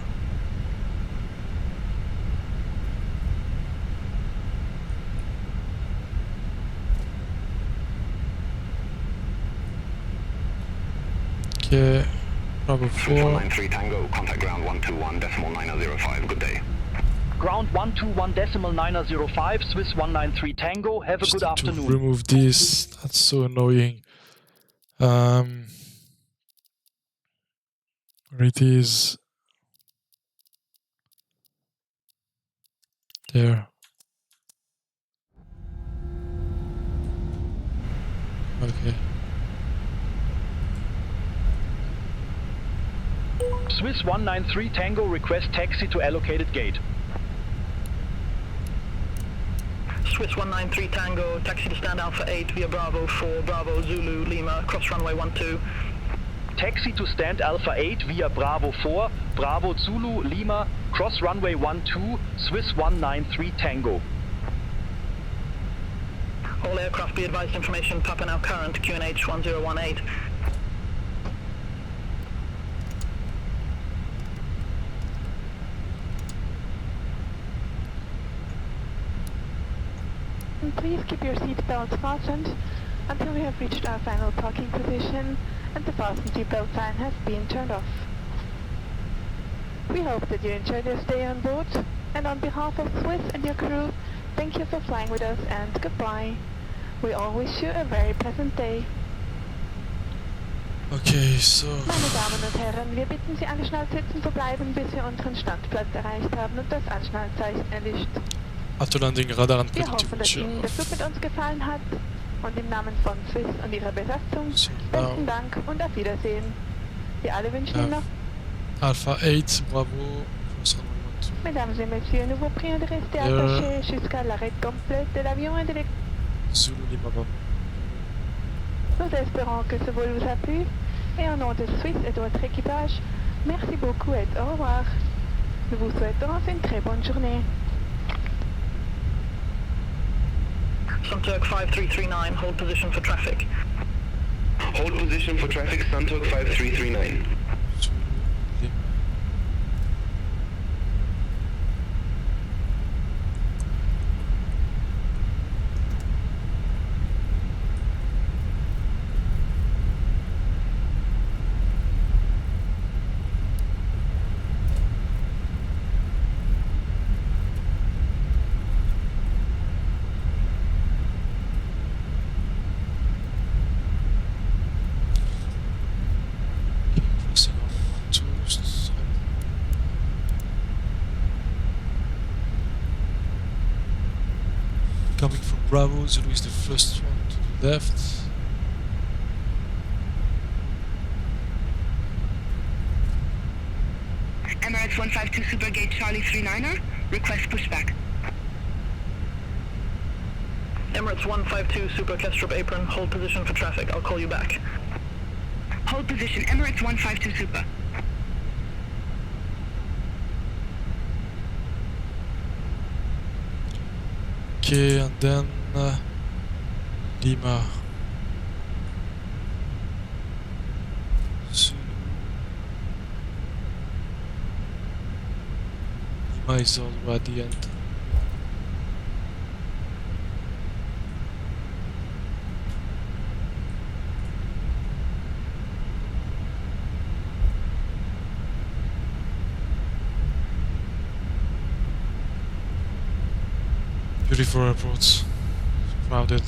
Okay, Bravo 4. 193 Tango, contact ground 121.905, good day. Ground 121.905, Swiss 193 Tango, have a good afternoon. Remove this, that's so annoying. Where it is. There. Okay. Swiss 193 Tango, request taxi to allocated gate. Swiss 193 Tango, taxi to stand Alpha 8 via Bravo 4, Bravo Zulu Lima, cross runway 12. Taxi to stand Alpha 8 via Bravo 4, Bravo Zulu Lima, cross runway 12, Swiss 193 Tango. All aircraft be advised information, Papa now current, QNH 1018. Please keep your seat belts fastened until we have reached our final parking position and the fasten seatbelt sign has been turned off. We hope that you enjoyed your stay on board, and on behalf of Swiss and your crew, thank you for flying with us and goodbye. We all wish you a very pleasant day. Okay, so... Meine Damen und Herren, wir bitten Sie, angeschnallt sitzen zu bleiben, bis wir unseren Standplatz erreicht haben und das Anschnallzeichen erlischt. After landing, radar and Wir predictive hoffen, dass Ihnen der Flug mit uns gefallen hat und im Namen von Swiss und ihrer Besatzung besten Dank und auf Wiedersehen. Wir alle wünschen Ihnen noch Alpha 8, Bravo, cross runway 12. Mesdames et messieurs, nous vous prions de rester attachés jusqu'à l'arrêt complet de l'avion et de Zulu Lima Bravo. Nous espérons que ce vol vous a plu et au nom de Swiss et de votre équipage, merci beaucoup et au revoir. Nous vous souhaitons une très bonne journée. Sunturk 5339, hold position for traffic. Hold position for traffic, Sunturk 5339. Coming from Bravo, Zulu is the first one to the left. Emirates 152 Super Gate Charlie 39er, request pushback. Emirates 152 Super Kestrop Apron, hold position for traffic. I'll call you back. Hold position, Emirates 152 Super. Okay, and then Lima. Zulu. Lima is all at the end. Beautiful airports, crowded.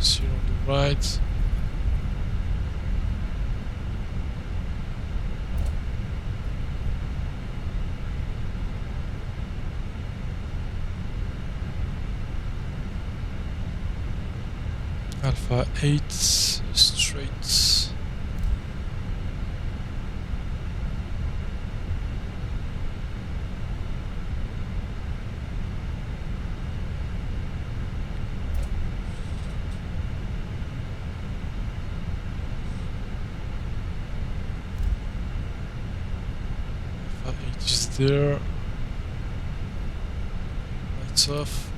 Here on the right. Alpha 8 straight. Is there. Lights off.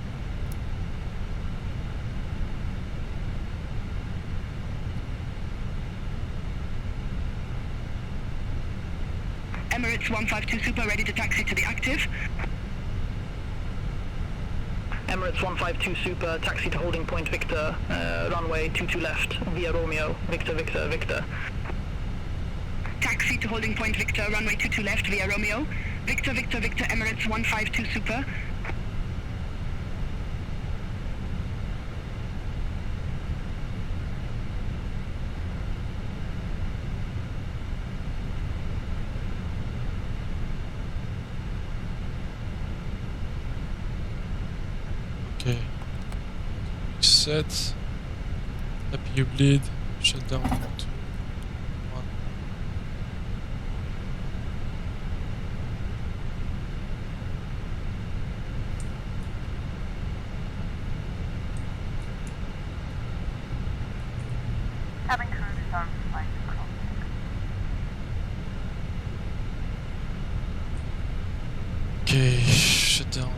Emirates 152 Super ready to taxi to the active. Emirates 152 Super, taxi to holding point Victor, runway 22 left, via Romeo, Victor, Victor, Victor. Taxi to holding point Victor, runway 22 left via Romeo. Victor, Victor, Victor, Emirates 152 Super. Okay. Set. Happy you bleed. Shut down. 2, 1. Cabin crew disarm flight control. Okay, shut down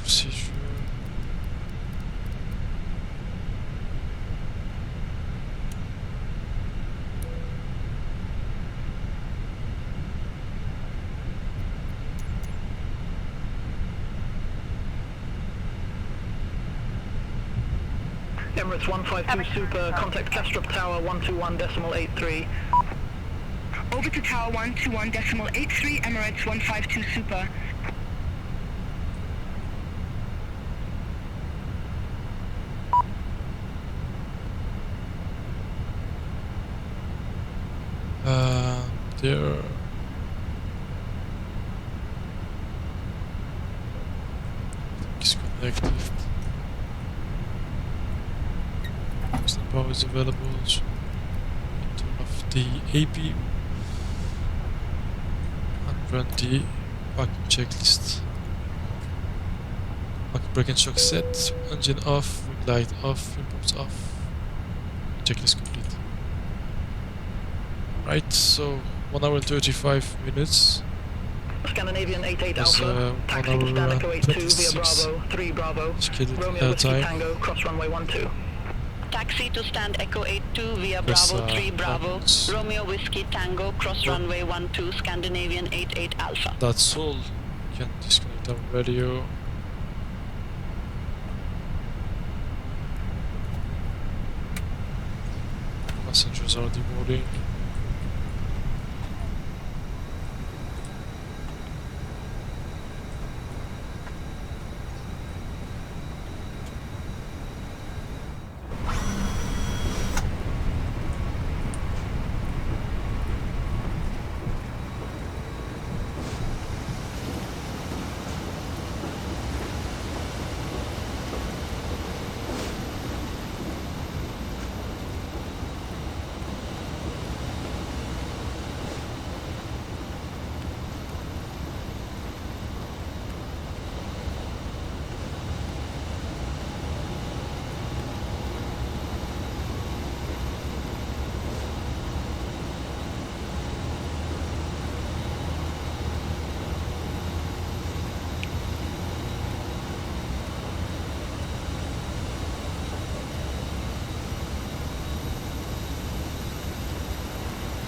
procedure. Emirates 152 Super, contact Castrop Tower 121.83. Over to Tower 121.83, Emirates 152 Super. There. Disconnected. External power is available. So turn off the AP and run the parking checklist. Parking brake and shock set. Engine off. Wing light off. Imports off. Checklist complete. Right, so 1 hour and 35 minutes. Scandinavian 88 There's, Alpha, taxi to stand Echo 82 via Bravo, 3 Bravo, Romeo Whiskey Tango, cross runway 12. Taxi to stand Echo 82 via Yes, Bravo 3 Bravo, happens. Romeo Whiskey Tango, cross runway 12, Scandinavian 88 Alpha. That's all. You can disconnect our radio. Passengers are deboarding.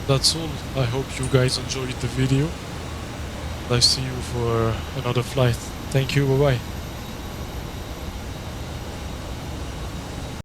That's all. I hope you guys enjoyed the video. I see you for another flight. Thank you. Bye bye.